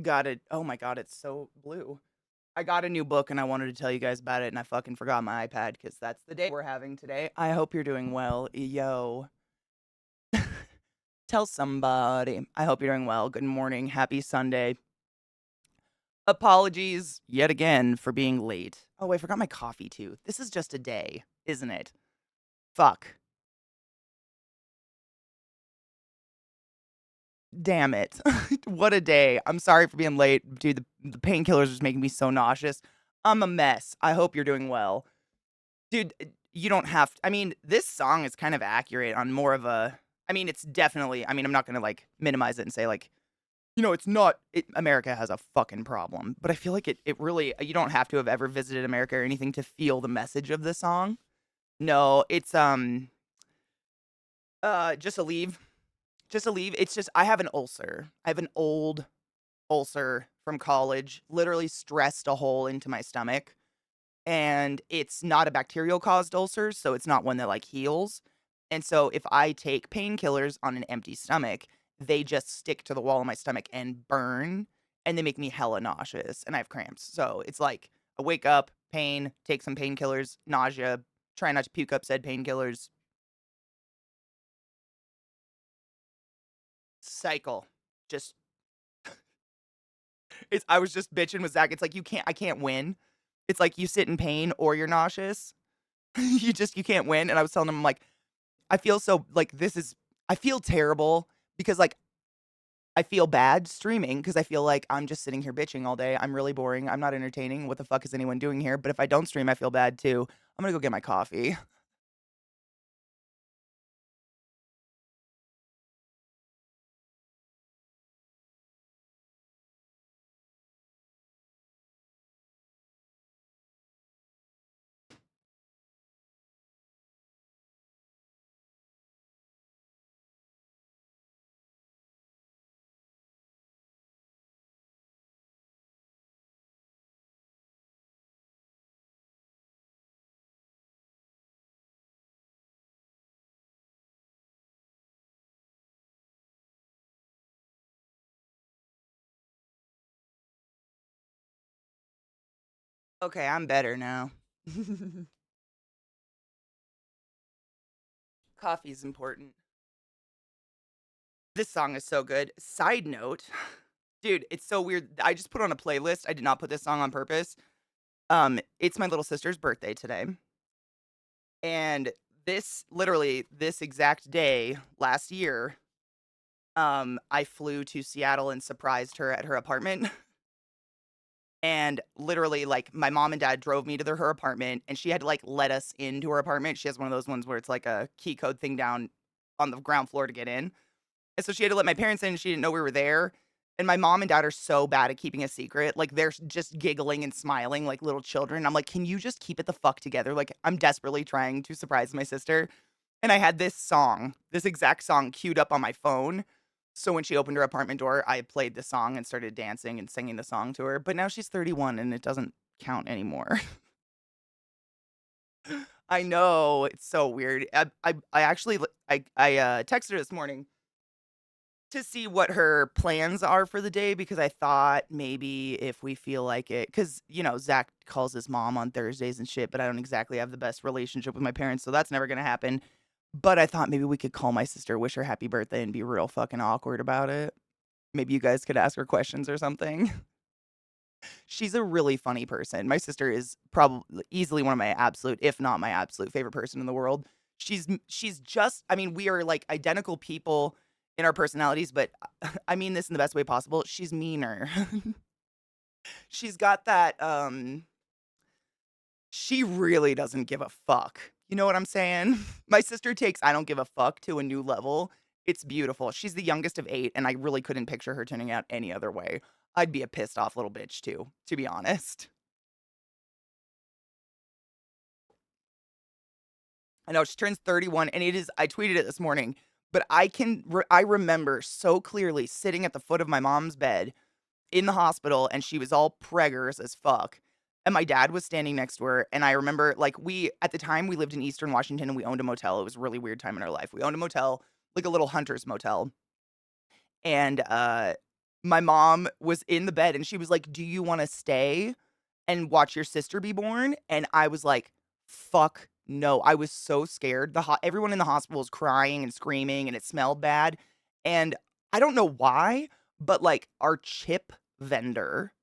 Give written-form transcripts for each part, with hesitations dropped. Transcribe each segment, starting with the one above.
got it. Oh my god, it's so blue. I got a new book and I wanted to tell you guys about it and I fucking forgot my iPad because that's the day we're having today. I hope you're doing well. Yo. Tell somebody. I hope you're doing well. Good morning. Happy Sunday. Apologies yet again for being late. Oh, I forgot my coffee too. This is just a day, isn't it? Fuck. Damn it. What a day. I'm sorry for being late. Dude, the painkillers was making me so nauseous. I'm a mess. I hope you're doing well. Dude, you don't have I mean, this song is kind of accurate on more of a I mean, it's definitely I mean, I'm not gonna, like, minimize it and say, like, it's not America has a fucking problem, but I feel like it really you don't have to have ever visited America or anything to feel the message of the song. No, it's, Just a Leave. Just a Leave. It's just I have an ulcer. I have an old ulcer from college, literally stressed a hole into my stomach. And it's not a bacterial caused ulcer, so it's not one that like heals. And so if I take painkillers on an empty stomach, they just stick to the wall of my stomach and burn and they make me hella nauseous and I have cramps. So it's like I wake up, pain, take some painkillers, nausea, try not to puke up said painkillers, cycle. Just it's I was just bitching with Zach. It's like I can't win. It's like you sit in pain or you're nauseous. You can't win. And I was telling him I'm like I feel so like this is I feel terrible because like I feel bad streaming because I feel like I'm just sitting here bitching all day. I'm really boring. I'm not entertaining. What the fuck is anyone doing here? But if I don't stream, I feel bad too. I'm gonna go get my coffee. Okay, I'm better now. Coffee's important. This song is so good. Side note, dude, it's so weird. I just put on a playlist. I did not put this song on purpose. It's my little sister's birthday today. And this exact day last year, I flew to Seattle and surprised her at her apartment. And literally, like, my mom and dad drove me to her apartment, and she had to, like, let us into her apartment. She has one of those ones where it's like a key code thing down on the ground floor to get in. And so she had to let my parents in, and she didn't know we were there. And my mom and dad are so bad at keeping a secret. Like, they're just giggling and smiling like little children. I'm like, "Can you just keep it the fuck together?" Like, I'm desperately trying to surprise my sister. And I had this exact song queued up on my phone. So when she opened her apartment door, I played the song and started dancing and singing the song to her. But now she's 31 and it doesn't count anymore. I know, it's so weird. I actually texted her this morning to see what her plans are for the day because I thought maybe if we feel like it, because Zach calls his mom on Thursdays and shit, but I don't exactly have the best relationship with my parents, so that's never gonna happen. But I thought maybe we could call my sister, wish her happy birthday, and be real fucking awkward about it. Maybe you guys could ask her questions or something. She's a really funny person. My sister is probably easily one of my absolute, if not my absolute favorite person in the world. She's just I mean, we are like identical people in our personalities, but I mean this in the best way possible. She's meaner. She's got that she really doesn't give a fuck. You know what I'm saying? My sister takes I don't give a fuck to a new level. It's beautiful. She's the youngest of 8 and I really couldn't picture her turning out any other way. I'd be a pissed off little bitch too, to be honest. I know she turns 31 and it is I tweeted it this morning, but I remember so clearly sitting at the foot of my mom's bed in the hospital and she was all preggers as fuck. And my dad was standing next to her and I remember like we at the time we lived in Eastern Washington and we owned a motel. It was a really weird time in our life. We owned a motel, like a little hunter's motel. And My mom was in the bed and she was like, "Do you wanna stay and watch your sister be born?" And I was like, "Fuck no." I was so scared. Everyone in the hospital was crying and screaming, and it smelled bad, and I don't know why, but, like, our chip vendor,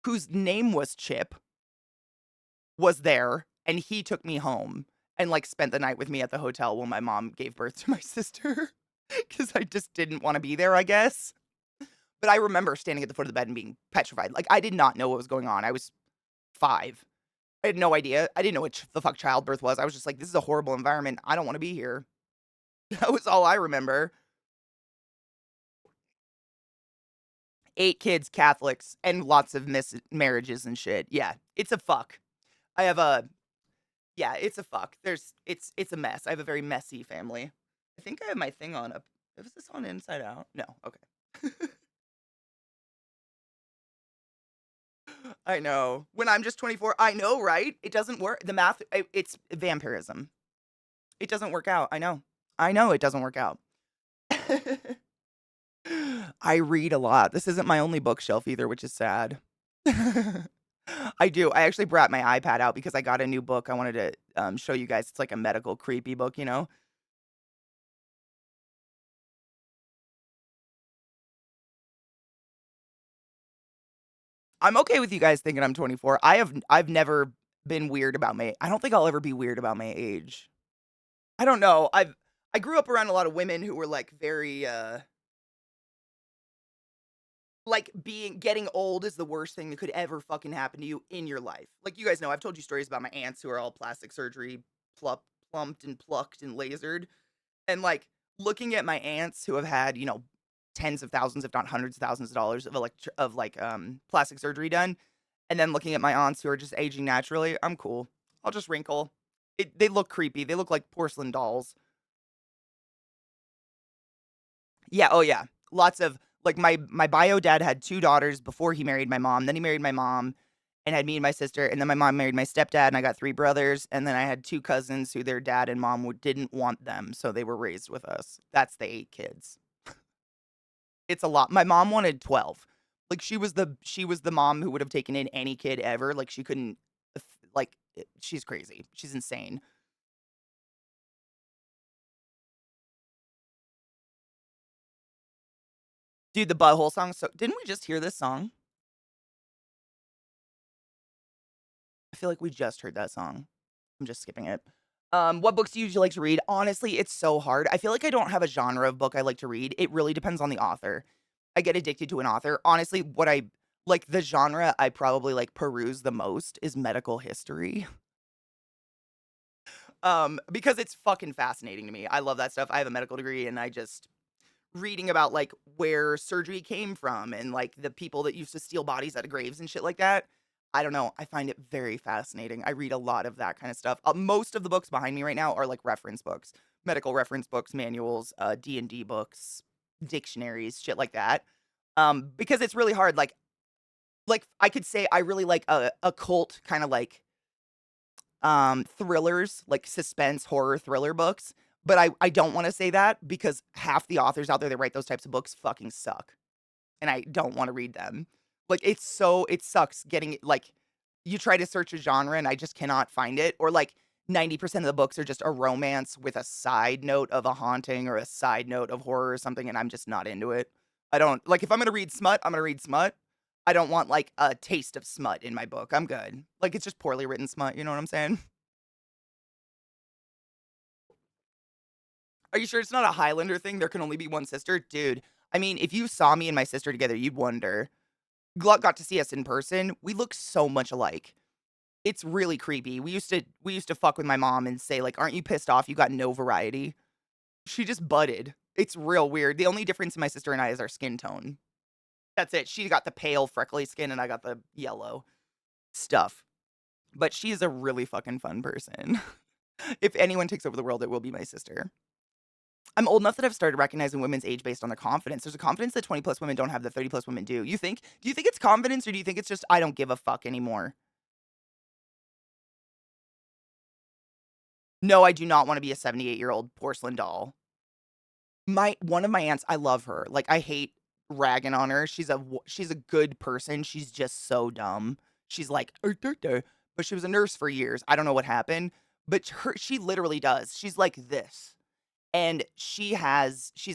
whose name was Chip, was there, and he took me home and, like, spent the night with me at the hotel while my mom gave birth to my sister, because I just didn't wanna be there, I guess. But I remember standing at the foot of the bed and being petrified. Like, I did not know what was going on. I was 5. I had no idea. I didn't know what the fuck childbirth was. I was just like, "This is a horrible environment. I don't wanna be here." That was all I remember. 8 kids, Catholics, and lots of marriages and shit. Yeah, it's a fuck. I have a Yeah, it's a fuck. It's a mess. I have a very messy family. I think I have my thing on up. Is this on inside out? No, okay. I know. When I'm just 24, I know, right? It doesn't work. The math, it's vampirism. It doesn't work out. I know. I know it doesn't work out. I read a lot. This isn't my only bookshelf either, which is sad. I do. I actually brought my iPad out because I got a new book I wanted to show you guys. It's like a medical creepy book, you know? I'm okay with you guys thinking I'm 24. I've never been weird about I don't think I'll ever be weird about my age. I don't know. I grew up around a lot of women who were like very like getting old is the worst thing that could ever fucking happen to you in your life. Like you guys know, I've told you stories about my aunts who are all plastic surgery plumped and plucked and lasered. And like looking at my aunts who have had, tens of thousands, if not hundreds of thousands of dollars of plastic surgery done, and then looking at my aunts who are just aging naturally, I'm cool. I'll just wrinkle. They look creepy. They look like porcelain dolls. Yeah, oh yeah. Lots of like my bio dad had 2 daughters before he married my mom. Then he married my mom and had me and my sister, and then my mom married my stepdad, and I got 3 brothers, and then I had 2 cousins who their dad and mom didn't want them, so they were raised with us. That's the 8 kids. It's a lot. My mom wanted 12. Like she was the mom who would have taken in any kid ever. Like she couldn't she's crazy. She's insane. Dude, the Butthole song, so didn't we just hear this song? I feel like we just heard that song. I'm just skipping it. What books do you usually like to read? Honestly, it's so hard. I feel like I don't have a genre of book I like to read. It really depends on the author. I get addicted to an author. Honestly, what I like the genre I probably like peruse the most is medical history. Because it's fucking fascinating to me. I love that stuff. I have a medical degree and I just reading about like where surgery came from and like the people that used to steal bodies out of graves and shit like that. I don't know. I find it very fascinating. I read a lot of that kind of stuff. Most of the books behind me right now are like reference books, medical reference books, manuals, D&D books, dictionaries, shit like that. Because it's really hard. Like I could say I really like a occult kind of like thrillers, like suspense horror thriller books, but I don't wanna say that because half the authors out there that write those types of books fucking suck, and I don't wanna read them. Like, it sucks getting like, you try to search a genre and I just cannot find it, or like 90% of the books are just a romance with a side note of a haunting or a side note of horror or something, and I'm just not into it. I don't like, if I'm gonna read smut, I'm gonna read smut. I don't want, like, a taste of smut in my book, I'm good. Like, it's just poorly written smut, you know what I'm saying? Are you sure it's not a Highlander thing? There can only be one sister? Dude, I mean, if you saw me and my sister together, you'd wonder. Gluck got to see us in person. We look so much alike. It's really creepy. We used to fuck with my mom and say, like, "Aren't you pissed off you got no variety?" She just butted. It's real weird. The only difference in my sister and I is our skin tone. That's it. She got the pale, freckly skin, and I got the yellow stuff. But she's a really fucking fun person. If anyone takes over the world, it will be my sister. I'm old enough that I've started recognizing women's age based on their confidence. There's a confidence that 20 plus women don't have that 30 plus women do. Do you think it's confidence or do you think it's just I don't give a fuck anymore? No, I do not want to be a 78-year-old porcelain doll. My one of my aunts, I love her. Like I hate ragging on her. She's a good person. She's just so dumb. She's like, but she was a nurse for years. I don't know what happened, but she literally does. She's like this. And she's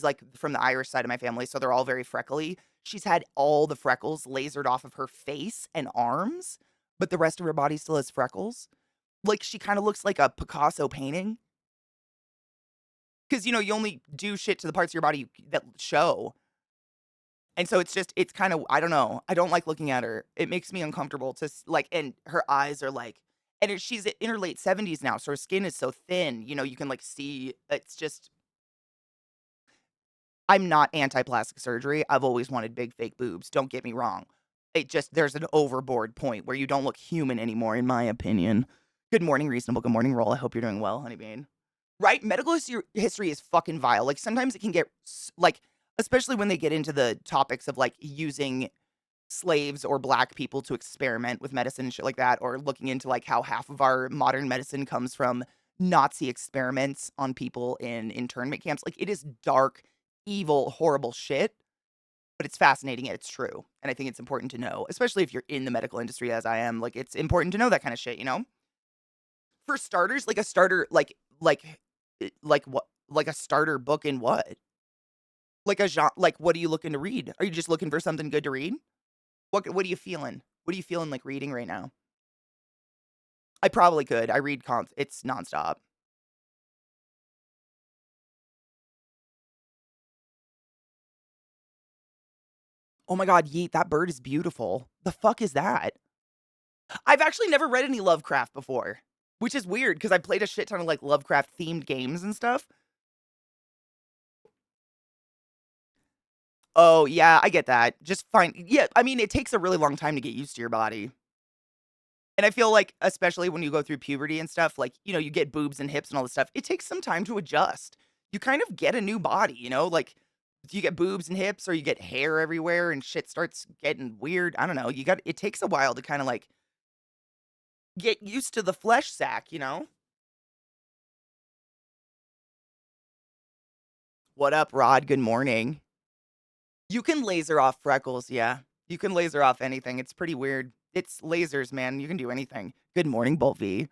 like from the Irish side of my family, so they're all very freckly. She's had all the freckles lasered off of her face and arms, but the rest of her body still has freckles. Like, she kinda looks like a Picasso painting. 'Cause, you only do shit to the parts of your body that show. And so it's kinda I don't know. I don't like looking at her. It makes me uncomfortable to like, and her eyes are like, she's in her late 70s now, so her skin is so thin, you can, like, see it's just I'm not anti-plastic surgery. I've always wanted big fake boobs, don't get me wrong. It just there's an overboard point where you don't look human anymore, in my opinion. Good morning, reasonable. Good morning, Roll. I hope you're doing well, honey bean. Right? Medical history is fucking vile. Like, sometimes it can get like, especially when they get into the topics of like using slaves or black people to experiment with medicine and shit like that, or looking into like how half of our modern medicine comes from Nazi experiments on people in internment camps. Like, it is dark, evil, horrible shit, but it's fascinating and it's true. And I think it's important to know, especially if you're in the medical industry as I am. Like, it's important to know that kind of shit. For starters, like a starter, like what? Like a starter book in what? Like a genre? Like, what are you looking to read? Are you just looking for something good to read? What are you feeling? What are you feeling like reading right now? I probably could. I read it's nonstop. Oh my god, Yeet, that bird is beautiful. The fuck is that? I've actually never read any Lovecraft before, which is weird because I played a shit ton of like Lovecraft themed games and stuff. Oh, yeah, I get that. Just fine. Yeah, I mean, it takes a really long time to get used to your body. And I feel like, especially when you go through puberty and stuff, like, you get boobs and hips and all this stuff, it takes some time to adjust. You kind of get a new body? Like, you get boobs and hips or you get hair everywhere and shit starts getting weird. I don't know. It takes a while to kind of like get used to the flesh sack? What up, Rod? Good morning. You can laser off freckles, yeah. You can laser off anything. It's pretty weird. It's lasers, man. You can do anything. Good morning, Bolt V.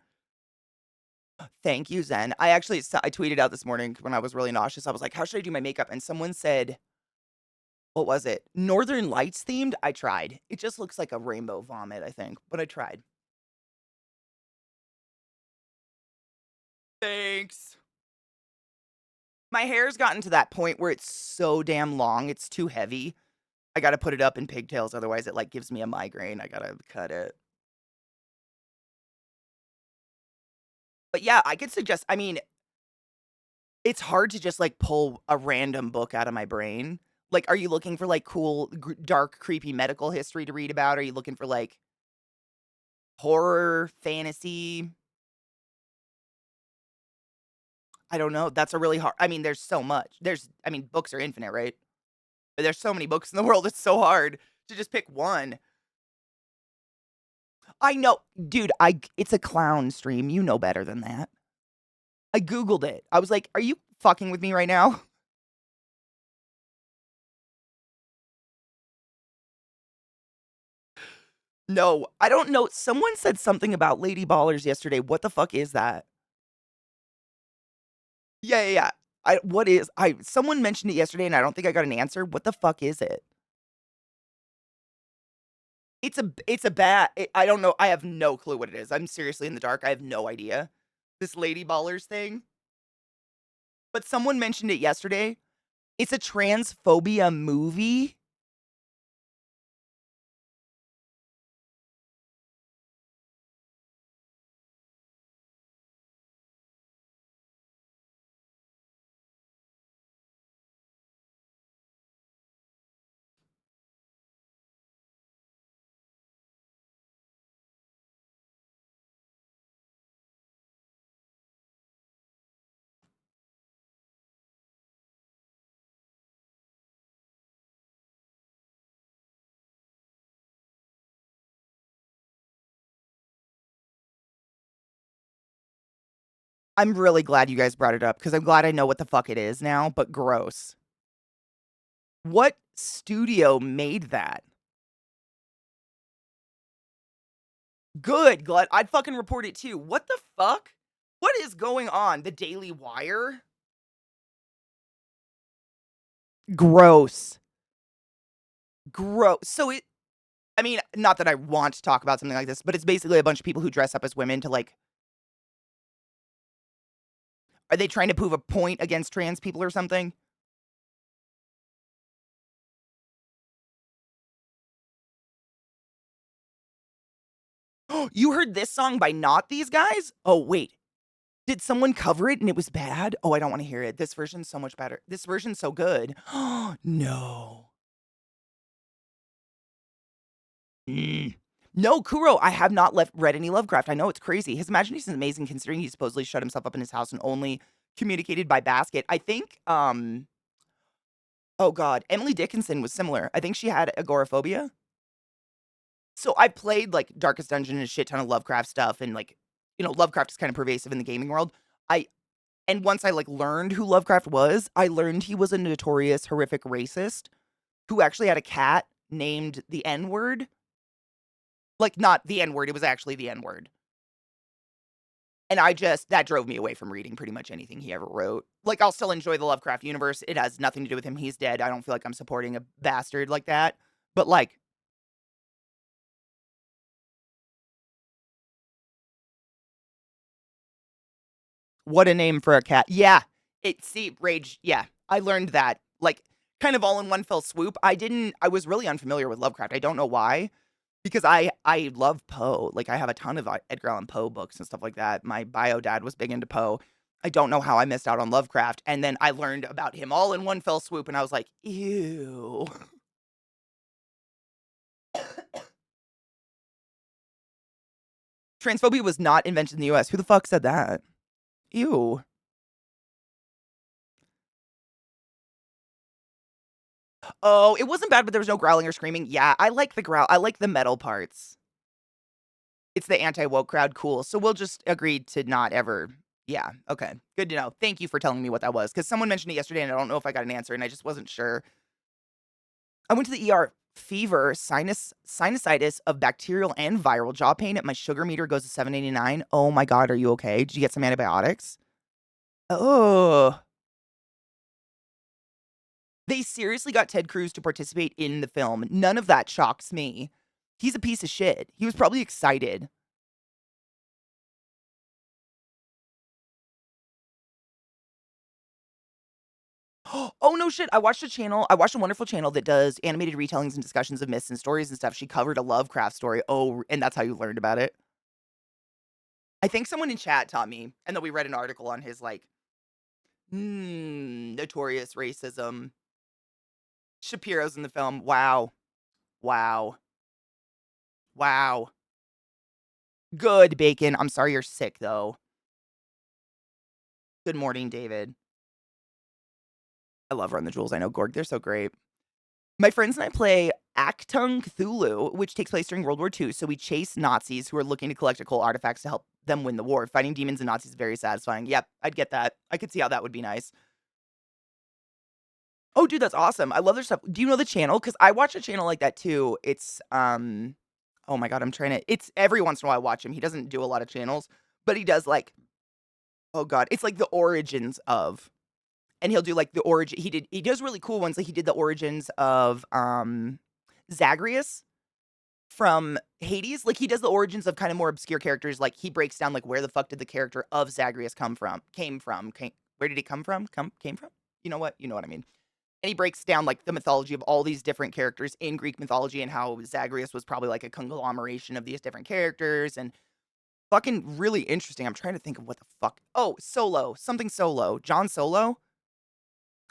Thank you, Zen. I tweeted out this morning when I was really nauseous. I was like, "How should I do my makeup?" And someone said, what was it? Northern Lights themed? I tried. It just looks like a rainbow vomit, I think, but I tried. Thanks. My hair's gotten to that point where it's so damn long, it's too heavy. I gotta put it up in pigtails, otherwise it, like, gives me a migraine. I gotta cut it. But yeah, I could suggest I mean, it's hard to just, like, pull a random book out of my brain. Like, are you looking for, like, cool, dark, creepy medical history to read about? Are you looking for, like, horror, fantasy? I don't know. That's a really hard I mean, there's so much. I mean, books are infinite, right? But there's so many books in the world, it's so hard to just pick one. I know dude, it's a clown stream, you know better than that. I Googled it. I was like, "Are you fucking with me right now?" No, I don't know. Someone said something about Lady Ballers yesterday. What the fuck is that? Yeah, yeah, yeah. What is I someone mentioned it yesterday and I don't think I got an answer. What the fuck is it? It's a bad I don't know. I have no clue what it is. I'm seriously in the dark. I have no idea. This Lady Ballers thing. But someone mentioned it yesterday. It's a transphobia movie. I'm really glad you guys brought it up because I'm glad I know what the fuck it is now, but gross. What studio made that? Good, Glut. I'd fucking report it too. What the fuck? What is going on? The Daily Wire? Gross. Gross. So I mean, not that I want to talk about something like this, but it's basically a bunch of people who dress up as women to like, are they trying to prove a point against trans people or something? You heard this song by Not These Guys? Oh, wait. Did someone cover it and it was bad? Oh, I don't want to hear it. This version's so much better. This version's so good. Oh, no. Mm. No, Kuro, I have not read any Lovecraft. I know it's crazy. His imagination is amazing considering he supposedly shut himself up in his house and only communicated by basket. I think, oh god, Emily Dickinson was similar. I think she had agoraphobia. So I played like Darkest Dungeon and a shit ton of Lovecraft stuff, and like, Lovecraft is kind of pervasive in the gaming world. I and once I like learned who Lovecraft was, I learned he was a notorious horrific racist who actually had a cat named the N-word. Like not the N-word, it was actually the N-word. And that drove me away from reading pretty much anything he ever wrote. Like, I'll still enjoy the Lovecraft universe. It has nothing to do with him. He's dead. I don't feel like I'm supporting a bastard like that. But, like, what a name for a cat. Yeah. Rage. Yeah. I learned that, like, kind of all in one fell swoop. I was really unfamiliar with Lovecraft. I don't know why. Because I love Poe. Like, I have a ton of Edgar Allan Poe books and stuff like that. My bio dad was big into Poe. I don't know how I missed out on Lovecraft, and then I learned about him all in one fell swoop, and I was like, "Ew." Transphobia was not invented in the US. Who the fuck said that? Ew. Oh, it wasn't bad, but there was no growling or screaming. Yeah, I like the growl. I like the metal parts. It's the anti-woke crowd. Cool. So we'll just agree to not ever. Yeah. Okay. Good to know. Thank you for telling me what that was, because someone mentioned it yesterday, and I don't know if I got an answer, and I just wasn't sure. I went to the ER. Fever, sinusitis of bacterial and viral jaw pain. My sugar meter goes to 789. Oh my god, are you okay? Did you get some antibiotics? Oh. They seriously got Ted Cruz to participate in the film. None of that shocks me. He's a piece of shit. He was probably excited. Oh, no shit. I watched a wonderful channel that does animated retellings and discussions of myths and stories and stuff. She covered a Lovecraft story. Oh, and that's how you learned about it? I think someone in chat taught me, and then we read an article on his, like, notorious racism. Shapiro's in the film. Wow. Wow. Wow. Good, Bacon. I'm sorry you're sick, though. Good morning, David. I love Run the Jewels. I know, Gorg. They're so great. My friends and I play Actung Cthulhu, which takes place during World War II. So we chase Nazis who are looking to collect occult artifacts to help them win the war. Fighting demons and Nazis is very satisfying. Yep, I'd get that. I could see how that would be nice. Oh, dude, that's awesome. I love their stuff. Do you know the channel? Because I watch a channel like that too. It's oh my god, it's every once in a while I watch him. He doesn't do a lot of channels, but he does like, oh god, it's like the origins of, and he'll do like the origin. He does really cool ones. Like he did the origins of Zagreus from Hades. Like he does the origins of kind of more obscure characters. Like he breaks down like where the fuck did the character of Zagreus came from? Where did he come from? Came from? You know what? You know what I mean. And he breaks down like the mythology of all these different characters in Greek mythology and how Zagreus was probably like a conglomeration of these different characters, and fucking really interesting. I'm trying to think of what the fuck. Oh, Solo, something Solo, John Solo.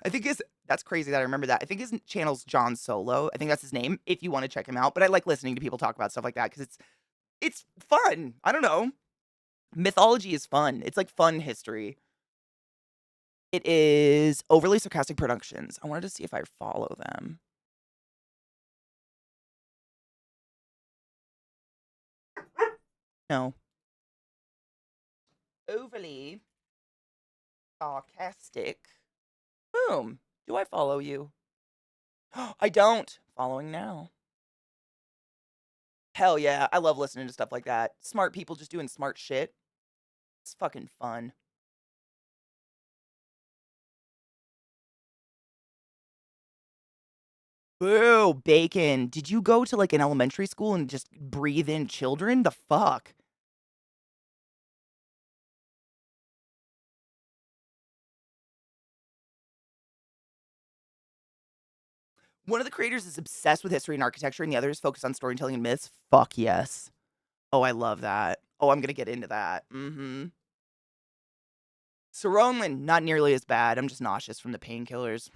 I think that's crazy that I remember that. I think his channel's John Solo. I think that's his name. If you want to check him out, but I like listening to people talk about stuff like that because it's fun. I don't know. Mythology is fun. It's like fun history. It is Overly Sarcastic Productions. I wanted to see if I follow them. No. Overly Sarcastic. Boom. Do I follow you? I don't. Following now. Hell yeah, I love listening to stuff like that. Smart people just doing smart shit. It's fucking fun. Boo, bacon. Did you go to, like, an elementary school and just breathe in children? The fuck? One of the creators is obsessed with history and architecture, and the other is focused on storytelling and myths. Fuck yes. Oh, I love that. Oh, I'm gonna get into that. Mhm. Saronlin, not nearly as bad. I'm just nauseous from the painkillers.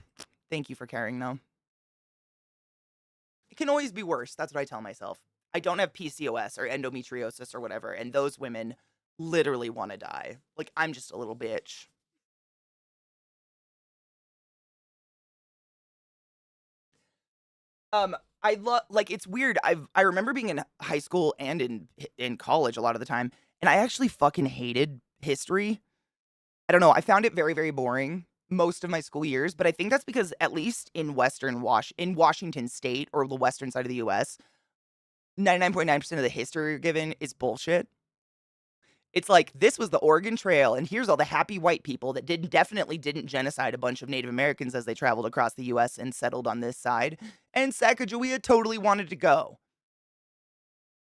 Thank you for caring, though. It can always be worse. That's what I tell myself. I don't have PCOS or endometriosis or whatever, and those women literally wanna die. Like, I'm just a little bitch. Um, I love like, it's weird. I remember being in high school and in college a lot of the time, and I actually fucking hated history. I don't know, I found it very, very boring most of my school years, but I think that's because at least in Washington State or the western side of the US, 99.9% of the history you're given is bullshit. It's like, "This was the Oregon Trail, and here's all the happy white people that definitely didn't genocide a bunch of Native Americans as they traveled across the US and settled on this side, and Sacagawea totally wanted to go."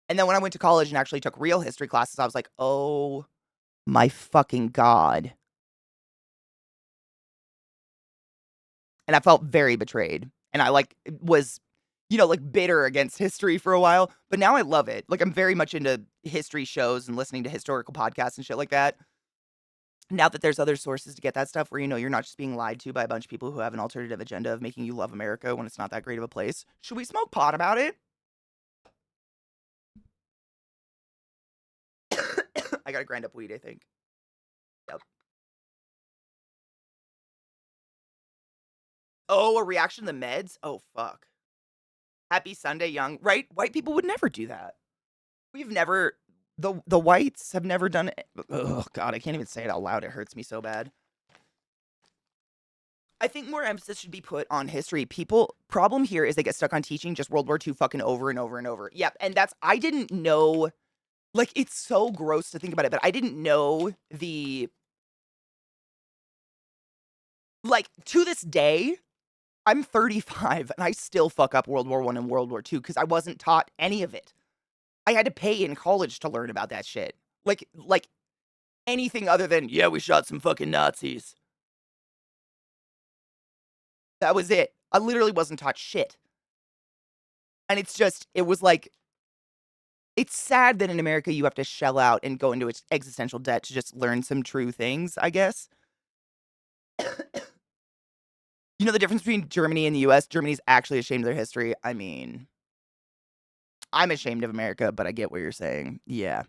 And then when I went to college and actually took real history classes, I was like, "Oh my fucking god." And I felt very betrayed. And I, like, was, like, bitter against history for a while, but now I love it. Like, I'm very much into history shows and listening to historical podcasts and shit like that. Now that there's other sources to get that stuff where, you're not just being lied to by a bunch of people who have an alternative agenda of making you love America when it's not that great of a place. Should we smoke pot about it? I gotta grind up weed, I think. Yep. Oh, a reaction to the meds? Oh, fuck. Happy Sunday, young. Right? White people would never do that. We've never the whites have never done it. Oh god, I can't even say it out loud. It hurts me so bad. I think more emphasis should be put on history. People problem here is they get stuck on teaching just World War II fucking over and over and over. Yep, and that's I didn't know like it's so gross to think about it, but I didn't know the like to this day, I'm 35 and I still fuck up World War I and World War II because I wasn't taught any of it. I had to pay in college to learn about that shit. Like anything other than, yeah, we shot some fucking Nazis. That was it. I literally wasn't taught shit. And it's just, it was like, it's sad that in America you have to shell out and go into existential debt to just learn some true things, I guess. You know the difference between Germany and the US? Germany's actually ashamed of their history. I mean, I'm ashamed of America, but I get what you're saying. Yeah.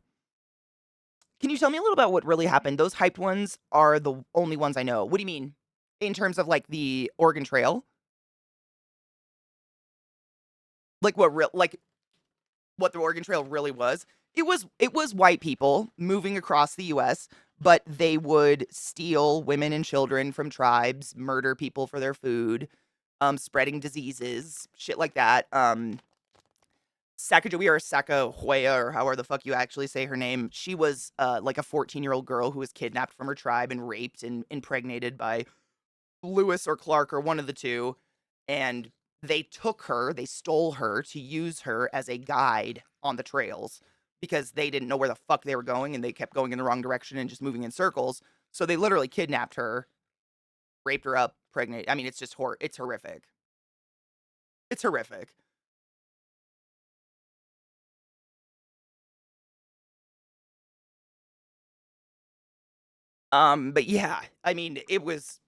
Can you tell me a little about what really happened? Those hyped ones are the only ones I know. What do you mean? In terms of like the Oregon Trail? Like what the Oregon Trail really was. It was white people moving across the US, but they would steal women and children from tribes, murder people for their food, spreading diseases, shit like that. Sacagawea or Sacagawea or however the fuck you actually say her name, she was like a 14-year-old girl who was kidnapped from her tribe and raped and impregnated by Lewis or Clark or one of the two, and they stole her to use her as a guide on the trails because they didn't know where the fuck they were going and they kept going in the wrong direction and just moving in circles. So they literally kidnapped her, raped her up, pregnant. I mean, it's just it's horrific. It's horrific. But yeah, I mean, it was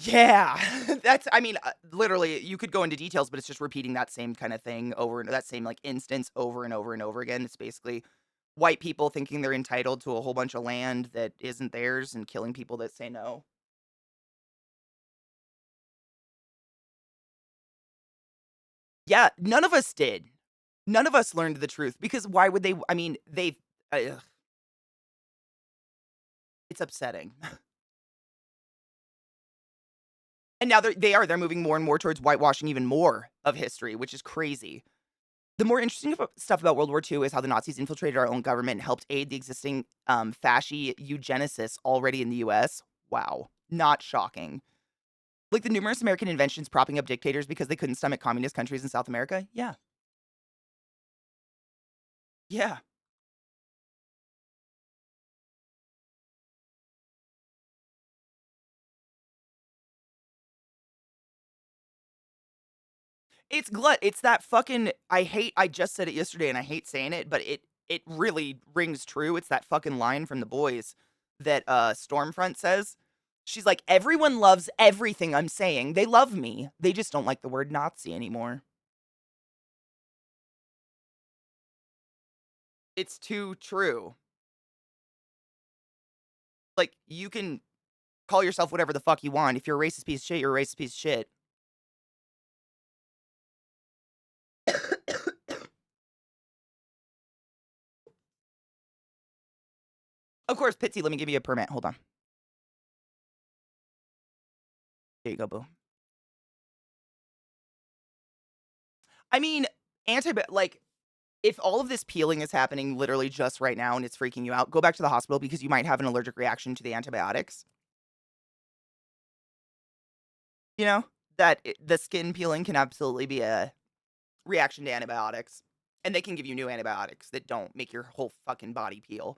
yeah. That's I mean, literally you could go into details, but it's just repeating that same kind of thing over and that same like instance over and over and over again. It's basically white people thinking they're entitled to a whole bunch of land that isn't theirs and killing people that say no. Yeah, none of us did. None of us learned the truth because why would they I mean, ugh, it's upsetting. And now they're moving more and more towards whitewashing even more of history, which is crazy. The more interesting stuff about World War II is how the Nazis infiltrated our own government and helped aid the existing fasci eugenicists already in the US. Wow. Not shocking. Like the numerous American inventions propping up dictators because they couldn't stomach communist countries in South America. Yeah. Yeah. It's glut. It's that fucking I just said it yesterday and I hate saying it, but it really rings true. It's that fucking line from The Boys that Stormfront says. She's like, "Everyone loves everything I'm saying. They love me. They just don't like the word Nazi anymore." It's too true. Like, you can call yourself whatever the fuck you want. If you're a racist piece of shit, you're a racist piece of shit. Of course, Pitsy, let me give you a permit. Hold on. There you go, boo. I mean, like, if all of this peeling is happening literally just right now and it's freaking you out, go back to the hospital because you might have an allergic reaction to the antibiotics. You know, the skin peeling can absolutely be a reaction to antibiotics. And they can give you new antibiotics that don't make your whole fucking body peel.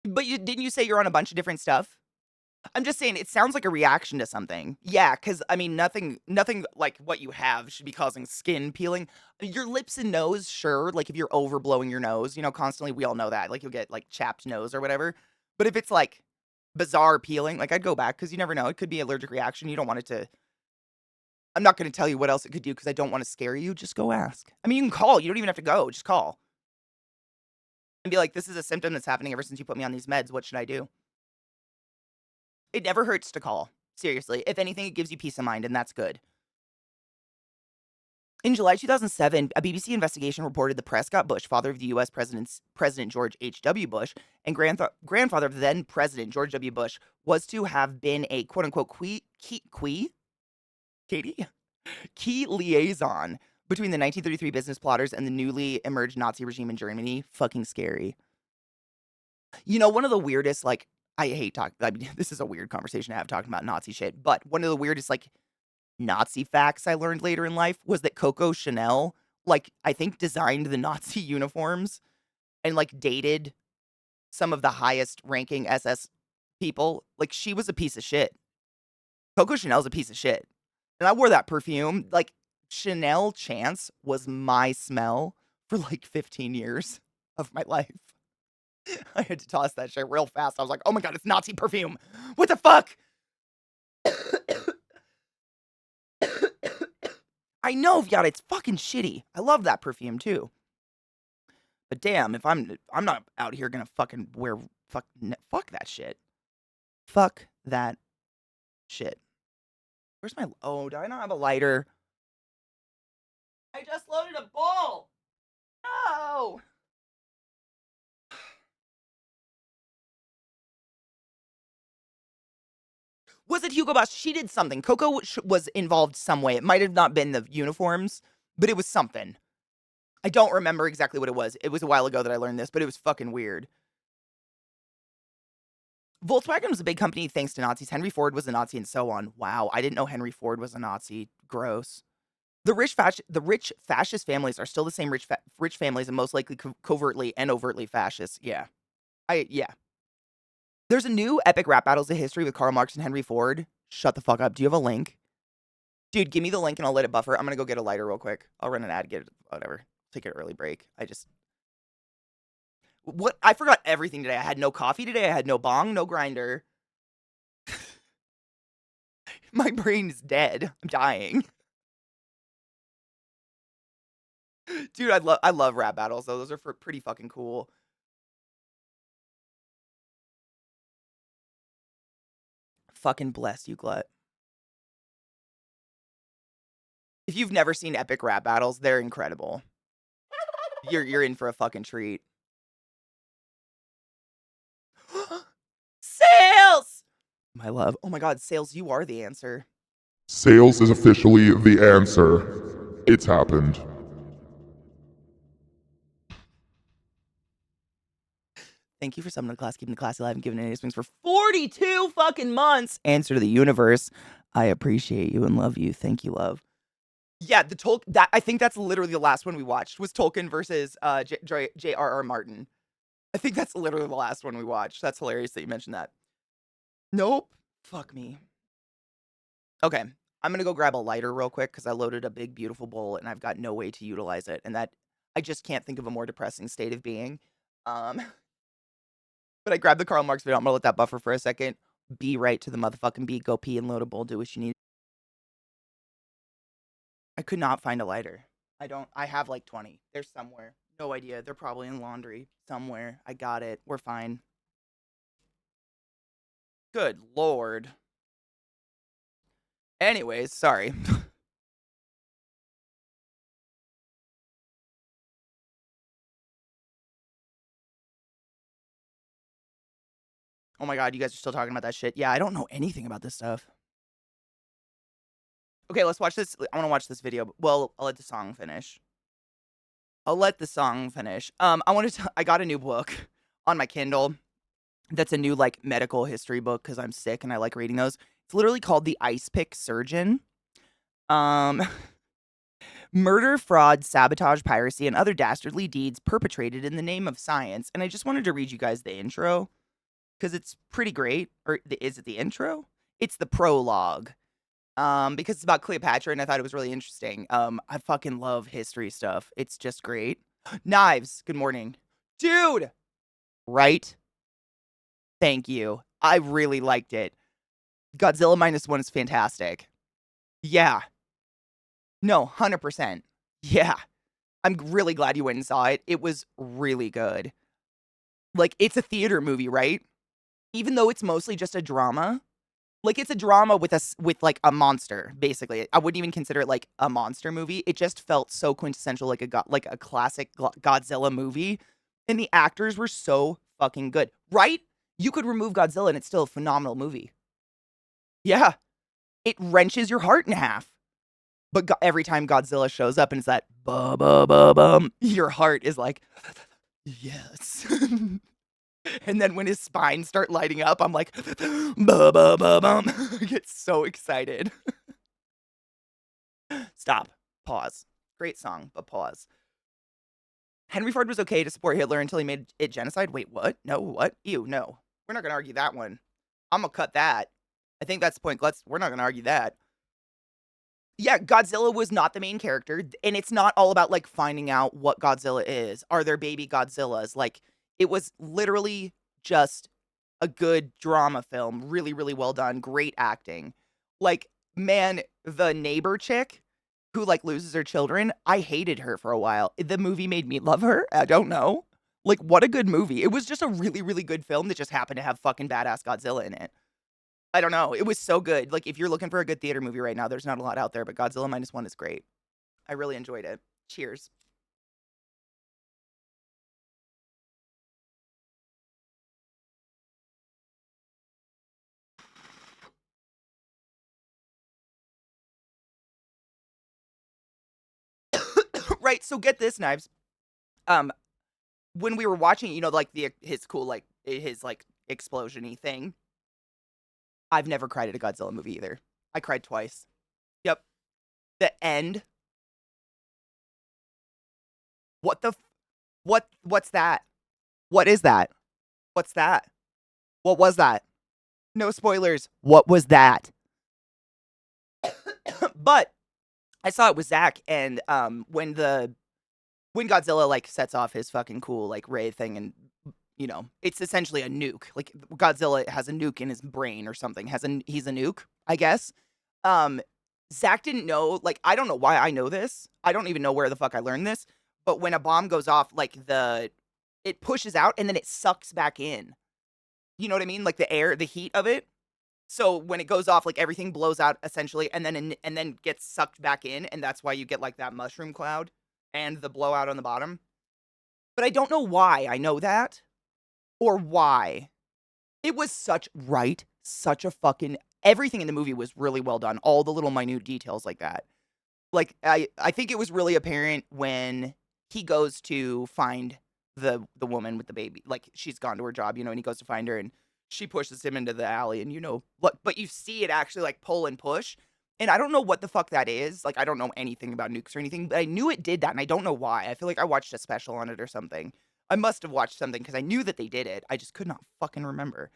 But didn't you say you're on a bunch of different stuff? I'm just saying it sounds like a reaction to something. Yeah, because I mean, nothing like what you have should be causing skin peeling. Your lips and nose, sure. Like if you're overblowing your nose, constantly, we all know that. Like you'll get like chapped nose or whatever. But if it's like bizarre peeling, like I'd go back because you never know. It could be allergic reaction. You don't want it to. I'm not going to tell you what else it could do because I don't want to scare you. Just go ask. I mean, you can call. You don't even have to go. Just call and be like, "This is a symptom that's happening ever since you put me on these meds. What should I do?" It never hurts to call. Seriously. If anything, it gives you peace of mind, and that's good. In July 2007, a BBC investigation reported the Prescott Bush, father of the U.S. President George H.W. Bush, and grandfather of then President George W. Bush, was to have been a quote-unquote Katie? Key liaison between the 1933 business plotters and the newly emerged Nazi regime in Germany. Fucking scary. One of the weirdest, like, I hate talking, I mean, this is a weird conversation to have talking about Nazi shit, but one of the weirdest, like, Nazi facts I learned later in life was that Coco Chanel, like, I think designed the Nazi uniforms and, like, dated some of the highest ranking SS people. Like, she was a piece of shit. Coco Chanel's a piece of shit. And I wore that perfume. Like, Chanel Chance was my smell for like 15 years of my life. I had to toss that shit real fast. I was like, oh my God, it's Nazi perfume. What the fuck? I know, Vyada, it's fucking shitty. I love that perfume too. But damn, if I'm not out here gonna fucking wear fuck that shit. Fuck that shit. Where's my do I not have a lighter? I just loaded a bowl. No. Was it Hugo Boss? She did something. Coco was involved some way. It might have not been the uniforms, but it was something. I don't remember exactly what it was. It was a while ago that I learned this, but it was fucking weird. Volkswagen was a big company thanks to Nazis. Henry Ford was a Nazi and so on. Wow, I didn't know Henry Ford was a Nazi. Gross. The rich fascist families are still the same rich families and most likely covertly and overtly fascist. Yeah. Yeah. There's a new epic rap battles of history with Karl Marx and Henry Ford. Shut the fuck up. Do you have a link? Dude, give me the link and I'll let it buffer. I'm gonna go get a lighter real quick. I'll run an ad, get it, whatever. Take an early break. What? I forgot everything today. I had no coffee today. I had no bong, no grinder. My brain's dead. I'm dying. Dude, I love rap battles though. Those are pretty fucking cool. Fucking bless you, Glut. If you've never seen epic rap battles, they're incredible. You're in for a fucking treat. Sales! My love. Oh my god, Sales, you are the answer. Sales is officially the answer. It's happened. Thank you for summoning the class, keeping the class alive, and giving it swings for 42 fucking months. Answer to the universe. I appreciate you and love you. Thank you, love. Yeah, the Tolkien. That I think that's literally the last one we watched was Tolkien versus J.R.R. Martin. I think that's literally the last one we watched. That's hilarious that you mentioned that. Nope. Fuck me. Okay, I'm gonna go grab a lighter real quick because I loaded a big beautiful bowl and I've got no way to utilize it, and that I just can't think of a more depressing state of being. Um, but I grabbed the Karl Marx video. I'm gonna let that buffer for a second. Be right to the motherfucking beat. Go pee and load a bowl. Do what you need. I could not find a lighter. I have like 20. They're somewhere. No idea. They're probably in laundry somewhere. I got it. We're fine. Good lord. Anyways, sorry. Oh my god, you guys are still talking about that shit. Yeah, I don't know anything about this stuff. Okay, let's watch this. I want to watch this video. Well, I'll let the song finish. I got a new book on my Kindle. That's a new like medical history book because I'm sick and I like reading those. It's literally called The Ice Pick Surgeon. Um, Murder, fraud, sabotage, piracy, and other dastardly deeds perpetrated in the name of science. And I just wanted to read you guys the intro because it's pretty great. Or is it the intro? It's the prologue. Because it's about Cleopatra and I thought it was really interesting. I fucking love history stuff. It's just great. Knives, good morning. Dude! Right? Thank you. I really liked it. Godzilla -1 is fantastic. Yeah. No, 100%. Yeah. I'm really glad you went and saw it. It was really good. Like, it's a theater movie, right? Even though it's mostly just a drama. Like, it's a drama with like a monster, basically. I wouldn't even consider it like a monster movie. It just felt so quintessential, like a classic Godzilla movie. And the actors were so fucking good, right? You could remove Godzilla and it's still a phenomenal movie. Yeah. It wrenches your heart in half. But every time Godzilla shows up and it's that ba ba ba bum, your heart is like, yes. And then when his spines start lighting up, I'm like, ba ba ba bum. I get so excited. Stop. Pause. Great song, but pause. Henry Ford was okay to support Hitler until he made it genocide. Wait, what? No, what? Ew, no. We're not gonna argue that one. I'm gonna cut that. I think that's the point. We're not gonna argue that. Yeah, Godzilla was not the main character, and it's not all about like finding out what Godzilla is. Are there baby Godzillas? Like, it was literally just a good drama film. Really, really well done. Great acting. Like, man, the neighbor chick who like loses her children, I hated her for a while. The movie made me love her. I don't know. Like, what a good movie. It was just a really, really good film that just happened to have fucking badass Godzilla in it. I don't know. It was so good. Like, if you're looking for a good theater movie right now, there's not a lot out there, but Godzilla -1 is great. I really enjoyed it. Cheers. Right, so get this, Knives. Um, when we were watching, like his cool, like his like explosion-y thing, I've never cried at a Godzilla movie either. I cried twice. Yep. The end. What the what's that? What is that? What's that? What was that? No spoilers. What was that? But I saw it with Zach, and when Godzilla like sets off his fucking cool like ray thing, and it's essentially a nuke. Like, Godzilla has a nuke in his brain or something. He's a nuke, I guess. Um, Zach didn't know. Like, I don't know why I know this. I don't even know where the fuck I learned this. But when a bomb goes off, like it pushes out and then it sucks back in. You know what I mean? Like the air, the heat of it. So when it goes off, like everything blows out essentially, and then gets sucked back in, and that's why you get like that mushroom cloud and the blowout on the bottom. But I don't know why I know that or why. It was such a fucking everything in the movie was really well done. All the little minute details like that. Like, I think it was really apparent when he goes to find the woman with the baby. Like, she's gone to her job, and he goes to find her, and she pushes him into the alley, and, look, but you see it actually, like, pull and push, and I don't know what the fuck that is. Like, I don't know anything about nukes or anything, but I knew it did that, and I don't know why. I feel like I watched a special on it or something. I must have watched something because I knew that they did it. I just could not fucking remember.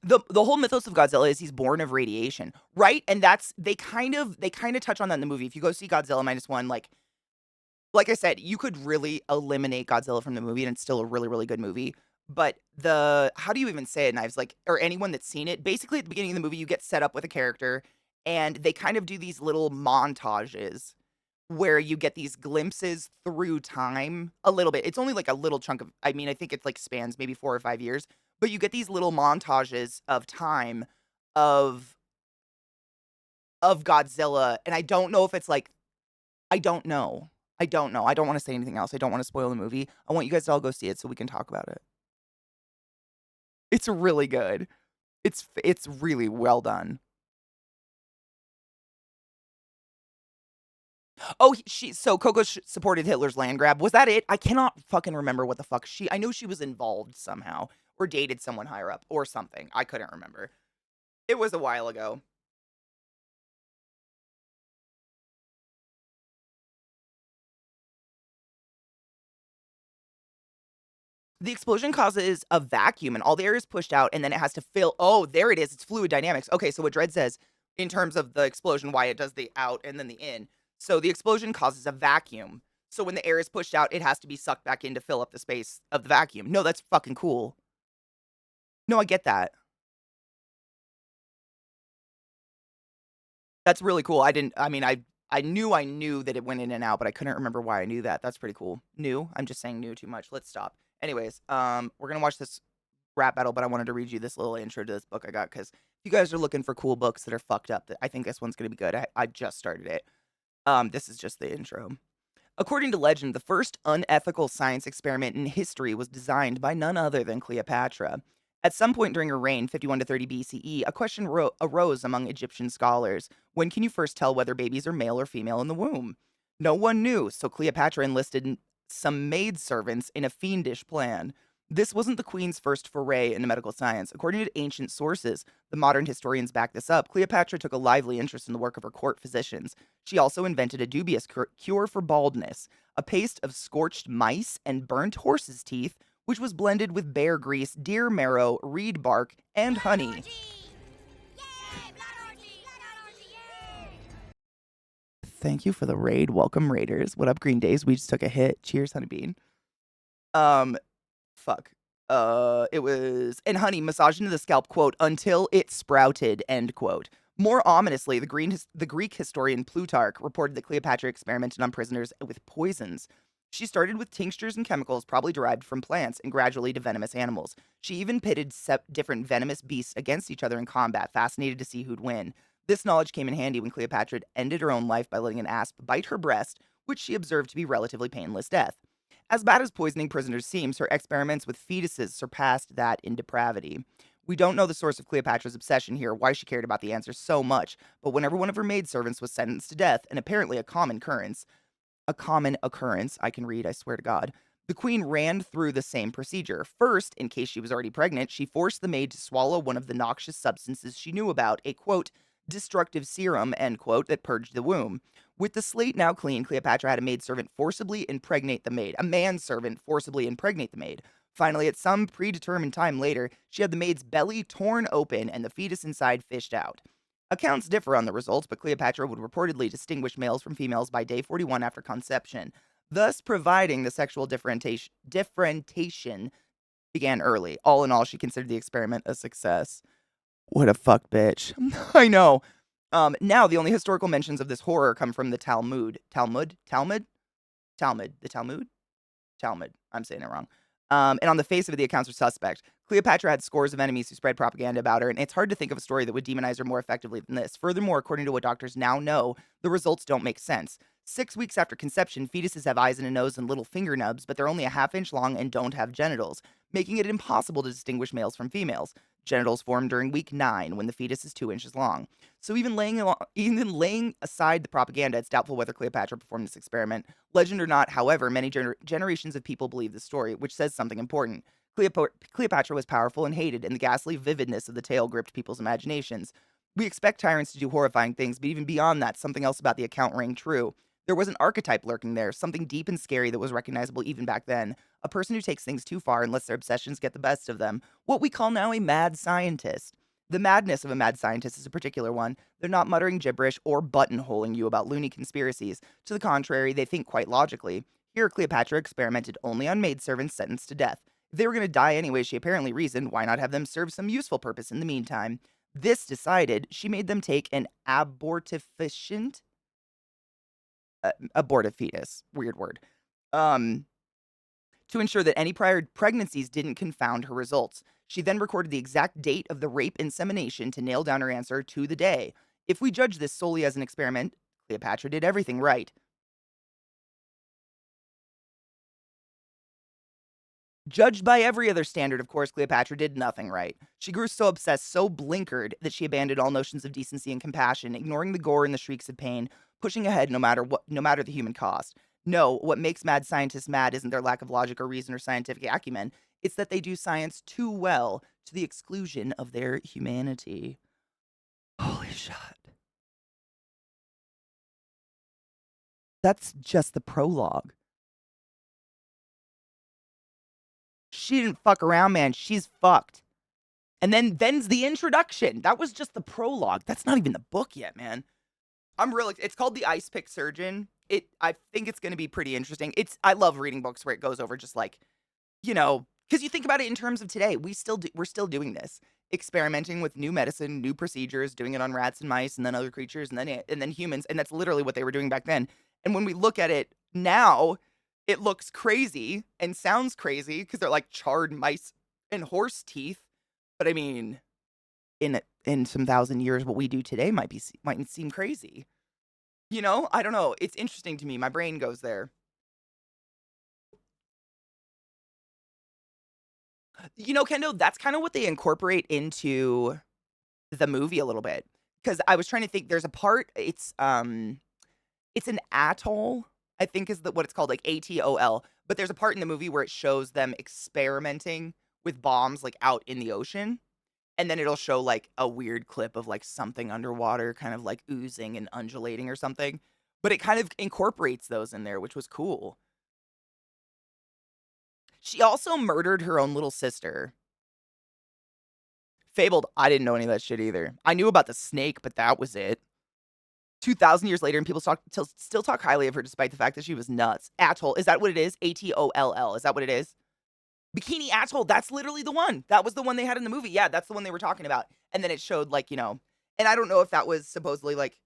The whole mythos of Godzilla is he's born of radiation, right? And that's they kind of touch on that in the movie. If you go see Godzilla minus one, like I said, you could really eliminate Godzilla from the movie and it's still a really, really good movie. But how do you even say it, Knives? Like, or anyone that's seen it, basically at the beginning of the movie, you get set up with a character and they kind of do these little montages where you get these glimpses through time a little bit. It's only like a little chunk of, I mean, I think it like spans maybe 4 or 5 years, but you get these little montages of time of Godzilla, and I don't know if it's like I don't know. I don't know. I don't wanna say anything else. I don't wanna spoil the movie. I want you guys to all go see it so we can talk about it. It's really good. It's really well done. Oh, Coco supported Hitler's land grab. Was that it? I cannot fucking remember what the fuck I know she was involved somehow or dated someone higher up or something. I couldn't remember. It was a while ago. The explosion causes a vacuum and all the air is pushed out and then it has to fill. Oh, there it is. It's fluid dynamics. Okay, so what Dredd says in terms of the explosion, why it does the out and then the in. So the explosion causes a vacuum. So when the air is pushed out, it has to be sucked back in to fill up the space of the vacuum. No, that's fucking cool. No, I get that. That's really cool. I mean, I knew that it went in and out, but I couldn't remember why I knew that. That's pretty cool. New? I'm just saying new too much. Let's stop. Anyways, we're gonna watch this rap battle, but I wanted to read you this little intro to this book I got because you guys are looking for cool books that are fucked up. I think this one's gonna be good. I just started it. This is just the intro. According to legend, the first unethical science experiment in history was designed by none other than Cleopatra. At some point during her reign, 51 to 30 BCE, a question arose among Egyptian scholars. When can you first tell whether babies are male or female in the womb? No one knew, so Cleopatra enlisted some maidservants in a fiendish plan. This wasn't the queen's first foray into medical science. According to ancient sources, the modern historians back this up, Cleopatra took a lively interest in the work of her court physicians. She also invented a dubious cure for baldness, a paste of scorched mice and burnt horse's teeth, which was blended with bear grease, deer marrow, reed bark, and honey. Thank you for the raid. Welcome, Raiders. What up, Green Days? We just took a hit. Cheers, Honeybean. Um, fuck. It was and honey massaged into the scalp, quote, until it sprouted, end quote. More ominously, the Greek historian Plutarch reported that Cleopatra experimented on prisoners with poisons. She started with tinctures and chemicals probably derived from plants and gradually to venomous animals. She even pitted different venomous beasts against each other in combat, fascinated to see who'd win. This knowledge came in handy when Cleopatra ended her own life by letting an asp bite her breast, which she observed to be relatively painless death. As bad as poisoning prisoners seems, her experiments with fetuses surpassed that in depravity. We don't know the source of Cleopatra's obsession here, why she cared about the answer so much, but whenever one of her maidservants was sentenced to death, and apparently a common occurrence, I can read, I swear to God, the queen ran through the same procedure. First, in case she was already pregnant, she forced the maid to swallow one of the noxious substances she knew about, a quote, destructive serum, end quote, that purged the womb. With the slate now clean, Cleopatra had a maidservant forcibly impregnate the maid. A manservant forcibly impregnate the maid. Finally, at some predetermined time later, she had the maid's belly torn open and the fetus inside fished out. Accounts differ on the results, but Cleopatra would reportedly distinguish males from females by day 41 after conception, thus providing the sexual differentiation began early. All in all, she considered the experiment a success. What a fuck bitch. I know. Now, the only historical mentions of this horror come from the Talmud. Talmud? Talmud? Talmud. The Talmud? Talmud. I'm saying it wrong. And on the face of it, the accounts are suspect. Cleopatra had scores of enemies who spread propaganda about her, and it's hard to think of a story that would demonize her more effectively than this. Furthermore, according to what doctors now know, the results don't make sense. 6 weeks after conception, fetuses have eyes and a nose and little finger nubs, but they're only a half-inch long and don't have genitals, making it impossible to distinguish males from females. Genitals form during week 9 when the fetus is 2 inches long. So even laying aside the propaganda, it's doubtful whether Cleopatra performed this experiment. Legend or not, however, many generations of people believe the story, which says something important. Cleopatra was powerful and hated, and the ghastly vividness of the tale gripped people's imaginations. We expect tyrants to do horrifying things, but even beyond that, something else about the account rang true. There was an archetype lurking there, something deep and scary that was recognizable even back then. A person who takes things too far and lets their obsessions get the best of them. What we call now a mad scientist. The madness of a mad scientist is a particular one. They're not muttering gibberish or buttonholing you about loony conspiracies. To the contrary, they think quite logically. Here, Cleopatra experimented only on maidservants sentenced to death. If they were going to die anyway, she apparently reasoned, why not have them serve some useful purpose in the meantime? This decided, she made them take an abortive fetus, weird word, um, to ensure that any prior pregnancies didn't confound her results. She then recorded the exact date of the rape insemination to nail down her answer to the day. If we judge this solely as an experiment, Cleopatra did everything right. Judged by every other standard, of course, Cleopatra did nothing right. She grew so obsessed, so blinkered, that she abandoned all notions of decency and compassion, ignoring the gore and the shrieks of pain, pushing ahead no matter the human cost. No, what makes mad scientists mad isn't their lack of logic or reason or scientific acumen. It's that they do science too well to the exclusion of their humanity. Holy shit. That's just the prologue. She didn't fuck around, man. She's fucked. And then's the introduction. That was just the prologue. That's not even the book yet, man. I'm really it's called The Ice Pick Surgeon. I think it's going to be pretty interesting. I love reading books where it goes over just like, cuz you think about it in terms of today, we're still doing this. Experimenting with new medicine, new procedures, doing it on rats and mice and then other creatures and then humans, and that's literally what they were doing back then. And when we look at it now, it looks crazy and sounds crazy because they're like charred mice and horse teeth. But I mean, in some thousand years, what we do today might seem crazy. I don't know. It's interesting to me. My brain goes there. Kendo, that's kind of what they incorporate into the movie a little bit. Because I was trying to think. There's a part. It's an atoll. I think is what it's called, like ATOL. But there's a part in the movie where it shows them experimenting with bombs like out in the ocean. And then it'll show, like, a weird clip of, like, something underwater kind of, like, oozing and undulating or something. But it kind of incorporates those in there, which was cool. She also murdered her own little sister. Fabled, I didn't know any of that shit either. I knew about the snake, but that was it. 2,000 years later, and people still talk highly of her despite the fact that she was nuts. Atoll, is that what it is? ATOLL, is that what it is? Bikini Atoll, that's literally the one. That was the one they had in the movie. Yeah, that's the one they were talking about. And then it showed, like, and I don't know if that was supposedly, like,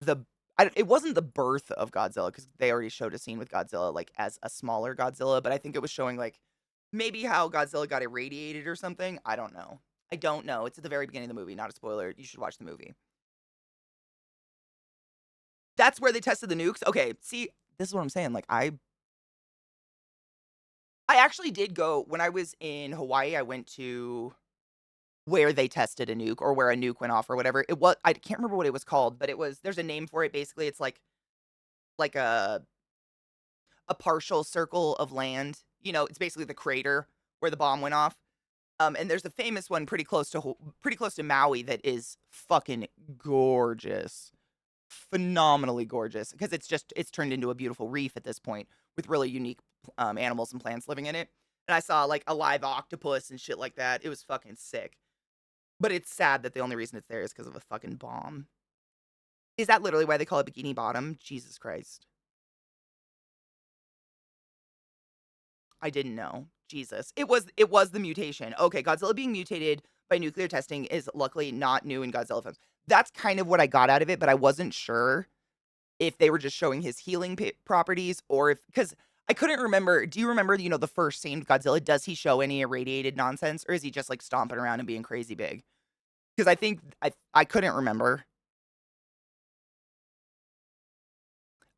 it wasn't the birth of Godzilla, because they already showed a scene with Godzilla, like, as a smaller Godzilla, but I think it was showing, like, maybe how Godzilla got irradiated or something. I don't know. I don't know. It's at the very beginning of the movie, not a spoiler. You should watch the movie. That's where they tested the nukes? Okay, see, this is what I'm saying. Like, I actually did go when I was in Hawaii, I went to where they tested a nuke or where a nuke went off or whatever. I can't remember what it was called, but there's a name for it. Basically, it's like a partial circle of land. It's basically the crater where the bomb went off. And there's a famous one pretty close to Maui that is fucking gorgeous. Phenomenally gorgeous because it's turned into a beautiful reef at this point with really unique animals and plants living in it. And I saw like a live octopus and shit like that. It was fucking sick. But it's sad that the only reason it's there is because of a fucking bomb. Is that literally why they call it Bikini Bottom? Jesus Christ. I didn't know. Jesus. It was the mutation. Okay, Godzilla being mutated by nuclear testing is luckily not new in Godzilla films. That's kind of what I got out of it, but I wasn't sure if they were just showing his healing properties or if because I couldn't remember. Do you remember, the first scene of Godzilla? Does he show any irradiated nonsense or is he just like stomping around and being crazy big? Because I think I couldn't remember.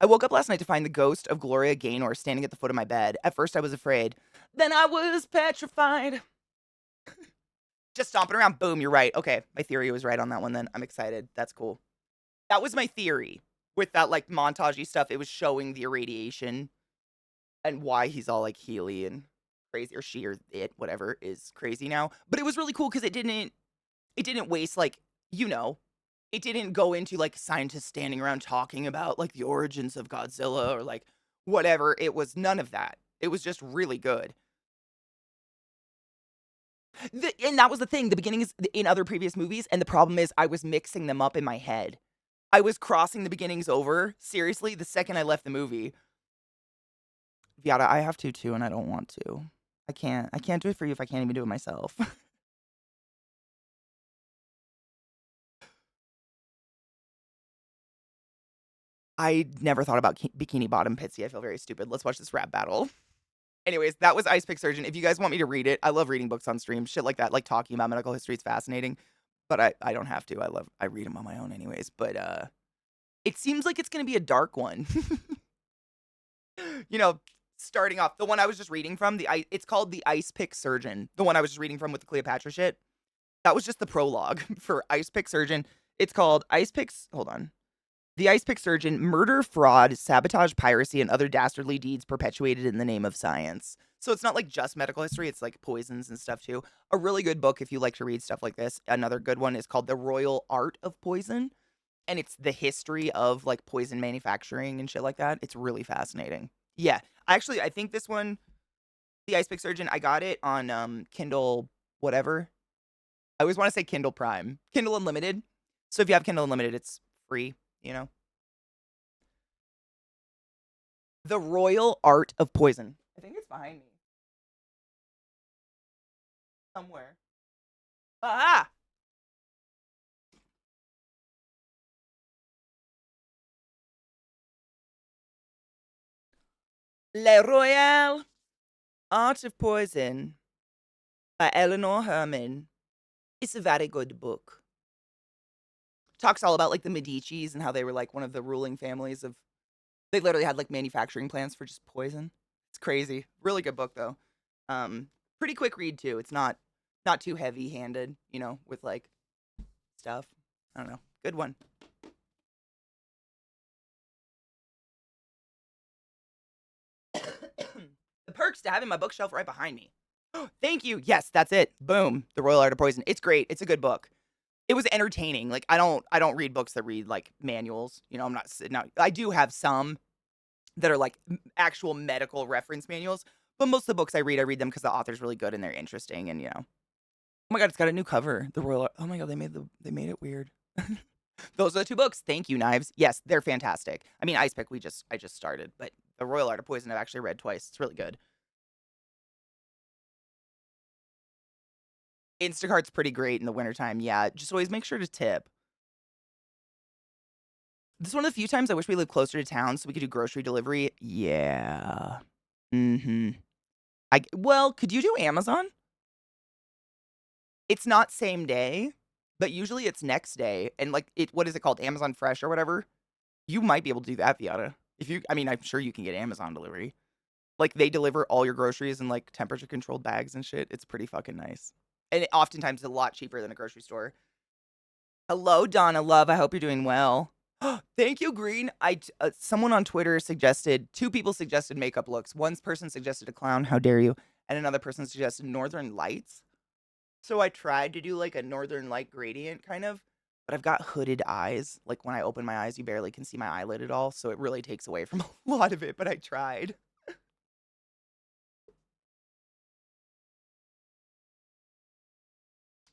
I woke up last night to find the ghost of Gloria Gaynor standing at the foot of my bed. At first, I was afraid. Then I was petrified. Just stomping around. Boom, you're right. Okay, my theory was right on that one then. I'm excited. That's cool. That was my theory with that, like, montagey stuff. It was showing the irradiation and why he's all, like, Healy and crazy, or she or it, whatever, is crazy now. But it was really cool because it didn't waste, like, you know, it didn't go into, like, scientists standing around talking about, like, the origins of Godzilla or, like, whatever. It was none of that. It was just really good. And that was the thing, the beginnings in other previous movies, and the problem is I was mixing them up in my head. I was crossing the beginnings over, seriously, the second I left the movie. Viata, I have to too, and I don't want to. I can't do it for you if I can't even do it myself. I never thought about Bikini Bottom Pitsy. I feel very stupid. Let's watch this rap battle. Anyways, that was Ice Pick Surgeon. If you guys want me to read it, I love reading books on stream. Shit like that, like talking about medical history is fascinating. But I don't have to. I read them on my own anyways. But it seems like it's gonna be a dark one. You know, starting off, the one I was just reading from, it's called The Ice Pick Surgeon. The one I was just reading from with the Cleopatra shit. That was just the prologue for Ice Pick Surgeon. It's called Ice Picks. Hold on. The Ice Pick Surgeon: Murder, Fraud, Sabotage, Piracy, and Other Dastardly Deeds Perpetuated in the Name of Science. So it's not like just medical history, it's like poisons and stuff too. A really good book if you like to read stuff like this. Another good one is called The Royal Art of Poison, and it's the history of like poison manufacturing and shit like that. It's really fascinating. Yeah. I think this one, The Ice Pick Surgeon, I got it on Kindle whatever. I always want to say Kindle Prime. Kindle Unlimited. So if you have Kindle Unlimited, it's free, you know. The Royal Art of Poison. I think it's behind me somewhere. Ah! Le Royal Art of Poison by Eleanor Herman. It's a very good book. Talks all about like the Medicis and how they were like one of the ruling families of. They literally had like manufacturing plants for just poison. It's crazy. Really good book though. Pretty quick read too. It's not too heavy handed, you know, with like stuff. I don't know. Good one. The perks to having my bookshelf right behind me. Thank you. Yes, that's it. Boom. The Royal Art of Poison. It's great. It's a good book. It was entertaining. Like I don't read books that read like manuals. You know, I'm not now I do have some that are like actual medical reference manuals, but most of the books I read them because the author's really good and they're interesting and you know. Oh my god, it's got a new cover. The Royal. Oh my god, they made it weird. Those are the two books. Thank you, Knives. Yes, they're fantastic. I mean, Ice Pick I just started, but the Royal Art of Poison I've actually read twice. It's really good. Instacart's pretty great in the wintertime. Yeah, just always make sure to tip. This is one of the few times I wish we lived closer to town so we could do grocery delivery. Yeah. Mhm. Well, could you do Amazon? It's not same day, but usually it's next day. And like what is it called? Amazon Fresh or whatever? You might be able to do that, Viata. I mean, I'm sure you can get Amazon delivery. Like they deliver all your groceries in like temperature controlled bags and shit. It's pretty fucking nice. And oftentimes a lot cheaper than a grocery store. Hello, Donna Love. I hope you're doing well. Thank you, Green. Someone on Twitter suggested two people suggested makeup looks. One person suggested a clown. How dare you? And another person suggested Northern Lights. So I tried to do like a Northern Light gradient kind of, but I've got hooded eyes. Like when I open my eyes, you barely can see my eyelid at all. So it really takes away from a lot of it. But I tried.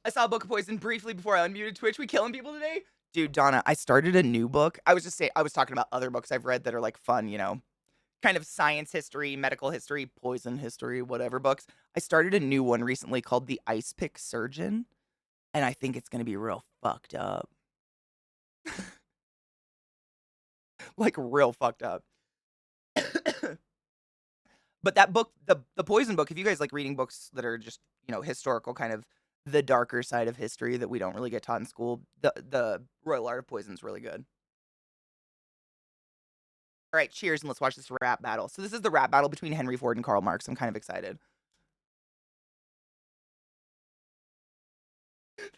I saw a book of poison briefly before I unmuted Twitch. We killing people today? Dude, Donna, I started a new book. I was talking about other books I've read that are like fun, you know, kind of science history, medical history, poison history, whatever books. I started a new one recently called The Ice Pick Surgeon, and I think it's going to be real fucked up. Like real fucked up. But that book, the poison book, if you guys like reading books that are just, you know, historical kind of the darker side of history that we don't really get taught in school, the Royal Art of Poison is really good. All right, cheers, and let's watch this rap battle. So this is the rap battle between Henry Ford and Karl Marx. I'm kind of excited.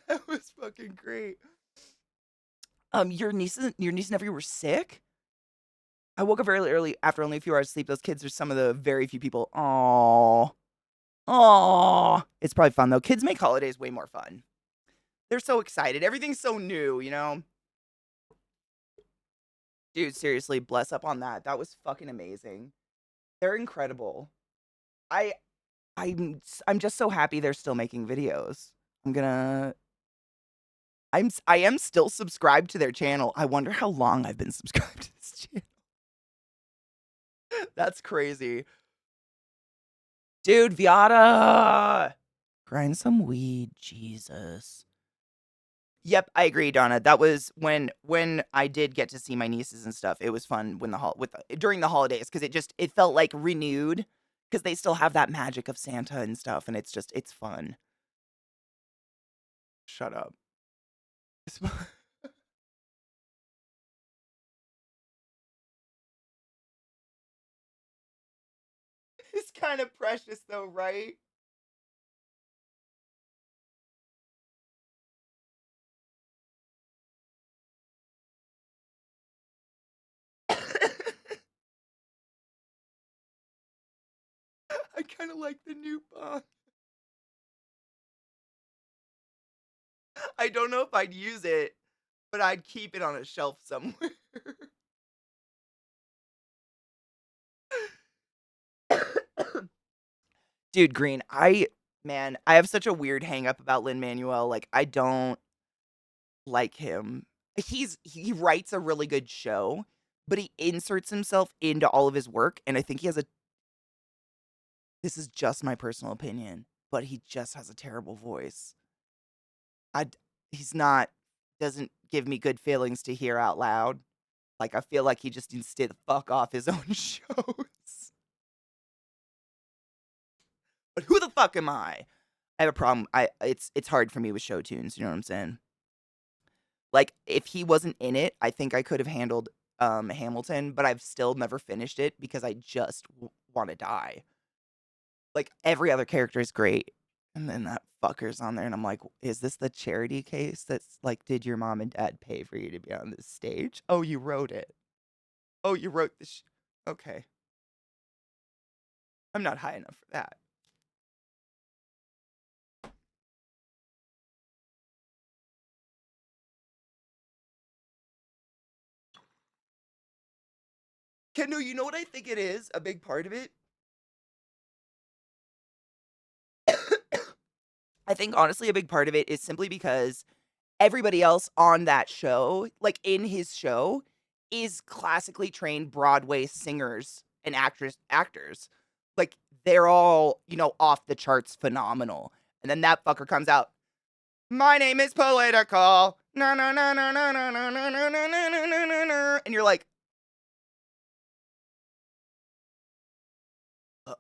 That was fucking great. Your niece and nephew were sick? I woke up very early after only a few hours of sleep. Those kids are some of the very few people. Aww. Aww. It's probably fun though. Kids make holidays way more fun. They're so excited. Everything's so new, you know? Dude, seriously, bless up on that. That was fucking amazing. They're incredible. I I'm just so happy they're still making videos. I'm gonna I am still subscribed to their channel. I wonder how long I've been subscribed to this channel. That's crazy. Dude, Viata! Grind some weed, Jesus. Yep, I agree, Donna. That was when I did get to see my nieces and stuff. It was fun when during the holidays because it felt like renewed because they still have that magic of Santa and stuff, and it's fun. Shut up. It's, it's kind of precious though, right? I kind of like the new bong. I don't know if I'd use it, but I'd keep it on a shelf somewhere. Dude, Green, I have such a weird hang up about Lin Manuel. Like, I don't like him. He writes a really good show, but he inserts himself into all of his work, and I think he has a this is just my personal opinion, but he just has a terrible voice. I d- he's not doesn't give me good feelings to hear out loud. Like I feel like he just needs to stay the fuck off his own shows. But who the fuck am I? I have a problem. It's hard for me with show tunes, you know what I'm saying? Like if he wasn't in it, I think I could have handled Hamilton, but I've still never finished it because I just want to die. Like every other character is great. And then that fucker's on there and I'm like, is this the charity case that's like, did your mom and dad pay for you to be on this stage? Oh, you wrote it. Oh, you wrote this. Okay. I'm not high enough for that. Kendall, you know what I think it is? A big part of it? I think honestly, a big part of it is simply because everybody else on that show, like in his show, is classically trained Broadway singers and actors. Like they're all, off the charts phenomenal. And then that fucker comes out, "My name is political." No, no, no, no, no, no, no, no, no, no, no, no, no, no. And you're like,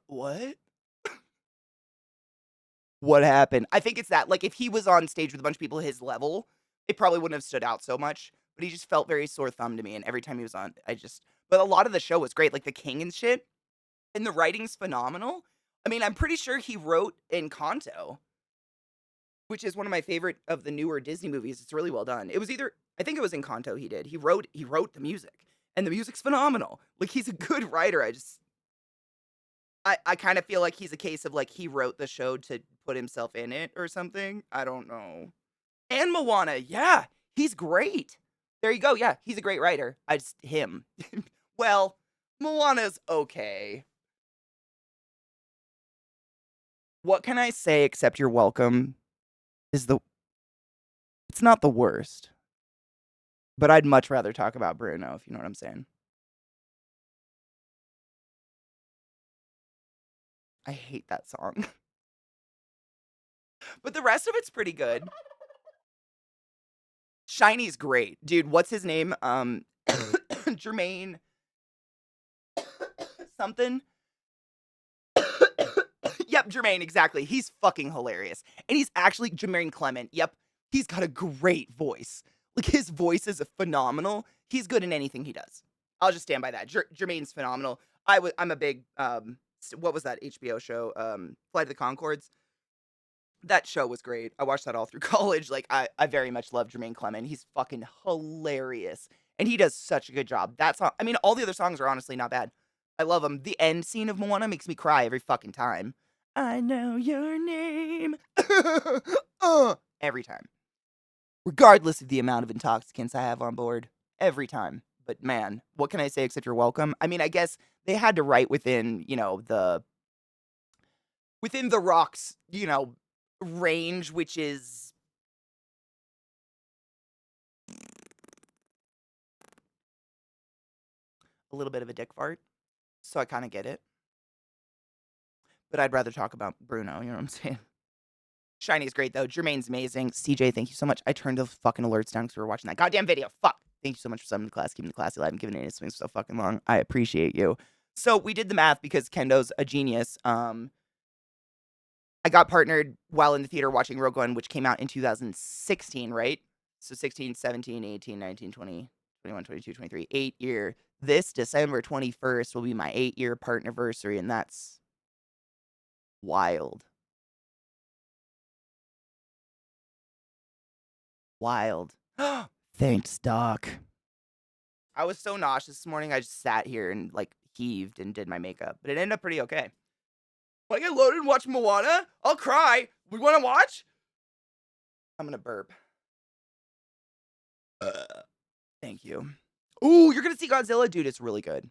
what? What happened? I think it's that. Like, if he was on stage with a bunch of people his level, it probably wouldn't have stood out so much. But he just felt very sore thumb to me. And every time he was on, but a lot of the show was great. Like, the King and shit. And the writing's phenomenal. I mean, I'm pretty sure he wrote Encanto, which is one of my favorite of the newer Disney movies. It's really well done. I think it was Encanto he did. He wrote the music. And the music's phenomenal. Like, he's a good writer. I kind of feel like he's a case of like he wrote the show to put himself in it or something. I don't know. And Moana, yeah, he's great. There you go. Yeah, he's a great writer. I just him. Well, Moana's okay. What can I say except you're welcome? Is the It's not the worst, but I'd much rather talk about Bruno if you know what I'm saying. I hate that song, but the rest of it's pretty good. Shiny's great, dude. What's his name? Jermaine something. Yep, Jermaine, exactly. He's fucking hilarious. And he's actually Jermaine Clement. Yep. He's got a great voice. Like his voice is phenomenal. He's good in anything he does. I'll just stand by that. Jermaine's phenomenal. I'm a big what was that HBO show? Flight of the Concords. That show was great. I watched that all through college. Like I very much love Jermaine Clement. He's fucking hilarious. And he does such a good job. That song, I mean, all the other songs are honestly not bad. I love them. The end scene of Moana makes me cry every fucking time. I know your name. Every time. Regardless of the amount of intoxicants I have on board. Every time. But man, what can I say except you're welcome? I mean, I guess they had to write within, within the Rock's, range, which is a little bit of a dick fart. So I kind of get it. But I'd rather talk about Bruno, you know what I'm saying? Shiny's great though. Jermaine's amazing. CJ, thank you so much. I turned the fucking alerts down because we were watching that goddamn video. Fuck. Thank you so much for subbing to class, keeping the class alive, and giving it swings so fucking long. I appreciate you. So we did the math because Kendo's a genius. I got partnered while in the theater watching Rogue One, which came out in 2016, right? So 16, 17, 18, 19, 20, 21, 22, 23, 8-year. This December 21st will be my 8-year partnerversary, and that's wild. Wild. Thanks, Doc. I was so nauseous this morning, I just sat here and, like, heaved and did my makeup. But it ended up pretty okay. If I get loaded and watch Moana, I'll cry. We want to watch? I'm gonna burp. Thank you. Ooh, you're gonna see Godzilla? Dude, it's really good.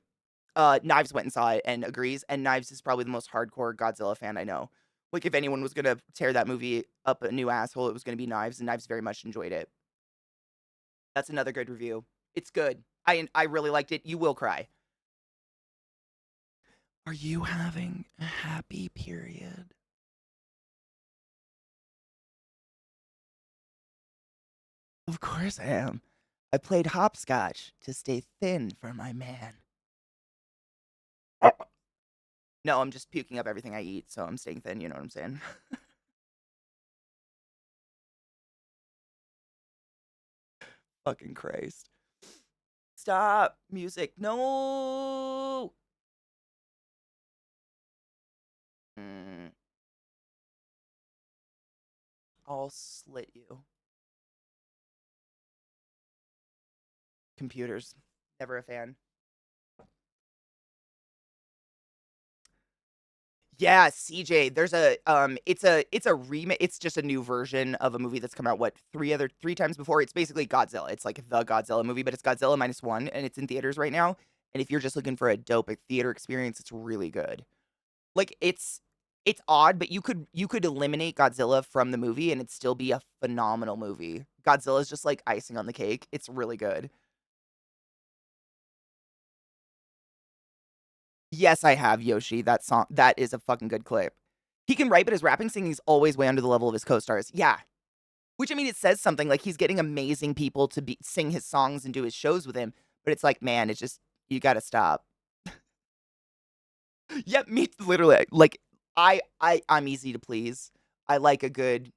Knives went and saw it and agrees, and Knives is probably the most hardcore Godzilla fan I know. Like, if anyone was gonna tear that movie up a new asshole, it was gonna be Knives, and Knives very much enjoyed it. That's another good review. It's good. I really liked it. You will cry. Are you having a happy period? Of course I am. I played hopscotch to stay thin for my man. No, I'm just puking up everything I eat, so I'm staying thin, you know what I'm saying? Fucking Christ. Stop. Music. No. Mm, I'll slit you. Computers. Never a fan. Yeah, CJ. There's it's a remake. It's just a new version of a movie that's come out three times before. It's basically Godzilla. It's like the Godzilla movie, but it's Godzilla minus one, and it's in theaters right now. And if you're just looking for a dope theater experience, it's really good. Like it's odd, but you could eliminate Godzilla from the movie and it'd still be a phenomenal movie. Godzilla's just like icing on the cake. It's really good. Yes, I have Yoshi. That song that is a fucking good clip. He can write, but his rapping singing is always way under the level of his co-stars. Yeah. Which I mean it says something like he's getting amazing people to sing his songs and do his shows with him, but it's like, man, it's just you got to stop. Yep, me literally like I'm easy to please. I like a good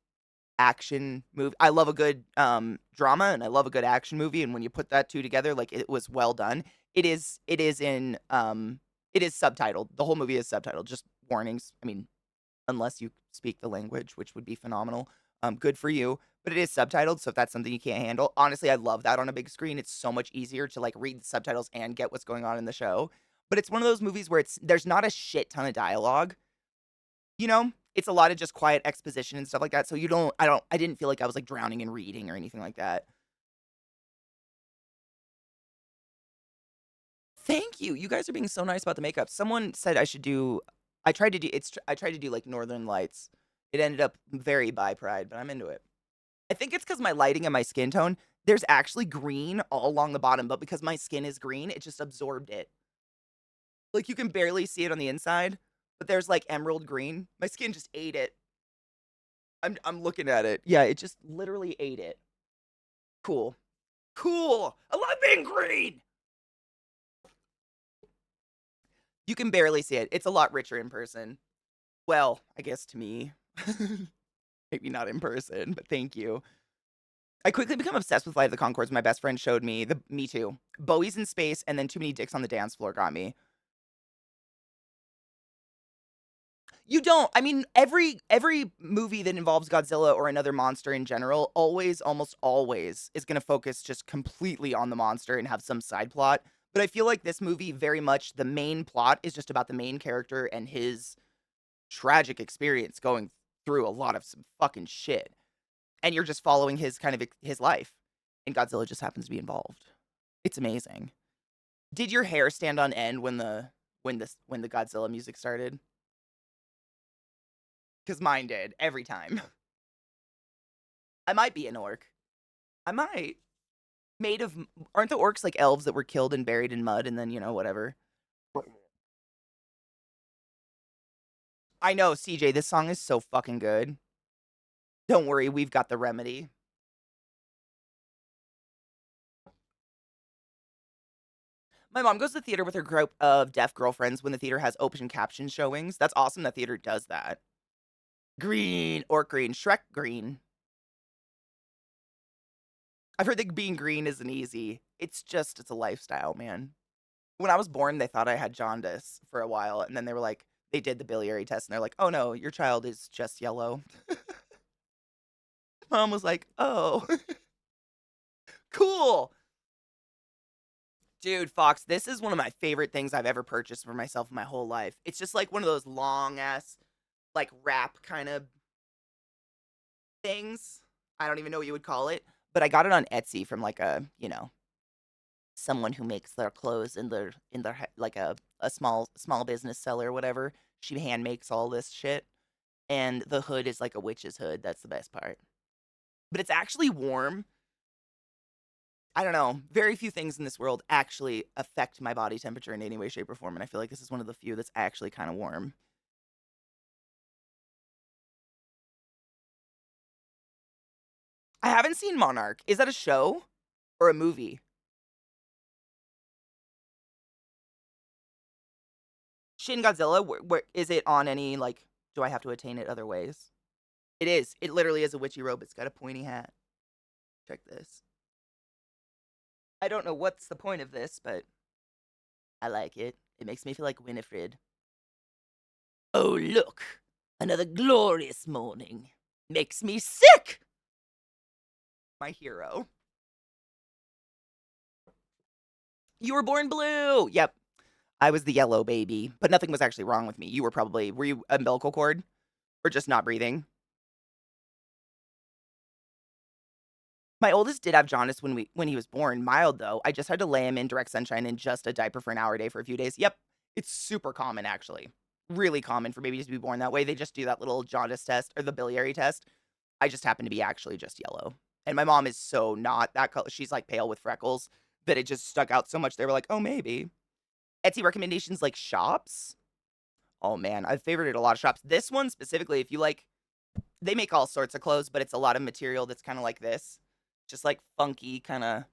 action movie. I love a good drama and I love a good action movie, and when you put that two together, like it was well done. It is subtitled. The whole movie is subtitled. Just warnings. I mean, unless you speak the language, which would be phenomenal. Good for you. But it is subtitled, so if that's something you can't handle, honestly, I love that on a big screen. It's so much easier to like read the subtitles and get what's going on in the show. But it's one of those movies where there's not a shit ton of dialogue. You know, it's a lot of just quiet exposition and stuff like that. So I didn't feel like I was like drowning in reading or anything like that. Thank you. You guys are being so nice about the makeup. Someone said I tried to do like Northern Lights. It ended up very by Pride, but I'm into it. I think it's because my lighting and my skin tone, there's actually green all along the bottom, but because my skin is green, it just absorbed it. Like you can barely see it on the inside, but there's like emerald green. My skin just ate it. I'm looking at it. Yeah, it just literally ate it. Cool. Cool. I love being green. You can barely see it. It's a lot richer in person. Well, I guess to me. Maybe not in person, but thank you. I quickly become obsessed with Flight of the Conchords. My best friend showed me me too. Bowie's in space, and then Too Many Dicks on the Dance Floor got me. You don't. I mean, every movie that involves Godzilla or another monster in general always, almost always, is gonna focus just completely on the monster and have some side plot. But I feel like this movie very much the main plot is just about the main character and his tragic experience going through a lot of some fucking shit. And you're just following his kind of his life. And Godzilla just happens to be involved. It's amazing. Did your hair stand on end when the Godzilla music started? Because mine did every time. I might be an orc. I might. Made of aren't the orcs like elves that were killed and buried in mud and then, whatever. I know, CJ, this song is so fucking good. Don't worry, we've got the remedy. My mom goes to the theater with her group of deaf girlfriends when the theater has open caption showings. That's awesome that theater does that. Green, orc green, Shrek green. I've heard that being green isn't easy. It's a lifestyle, man. When I was born, they thought I had jaundice for a while, and then they did the biliary test, and they're like, "Oh no, your child is just yellow." Mom was like, "Oh, cool." Dude, Fox, this is one of my favorite things I've ever purchased for myself in my whole life. It's just like one of those long ass, like wrap kind of things. I don't even know what you would call it, but I got it on Etsy from like someone who makes their clothes like a small business seller or whatever. She hand makes all this shit, and the hood is like a witch's hood. That's the best part. But it's actually warm. I don't know. Very few things in this world actually affect my body temperature in any way, shape, or form, and I feel like this is one of the few that's actually kind of warm. I haven't seen Monarch. Is that a show or a movie? Shin Godzilla. Where is it on any like? Do I have to attain it other ways? It is. It literally is a witchy robe. It's got a pointy hat. Check this. I don't know what's the point of this, but I like it. It makes me feel like Winifred. Oh, look. Another glorious morning. Makes me sick. My hero. You were born blue. Yep. I was the yellow baby, but nothing was actually wrong with me. Were you umbilical cord or just not breathing? My oldest did have jaundice when he was born, mild though. I just had to lay him in direct sunshine in just a diaper for an hour a day for a few days. Yep. It's super common actually. Really common for babies to be born that way. They just do that little jaundice test or the biliary test. I just happen to be actually just yellow. And my mom is so not that color. She's like pale with freckles that it just stuck out so much. They were like, "Oh, maybe." Etsy recommendations like shops. Oh man, I've favorited a lot of shops. This one specifically, if you like, they make all sorts of clothes, but it's a lot of material that's kind of like this. Just like funky kind of,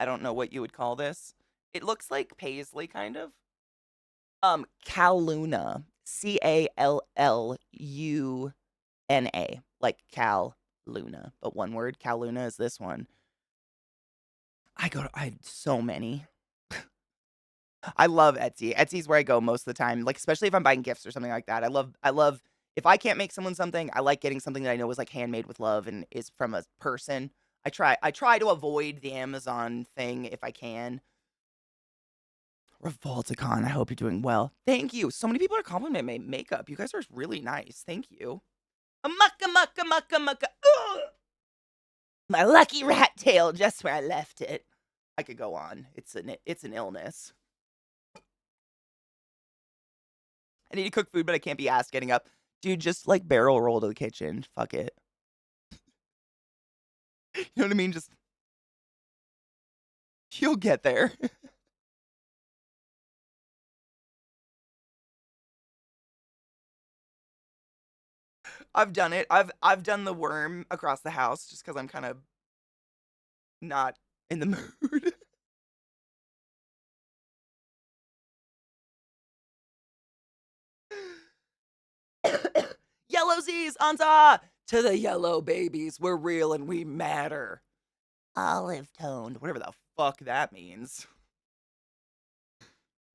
I don't know what you would call this. It looks like paisley kind of. Cal Luna. Calluna. Like Cal Luna, but one word. Cal Luna is this one. I had so many. I love Etsy. Etsy's where I go most of the time, like especially if I'm buying gifts or something like that. I love if I can't make someone something, I like getting something that I know is like handmade with love and is from a person. I try to avoid the Amazon thing if I can. Revolticon, I hope you're doing well. Thank you. So many people are complimenting my makeup. You guys are really nice. Thank you. Mucka mucka mucka mucka. Ugh! My lucky rat tail just where I left it. I could go on. It's an illness. I need to cook food, but I can't be asked getting up. Dude, just like barrel roll to the kitchen. Fuck it. You know what I mean? Just you'll get there. I've done it. I've done the worm across the house just because I'm kind of not in the mood. Yellow Z's, Anza! To the yellow babies, we're real and we matter. olive toned, whatever the fuck that means.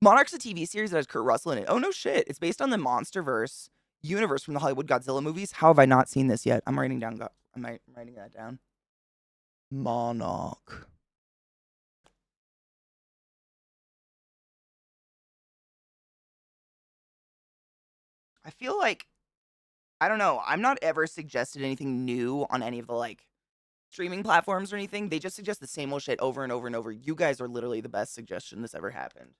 Monarch's a TV series that has Kurt Russell in it. Oh no shit. It's based on the MonsterVerse universe from the Hollywood Godzilla movies. How have I not seen this yet? I'm writing down writing that down. Monarch. I feel like I don't know. I'm not ever suggested anything new on any of the like streaming platforms or anything. They just suggest the same old shit over and over and over. You guys are literally the best suggestion that's ever happened.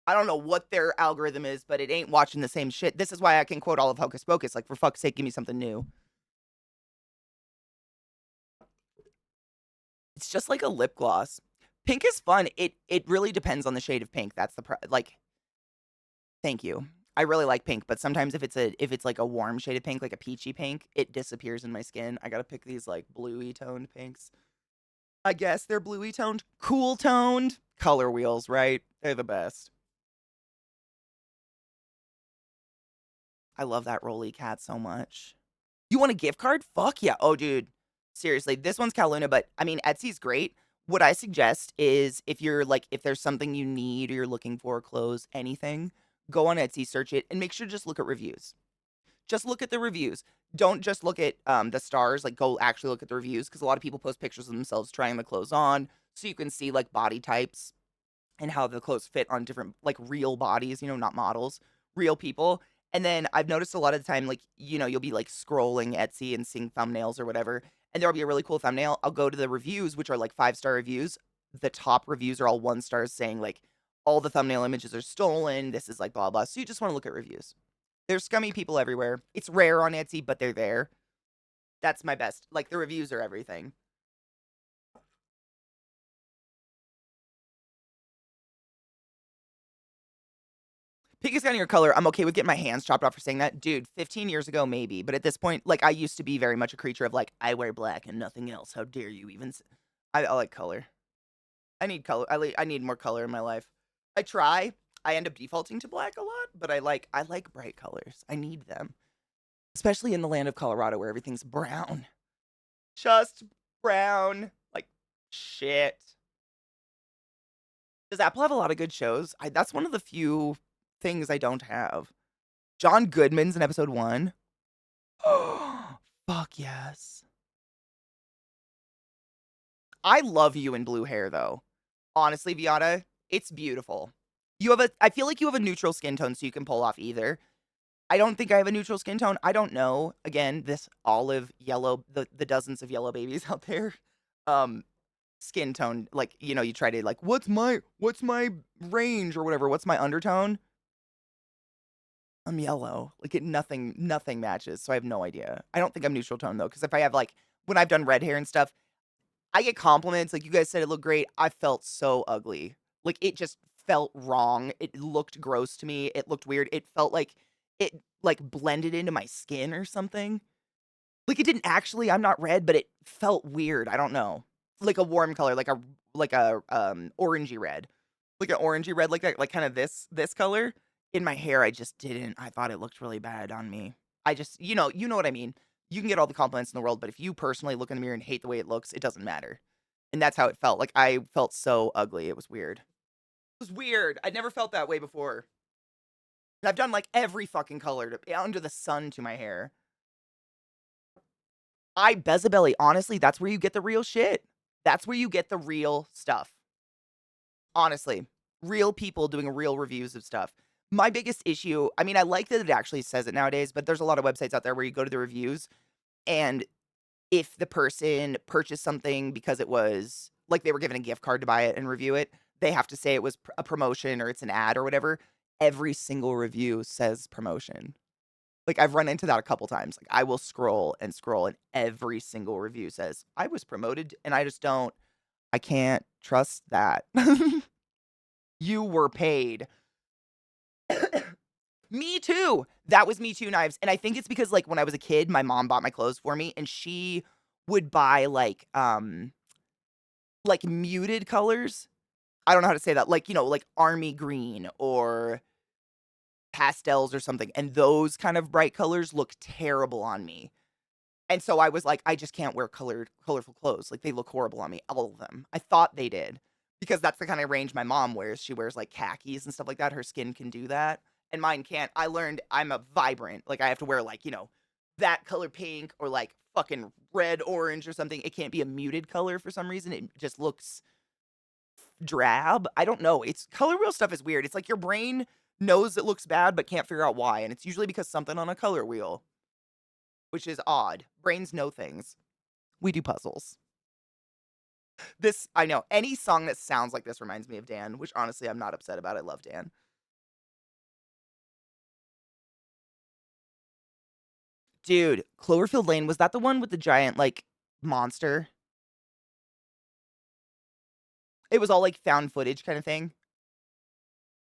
I don't know what their algorithm is, but it ain't watching the same shit. This is why I can quote all of Hocus Pocus. Like, for fuck's sake, give me something new. It's just like a lip gloss. Pink is fun. It really depends on the shade of pink. That's the like. Thank you. I really like pink, but sometimes if it's like a warm shade of pink, like a peachy pink, it disappears in my skin. I gotta pick these like bluey toned pinks. I guess they're bluey toned, cool toned color wheels, right? They're the best. I love that Rolly cat so much. You want a gift card? Fuck yeah. Oh, dude. Seriously, this one's Caluna, but I mean, Etsy's great. What I suggest is if you're like, if there's something you need or you're looking for, clothes, anything, go on Etsy, search it, and make sure to just look at reviews. Just look at the reviews. Don't just look at the stars. Like, go actually look at the reviews because a lot of people post pictures of themselves trying the clothes on, so you can see like body types and how the clothes fit on different like real bodies, not models, real people. And then I've noticed a lot of the time, like, you'll be like scrolling Etsy and seeing thumbnails or whatever, and there'll be a really cool thumbnail. I'll go to the reviews, which are like 5-star reviews. The top reviews are all 1 stars saying like all the thumbnail images are stolen. This is like blah blah. So you just want to look at reviews. There's scummy people everywhere. It's rare on Etsy, but they're there. That's my best. Like the reviews are everything. Pink is kind of your color. I'm okay with getting my hands chopped off for saying that. Dude, 15 years ago, maybe. But at this point, like, I used to be very much a creature of, like, I wear black and nothing else. How dare you even. I like color. I need color. I need more color in my life. I try. I end up defaulting to black a lot, but I like bright colors. I need them. Especially in the land of Colorado where everything's brown. Just brown. Like, shit. Does Apple have a lot of good shows? That's one of the few things I don't have. John Goodman's in episode 1. Oh, fuck yes. I love you in blue hair, though. Honestly, Viata, it's beautiful. I feel like you have a neutral skin tone, so you can pull off either. I don't think I have a neutral skin tone. I don't know. Again, this olive yellow, the dozens of yellow babies out there. Um, Skin tone, like, you try to like, what's my range or whatever? What's my undertone? I'm yellow. Like nothing matches. So I have no idea. I don't think I'm neutral tone though, because if I have like when I've done red hair and stuff, I get compliments. Like you guys said it looked great. I felt so ugly. Like it just felt wrong. It looked gross to me. It looked weird. It felt like it like blended into my skin or something. Like it didn't actually, I'm not red, but it felt weird. I don't know. Like a warm color, like a orangey red. Like an orangey red, like that, like kind of this color. In my hair, I just didn't. I thought it looked really bad on me. I just, you know what I mean. You can get all the compliments in the world, but if you personally look in the mirror and hate the way it looks, it doesn't matter. And that's how it felt. Like I felt so ugly. It was weird. It was weird. I'd never felt that way before. And I've done like every fucking color under the sun to my hair. Bezabelly, honestly, that's where you get the real shit. That's where you get the real stuff. Honestly, real people doing real reviews of stuff. My biggest issue, I mean, I like that it actually says it nowadays, but there's a lot of websites out there where you go to the reviews and if the person purchased something because it was like they were given a gift card to buy it and review it, they have to say it was a promotion or it's an ad or whatever. Every single review says promotion. Like I've run into that a couple times. Like I will scroll and scroll and every single review says I was promoted and I can't trust that. You were paid. Me too. That was Me Too knives. And I think it's because like when I was a kid, my mom bought my clothes for me and she would buy like muted colors. I don't know how to say that. Like, like army green or pastels or something. And those kind of bright colors look terrible on me. And so I was like, "I just can't wear colorful clothes, like, they look horrible on me, all of them." I thought they did, because that's the kinda range my mom wears, she wears, like, khakis and stuff like that, her skin can do that, and mine can't. I learned I'm a vibrant, like, I have to wear, like, that color pink or, like, fucking red, orange, or something. It can't be a muted color for some reason, it just looks drab. I don't know, it's color wheel stuff is weird, it's like your brain knows it looks bad, but can't figure out why, and it's usually because something on a color wheel, which is odd. Brains know things. We do puzzles. This I know, any song that sounds like this reminds me of Dan, which honestly I'm not upset about, I love Dan. Dude, Cloverfield Lane, was that the one with the giant, like, monster? It was all, like, found footage kinda thing?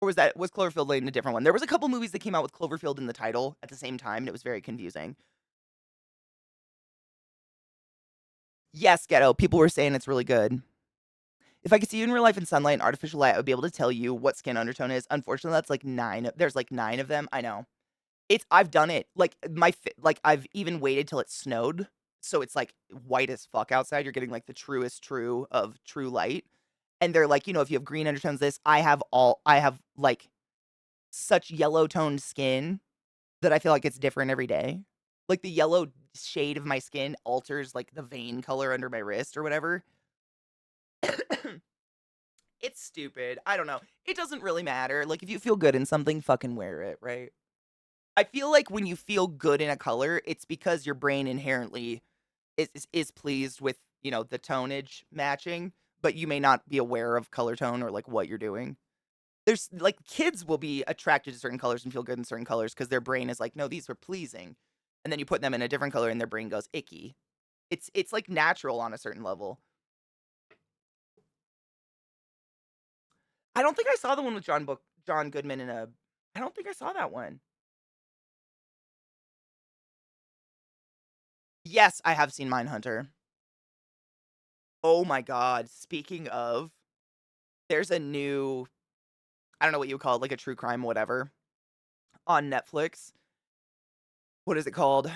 Or was Cloverfield Lane a different one? There was a couple movies that came out with Cloverfield in the title at the same time, and it was very confusing. Yes, Ghetto, people were saying it's really good. If I could see you in real life in sunlight and artificial light, I would be able to tell you what skin undertone is. Unfortunately, that's, like, 9 there's, like, 9 of them, I know. I've done it. Like, I've even waited till it snowed, so it's, like, white as fuck outside, you're getting, like, the truest true of true light, and they're like, if you have green undertones, this I have, like, such yellow toned skin that I feel like it's different every day. Like, the yellow shade of my skin alters, like, the vein color under my wrist or whatever. It's stupid, I don't know. It doesn't really matter, like, if you feel good in something, fucking wear it, right? I feel like when you feel good in a color, it's because your brain inherently is pleased with, the tonage matching, but you may not be aware of color tone or, like, what you're doing. There's like, kids will be attracted to certain colors and feel good in certain colors because their brain is like, "No, these are pleasing." And then you put them in a different color and their brain goes icky. It's, like, natural on a certain level. I don't think I saw the one with John Goodman in a I don't think I saw that one. Yes, I have seen Mindhunter. Oh my god, speaking of, there's a new I don't know what you would call it, like a true crime, whatever, on Netflix. What is it called?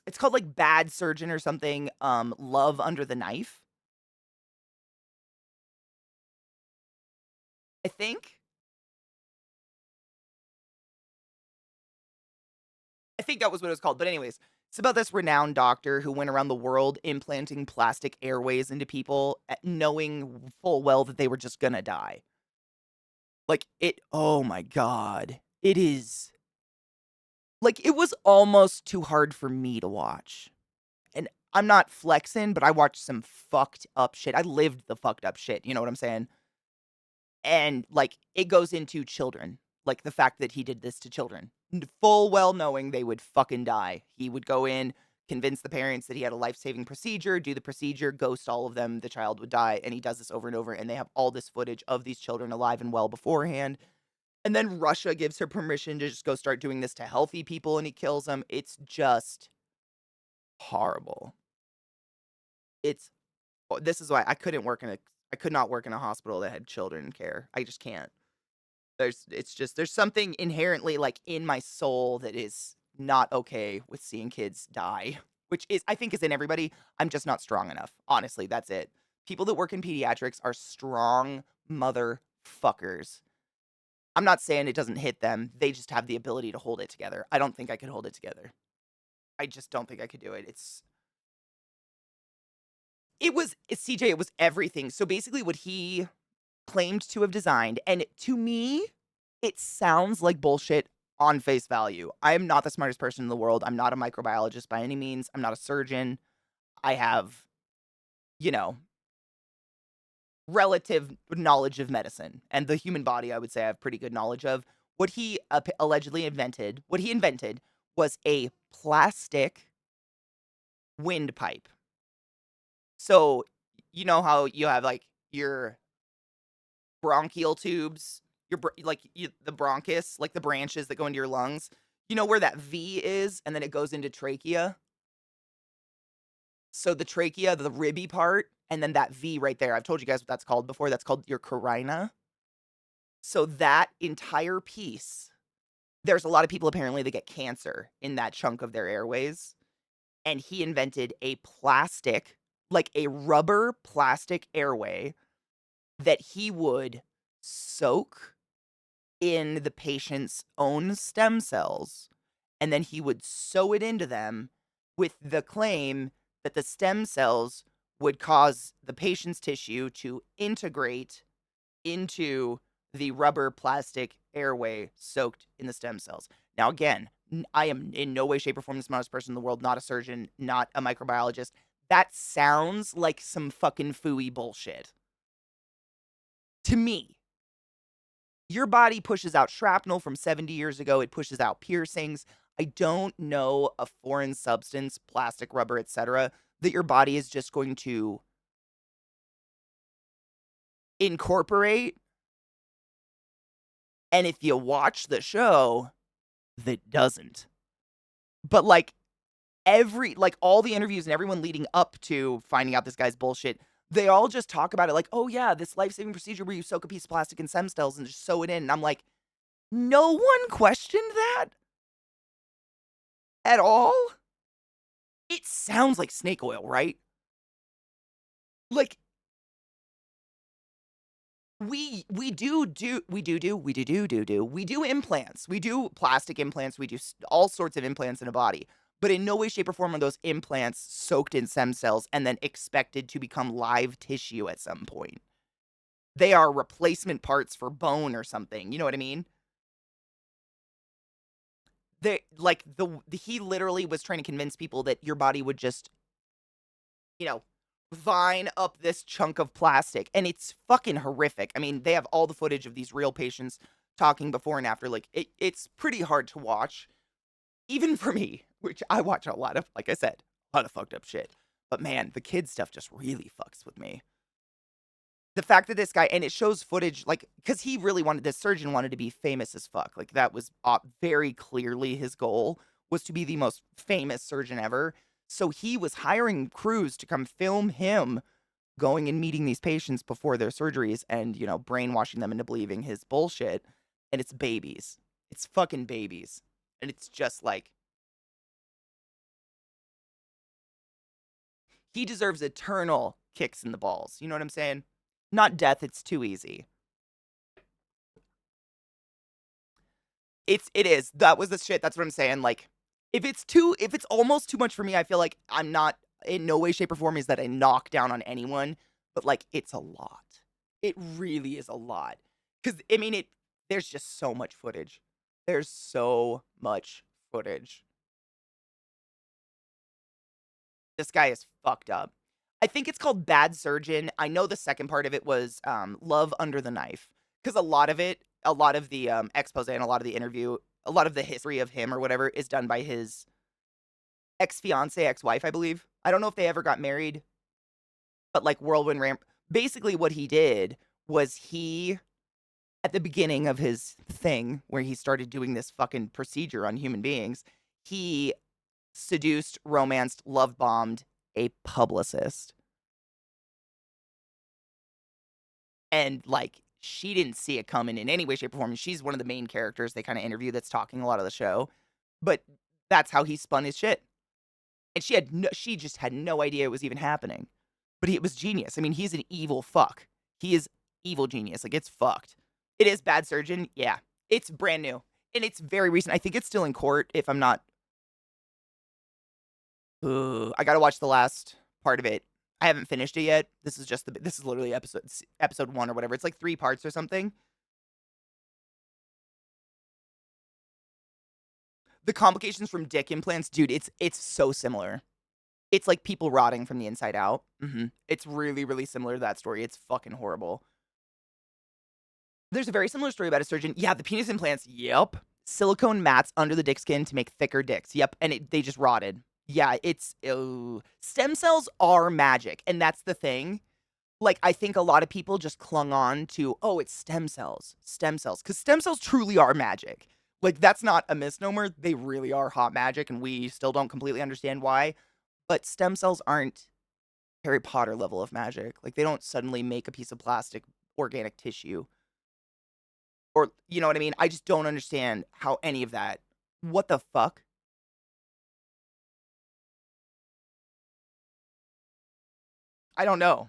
It's called, like, Bad Surgeon or something, Love Under the Knife, I think? I think that was what it was called, but anyways, it's about this renowned doctor who went around the world implanting plastic airways into people, knowing full well that they were just gonna die. Like, oh my god. It is like, it was almost too hard for me to watch. And I'm not flexing, but I watched some fucked up shit. I lived the fucked up shit, you know what I'm saying? And, like, it goes into children, like, the fact that he did this to children, full well knowing they would fucking die. He would go in, convince the parents that he had a life-saving procedure, do the procedure, ghost all of them, the child would die, and he does this over and over, and they have all this footage of these children alive and well beforehand. And then Russia gives her permission to just go start doing this to healthy people, and he kills them. It's just horrible. It's this is why I could not work in a hospital that had children care. I just can't. There's something inherently, like, in my soul that is not okay with seeing kids die, which is I think is in everybody. I'm just not strong enough. Honestly, that's it. People that work in pediatrics are strong motherfuckers. I'm not saying it doesn't hit them. They just have the ability to hold it together. I don't think I could hold it together. I just don't think I could do it. CJ, it was everything. So basically what he claimed to have designed, and to me, it sounds like bullshit on face value. I am not the smartest person in the world. I'm not a microbiologist by any means. I'm not a surgeon. I have, you know, relative knowledge of medicine and the human body, I would say I have pretty good knowledge of. What he invented was a plastic windpipe. So, you know how you have, like, your bronchial tubes, the bronchus, like the branches that go into your lungs. You know where that V is, and then it goes into trachea? So the trachea, the ribby part, and then that V right there. I've told you guys what that's called before. That's called your carina. So that entire piece there's a lot of people apparently that get cancer in that chunk of their airways, and he invented a plastic, like a rubber plastic airway that he would soak in the patient's own stem cells, and then he would sew it into them with the claim that the stem cells would cause the patient's tissue to integrate into the rubber plastic airway soaked in the stem cells. Now, again, I am in no way, shape, or form the smartest person in the world, not a surgeon, not a microbiologist. That sounds like some fucking phooey bullshit to me. Your body pushes out shrapnel from 70 years ago. It pushes out piercings. I don't know a foreign substance, plastic, rubber, etc., that your body is just going to incorporate. And if you watch the show, that doesn't. But like all the interviews and everyone leading up to finding out this guy's bullshit, they all just talk about it like, oh yeah, this life-saving procedure where you soak a piece of plastic in stem cells and just sew it in. And I'm like, no one questioned that at all? It sounds like snake oil, right? Like we do implants. We do plastic implants. We do all sorts of implants in a body. But in no way, shape, or form are those implants soaked in stem cells and then expected to become live tissue at some point. They are replacement parts for bone or something. You know what I mean? They like he literally was trying to convince people that your body would just, you know, vine up this chunk of plastic, and it's fucking horrific. I mean, they have all the footage of these real patients talking before and after. Like it's pretty hard to watch, even for me, which I watch a lot of, like I said, a lot of fucked up shit. But man, the kid stuff just really fucks with me. The fact that this guy, and it shows footage, like, because he really wanted, this surgeon wanted to be famous as fuck. Like, that was very clearly his goal, was to be the most famous surgeon ever. So he was hiring crews to come film him going and meeting these patients before their surgeries and, you know, brainwashing them into believing his bullshit. And it's babies. It's fucking babies. And it's just like, he deserves eternal kicks in the balls. You know what I'm saying? Not death, it's too easy. It is. That was the shit. That's what I'm saying. Like, if it's almost too much for me, I feel like I'm not, in no way, shape, or form is that I knock down on anyone, but like it's a lot. It really is a lot. Cause I mean there's just so much footage. There's so much footage. This guy is fucked up. I think it's called Bad Surgeon. I know the second part of it was Love Under the Knife. Because a lot of the expose and a lot of the interview, a lot of the history of him or whatever is done by his ex fiance, ex wife, I believe. I don't know if they ever got married, but like Whirlwind Ramp. Basically, what he did was at the beginning of his thing, where he started doing this fucking procedure on human beings, he seduced, romanced, love bombed a publicist. And like she didn't see it coming in any way, shape, or form. She's one of the main characters they kind of interview that's talking a lot of the show. But that's how he spun his shit. And she just had no idea it was even happening. But it was genius. I mean, he's an evil fuck. He is evil genius. Like it's fucked. It is Bad Surgeon. Yeah. It's brand new. And it's very recent. I think it's still in court if I'm not. I gotta watch the last part of it. I haven't finished it yet. This is literally episode 1 or whatever. It's like 3 parts or something. The complications from dick implants, dude, it's so similar. It's like people rotting from the inside out. It's really, really similar to that story. It's fucking horrible. There's a very similar story about a surgeon. Yeah, the penis implants. Yep. Silicone mats under the dick skin to make thicker dicks. Yep. And they just rotted. Yeah, it's stem cells are magic, and that's the thing. Like I think a lot of people just clung on to, oh, it's stem cells, because stem cells truly are magic. Like that's not a misnomer. They really are hot magic, and we still don't completely understand why. But stem cells aren't Harry Potter level of magic. Like they don't suddenly make a piece of plastic organic tissue. Or, you know what I mean? I just don't understand how any of that. What the fuck? I don't know.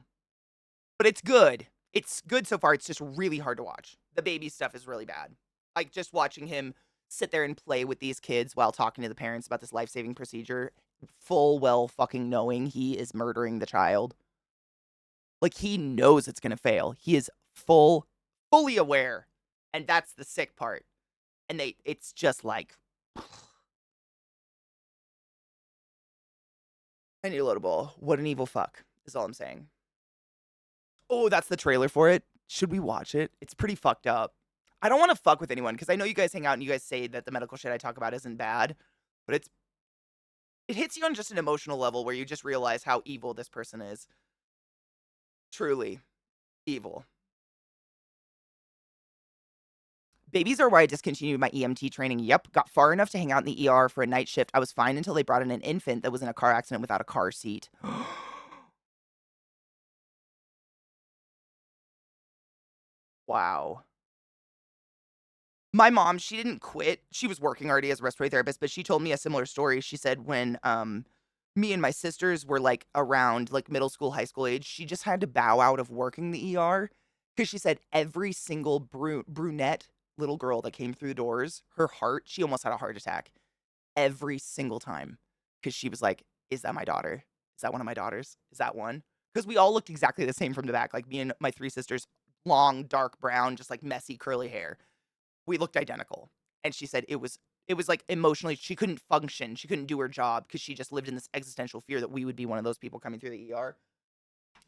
But it's good. It's good so far. It's just really hard to watch. The baby stuff is really bad. Like just watching him sit there and play with these kids while talking to the parents about this life-saving procedure, full well fucking knowing he is murdering the child. Like he knows it's going to fail. He is fully aware. And that's the sick part. And it's just like I need a load of ball. What an evil fuck is all I'm saying. Oh, that's the trailer for it. Should we watch it? It's pretty fucked up. I don't want to fuck with anyone because I know you guys hang out and you guys say that the medical shit I talk about isn't bad, but it hits you on just an emotional level where you just realize how evil this person is. Truly evil. Babies are why I discontinued my EMT training. Yep, got far enough to hang out in the ER for a night shift. I was fine until they brought in an infant that was in a car accident without a car seat. Wow. My mom, she didn't quit. She was working already as a respiratory therapist, but she told me a similar story. She said when me and my sisters were like around like middle school, high school age, she just had to bow out of working the ER because she said every single brunette little girl that came through the doors, her heart, she almost had a heart attack every single time because she was like, "Is that my daughter? Is that one of my daughters? Is that one?" Because we all looked exactly the same from the back, like me and my three sisters, long, dark brown, just like messy curly hair. We looked identical. And she said it was like emotionally she couldn't function. She couldn't do her job because she just lived in this existential fear that we would be one of those people coming through the ER.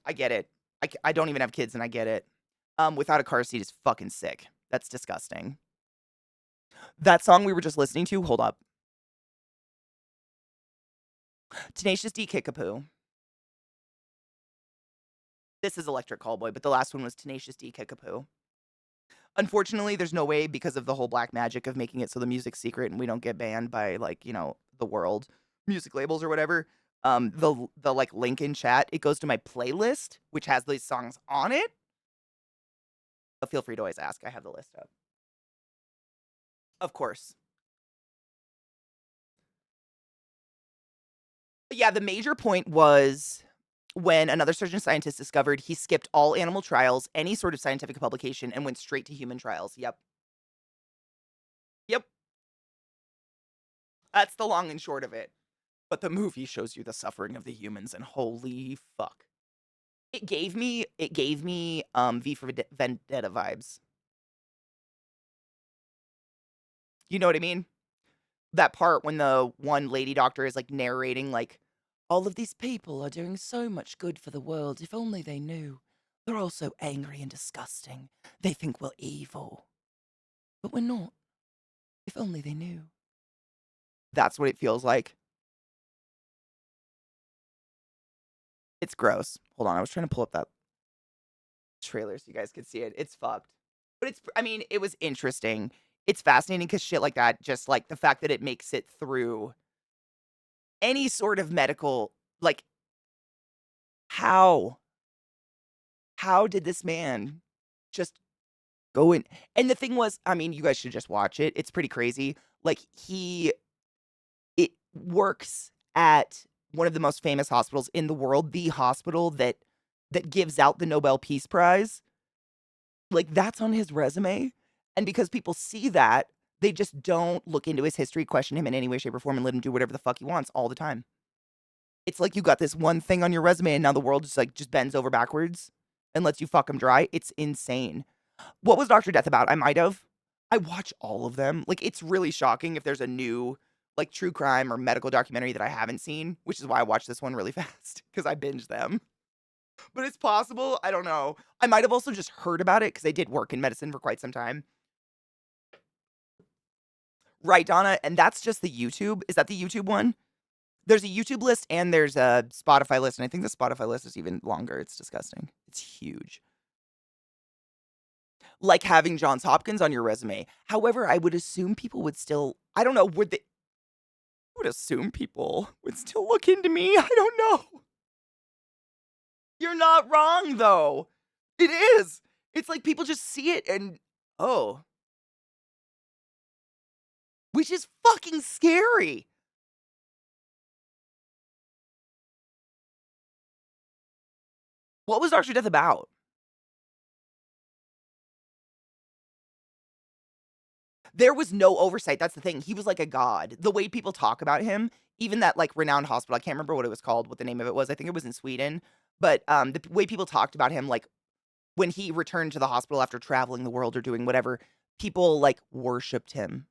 I get it. I don't even have kids and I get it. Without a car seat is fucking sick. That's disgusting. That song we were just listening to, hold up. Tenacious D Kickapoo. This is Electric Callboy, but the last one was Tenacious D Kickapoo. Unfortunately, there's no way because of the whole black magic of making it so the music's secret and we don't get banned by like, the world music labels or whatever. The like link in chat, it goes to my playlist, which has these songs on it. But feel free to always ask. I have the list up. Of course. But yeah, the major point was when another surgeon scientist discovered he skipped all animal trials, any sort of scientific publication, and went straight to human trials. Yep. Yep. That's the long and short of it. But the movie shows you the suffering of the humans, and holy fuck. It gave me V for Vendetta vibes. You know what I mean? That part when the one lady doctor is like narrating like all of these people are doing so much good for the world if only they knew. They're all so angry and disgusting. They think we're evil. But we're not. If only they knew. That's what it feels like. It's gross. Hold on, I was trying to pull up that trailer so you guys could see it. It's fucked. But I mean, it was interesting. It's fascinating because shit like that, just like the fact that it makes it through any sort of medical, like, how? How did this man just go in? And the thing was, I mean, you guys should just watch it. It's pretty crazy. Like, it works at one of the most famous hospitals in the world, the hospital that gives out the Nobel Peace Prize. Like, that's on his resume, and because people see that, they just don't look into his history, question him in any way, shape, or form, and let him do whatever the fuck he wants all the time. It's like you got this one thing on your resume, and now the world just bends over backwards and lets you fuck him dry. It's insane. What was Doctor Death about? I might have. I watch all of them. Like, it's really shocking if there's a new, like, true crime or medical documentary that I haven't seen, which is why I watched this one really fast, because I binged them. But it's possible. I don't know. I might have also just heard about it because I did work in medicine for quite some time. Right, Donna? And that's just the YouTube. Is that the YouTube one? There's a YouTube list and there's a Spotify list. And I think the Spotify list is even longer. It's disgusting. It's huge. Like having Johns Hopkins on your resume. However, I would assume people would still, I don't know, would they, I would assume people would still look into me. I don't know. You're not wrong, though. It is. It's like people just see it and, oh. which is fucking scary. What was Dr. Death about? There was no oversight, that's the thing, he was like a god. The way people talk about him, even that, like, renowned hospital, I can't remember what it was called, what the name of it was, I think it was in Sweden, but, the way people talked about him, like, when he returned to the hospital after traveling the world or doing whatever, people, like, worshipped him.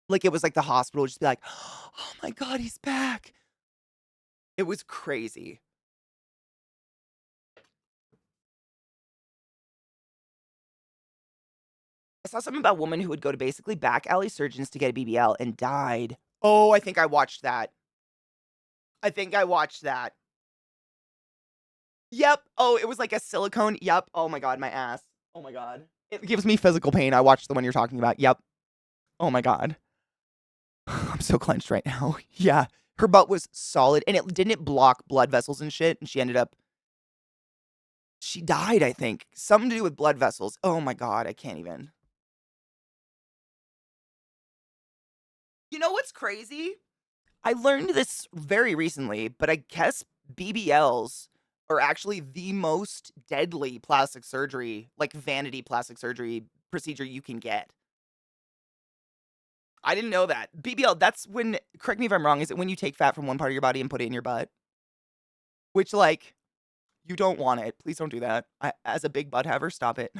Like, it was like the hospital would just be like, "Oh my god, he's back." It was crazy. I saw something about a woman who would go to basically back alley surgeons to get a BBL and died. Oh, I think I watched that. I think I watched that. Yep. Oh, it was like a silicone. Yep. Oh my god, my ass. Oh my god. It gives me physical pain. I watched the one you're talking about. Yep. Oh my god. I'm so clenched right now. Yeah. Her butt was solid and it block blood vessels and shit, and she died, I think. Something to do with blood vessels. Oh my god, I can't even. You know what's crazy? I learned this very recently, but I guess BBLs are actually the most deadly plastic surgery, like vanity plastic surgery procedure you can get. I didn't know that. BBL, that's when, correct me if I'm wrong, is it when you take fat from one part of your body and put it in your butt? Which, like, you don't want it. Please don't do that. As a big butt haver, stop it.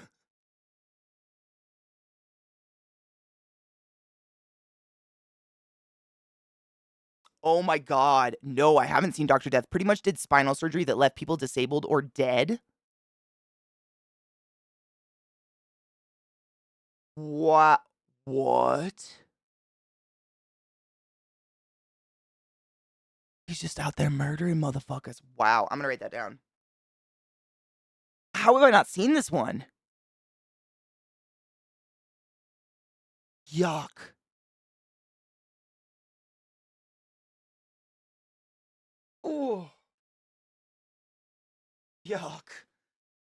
Oh my god. No, I haven't seen Dr. Death. Pretty much did spinal surgery that left people disabled or dead. What? What? He's just out there murdering motherfuckers. Wow, I'm gonna write that down. How have I not seen this one? Yuck. Oh, yuck.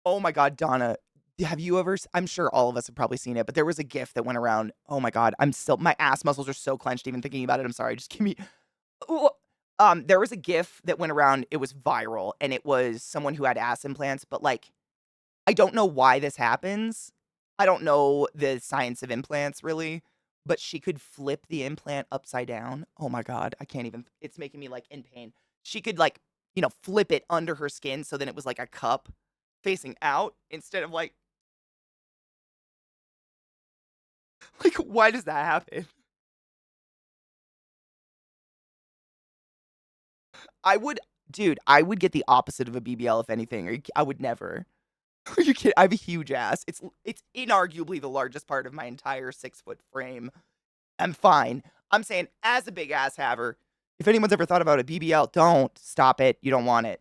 Oh my god, Donna, have you ever I'm sure all of us have probably seen it, but there was a GIF that went around. Oh my god, I'm still my ass muscles are so clenched even thinking about it. I'm sorry, just give me Ooh. There was a GIF that went around, it was viral, and it was someone who had ass implants, but, like, I don't know why this happens. I don't know the science of implants really, but she could flip the implant upside down. Oh my god, I can't even it's making me, like, in pain. She could, like, flip it under her skin so then it was like a cup facing out instead of, like, why does that happen? I would dude, I would get the opposite of a BBL if anything. I would never. Are you kidding? I have a huge ass. It's inarguably the largest part of my entire 6-foot frame. I'm fine. I'm saying as a big ass haver, if anyone's ever thought about a BBL, don't stop it. You don't want it.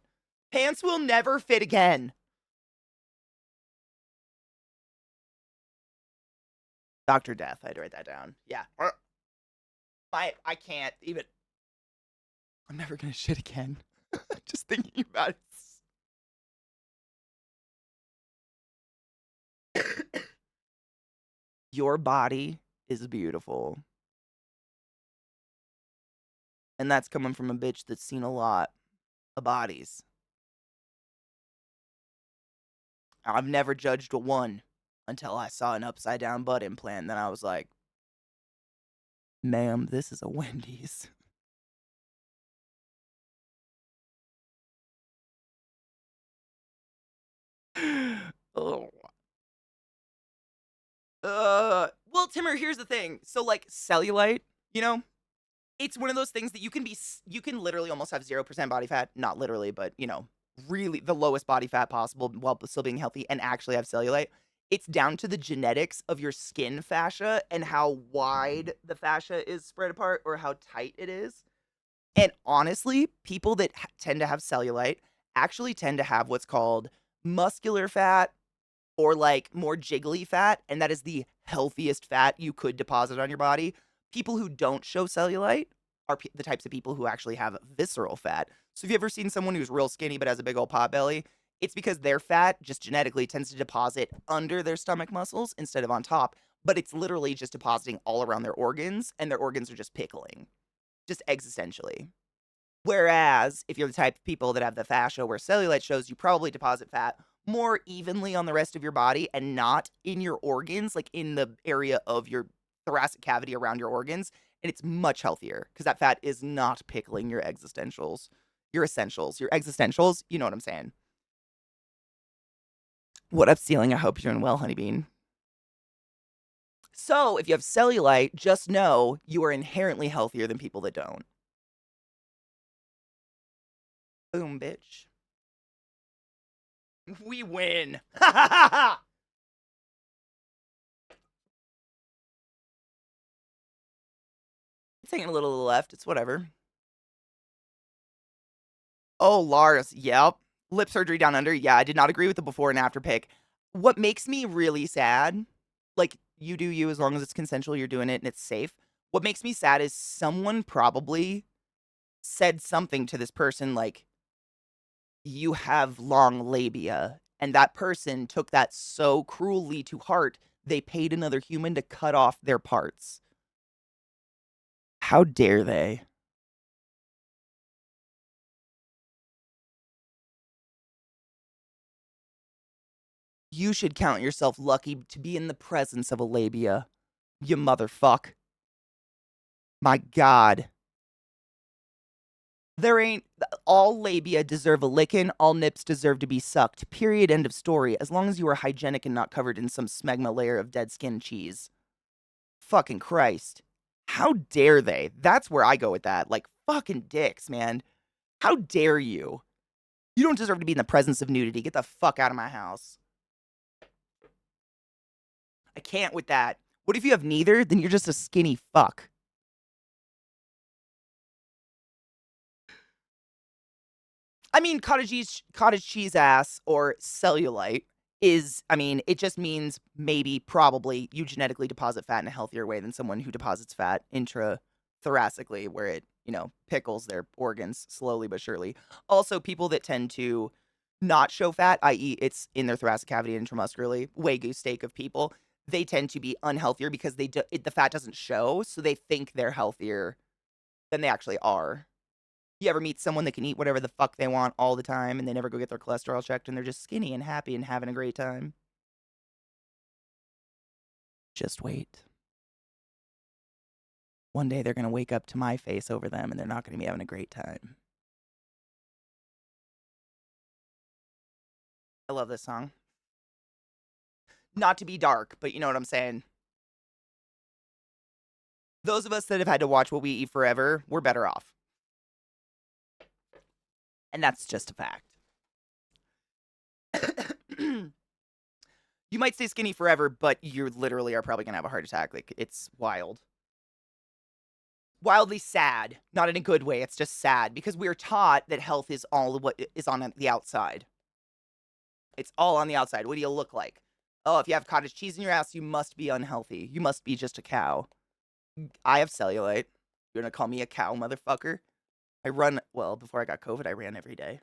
Pants will never fit again. Dr. Death. I had to write that down. Yeah. I can't even. I'm never gonna shit again. Just thinking about it. Your body is beautiful. And that's coming from a bitch that's seen a lot of bodies. I've never judged one until I saw an upside down butt implant. Then I was like, ma'am, this is a Wendy's. Oh. Well, Timmer, here's the thing. So, like, cellulite, you know, it's one of those things that you can literally almost have 0% body fat. Not literally, but, really the lowest body fat possible while still being healthy and actually have cellulite. It's down to the genetics of your skin fascia and how wide the fascia is spread apart or how tight it is. And honestly, people that tend to have cellulite actually tend to have what's called muscular fat or like more jiggly fat, and that is the healthiest fat you could deposit on your body. People who don't show cellulite are the types of people who actually have visceral fat. So if you ever seen someone who's real skinny but has a big old pot belly, it's because their fat just genetically tends to deposit under their stomach muscles instead of on top. but it's literally just depositing all around their organs, and their organs are just pickling, just existentially. Whereas if you're the type of people that have the fascia where cellulite shows, you probably deposit fat more evenly on the rest of your body and not in your organs, like in the area of your thoracic cavity around your organs. And it's much healthier because that fat is not pickling your existentials, your essentials, your existentials. You know what I'm saying? What up, ceiling? I hope you're doing well, honeybean. So if you have cellulite, just know you are inherently healthier than people that don't. Boom, bitch. We win. Taking a little to the left. It's whatever. Oh, Lars. Yep. Lip surgery down under. Yeah, I did not agree with the before and after pic. What makes me really sad, like, you do you as long as it's consensual, you're doing it and it's safe. What makes me sad is someone probably said something to this person like, you have long labia. And that person took that so cruelly to heart, they paid another human to cut off their parts. How dare they? You should count yourself lucky to be in the presence of a labia, you motherfuck. My God. There ain't all labia deserve a lickin', all nips deserve to be sucked. Period. End of story. As long as you are hygienic and not covered in some smegma layer of dead skin cheese. Fucking Christ. How dare they? That's where I go with that. Like, fucking dicks, man. How dare you? You don't deserve to be in the presence of nudity. Get the fuck out of my house. I can't with that. What if you have neither? Then you're just a skinny fuck. I mean, cottage cheese ass or cellulite is, I mean, it just means maybe, probably, you genetically deposit fat in a healthier way than someone who deposits fat intrathoracically, where it, pickles their organs slowly but surely. Also, people that tend to not show fat, i.e., it's in their thoracic cavity intramuscularly, Wagyu steak of people, they tend to be unhealthier because the fat doesn't show, so they think they're healthier than they actually are. You ever meet someone that can eat whatever the fuck they want all the time and they never go get their cholesterol checked and they're just skinny and happy and having a great time? Just wait. One day they're going to wake up to my face over them and they're not going to be having a great time. I love this song. Not to be dark, but you know what I'm saying. Those of us that have had to watch What We Eat Forever, we're better off. And that's just a fact. You might stay skinny forever, but you literally are probably going to have a heart attack. Like, it's wild. Wildly sad. Not in a good way. It's just sad because we're taught that health is all what is on the outside. It's all on the outside. What do you look like? Oh, if you have cottage cheese in your ass, you must be unhealthy. You must be just a cow. I have cellulite. You're going to call me a cow, motherfucker? I run, well, before I got COVID, I ran every day.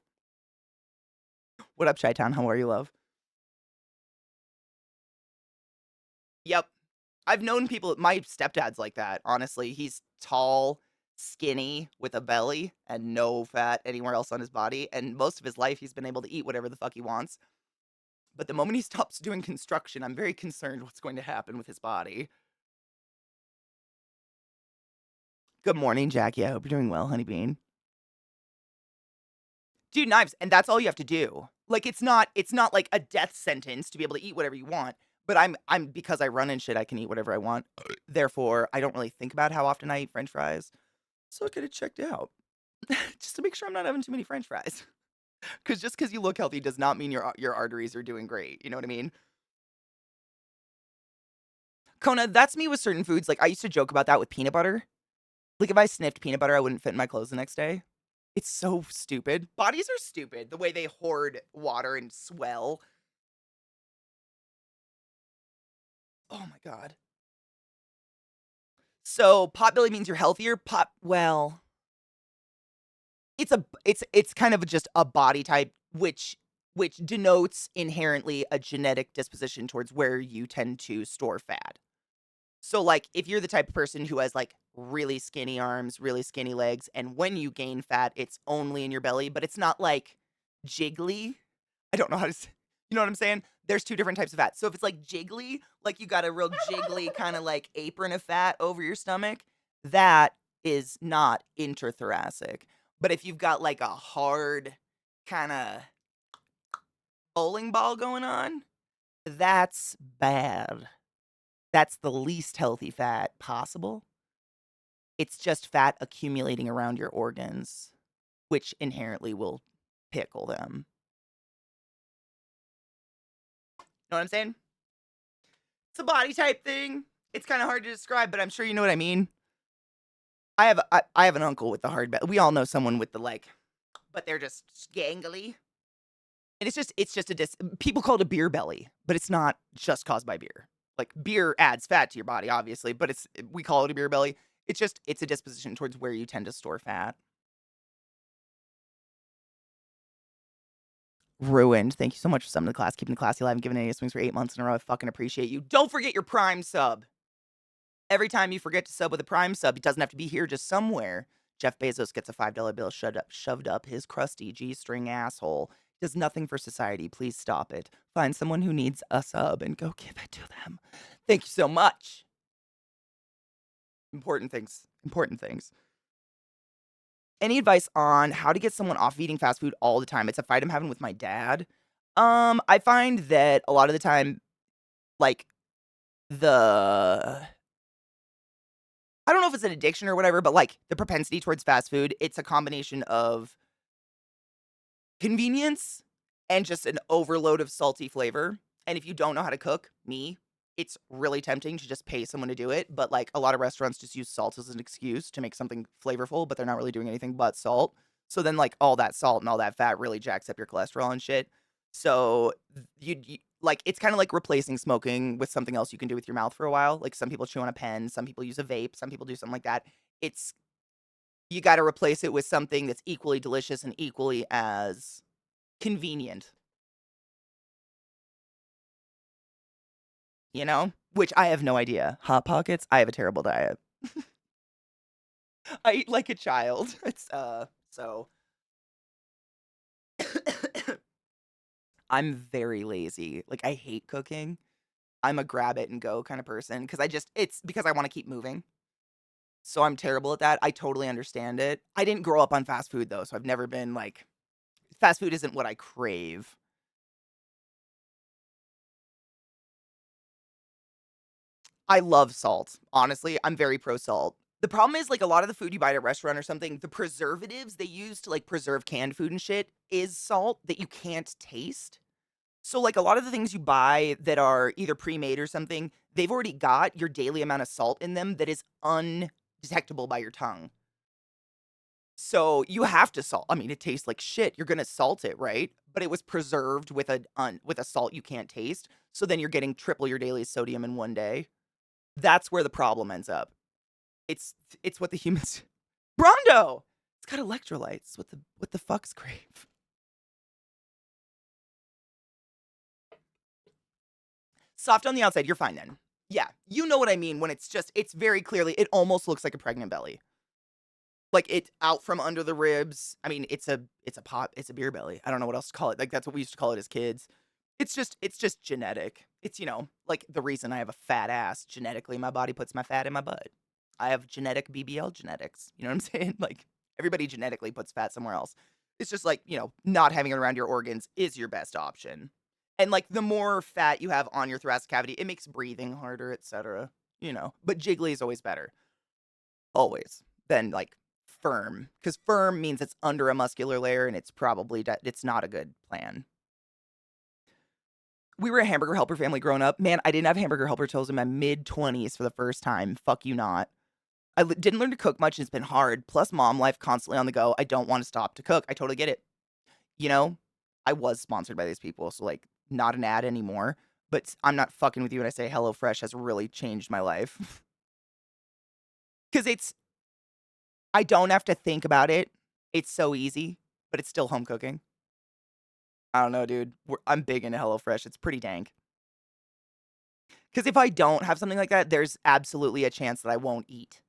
What up, Chi-Town? How are you, love? Yep. I've known people, my stepdad's like that, honestly. He's tall, skinny, with a belly, and no fat anywhere else on his body. And most of his life, he's been able to eat whatever the fuck he wants. But the moment he stops doing construction, I'm very concerned what's going to happen with his body. Good morning, Jackie. I hope you're doing well, honeybean. Dude, knives, and that's all you have to do. Like, it's not like a death sentence to be able to eat whatever you want. But I'm because I run and shit, I can eat whatever I want. Therefore, I don't really think about how often I eat French fries. So I get it checked out. Just to make sure I'm not having too many French fries. Because just because you look healthy does not mean your arteries are doing great. You know what I mean? Kona, that's me with certain foods. Like, I used to joke about that with peanut butter. Like, if I sniffed peanut butter, I wouldn't fit in my clothes the next day. It's so stupid. Bodies are stupid. The way they hoard water and swell. Oh my God. So potbelly means you're healthier. Well, it's kind of just a body type which denotes inherently a genetic disposition towards where you tend to store fat. So, like, if you're the type of person who has, like, really skinny arms, really skinny legs, and when you gain fat, it's only in your belly, but it's not, like, jiggly. I don't know how to say, you know what I'm saying? There's 2 different types of fat. So if it's, like, jiggly, like, you got a real jiggly kinda, like, apron of fat over your stomach, that is not interthoracic. But if you've got, like, a hard kinda bowling ball going on, that's bad. That's the least healthy fat possible. It's just fat accumulating around your organs, which inherently will pickle them. Know what I'm saying? It's a body type thing. It's kinda hard to describe, but I'm sure you know what I mean. I have an uncle with the hard belly. We all know someone with the, like, but they're just gangly. And it's just a people call it a beer belly, but it's not just caused by beer. Like, beer adds fat to your body, obviously, but we call it a beer belly. It's a disposition towards where you tend to store fat. Ruined. Thank you so much for subbing to the class, keeping the classy alive and giving any swings for 8 months in a row. I fucking appreciate you. Don't forget your Prime sub. Every time you forget to sub with a Prime sub, it doesn't have to be here, just somewhere. Jeff Bezos gets a $5 bill shoved up his crusty G-string asshole. Does nothing for society. Please stop it. Find someone who needs a sub and go give it to them. Thank you so much. Important things. Important things. Any advice on how to get someone off of eating fast food all the time? It's a fight I'm having with my dad. I find that a lot of the time, like, the I don't know if it's an addiction or whatever, but, like, the propensity towards fast food, it's a combination of convenience and just an overload of salty flavor, and if you don't know how to cook, it's really tempting to just pay someone to do it, but, like, a lot of restaurants just use salt as an excuse to make something flavorful, but they're not really doing anything but salt. So then, like, all that salt and all that fat really jacks up your cholesterol and shit. So, you like, it's kinda like replacing smoking with something else you can do with your mouth for a while. Like, some people chew on a pen, some people use a vape, some people do something like that. It's You gotta replace it with something that's equally delicious and equally as convenient, you know? Which I have no idea. Hot Pockets? I have a terrible diet. I eat like a child. So I'm very lazy. Like, I hate cooking. I'm a grab it and go kind of person because it's because I wanna keep moving. So I'm terrible at that. I totally understand it. I didn't grow up on fast food though, so I've never been like fast food isn't what I crave. I love salt. Honestly, I'm very pro salt. The problem is, like, a lot of the food you buy at a restaurant or something, the preservatives they use to, like, preserve canned food and shit is salt that you can't taste. So, like, a lot of the things you buy that are either pre-made or something, they've already got your daily amount of salt in them that is undetectable by your tongue. So, you have to salt. I mean, it tastes like shit. You're gonna salt it, right? But it was preserved with a salt you can't taste. So then you're getting triple your daily sodium in one day. That's where the problem ends up. It's it's what the humans Brondo! It's got electrolytes. What the fuck's crave? Soft on the outside, you're fine then. Yeah, you know what I mean when it's very clearly it almost looks like a pregnant belly. Like, it's out from under the ribs. I mean, it's a beer belly. I don't know what else to call it. Like, that's what we used to call it as kids. It's just genetic. It's, like, the reason I have a fat ass. Genetically, my body puts my fat in my butt. I have genetic BBL genetics. You know what I'm saying? Like, everybody genetically puts fat somewhere else. It's just like, not having it around your organs is your best option. And, like, the more fat you have on your thoracic cavity, it makes breathing harder, etc. But jiggly is always better. Always. Than, like, firm. Because firm means it's under a muscular layer, and it's not a good plan. We were a hamburger helper family growing up. Man, I didn't have hamburger helper till I was in my mid-20s for the first time. Fuck you not. Didn't learn to cook much, and it's been hard. Plus, mom life constantly on the go. I don't want to stop to cook. I totally get it. You know, I was sponsored by these people, so, like, not an ad anymore. But I'm not fucking with you when I say HelloFresh has really changed my life. Because I don't have to think about it. It's so easy, but it's still home cooking. I don't know, dude. I'm big into HelloFresh. It's pretty dank. Because if I don't have something like that, there's absolutely a chance that I won't eat.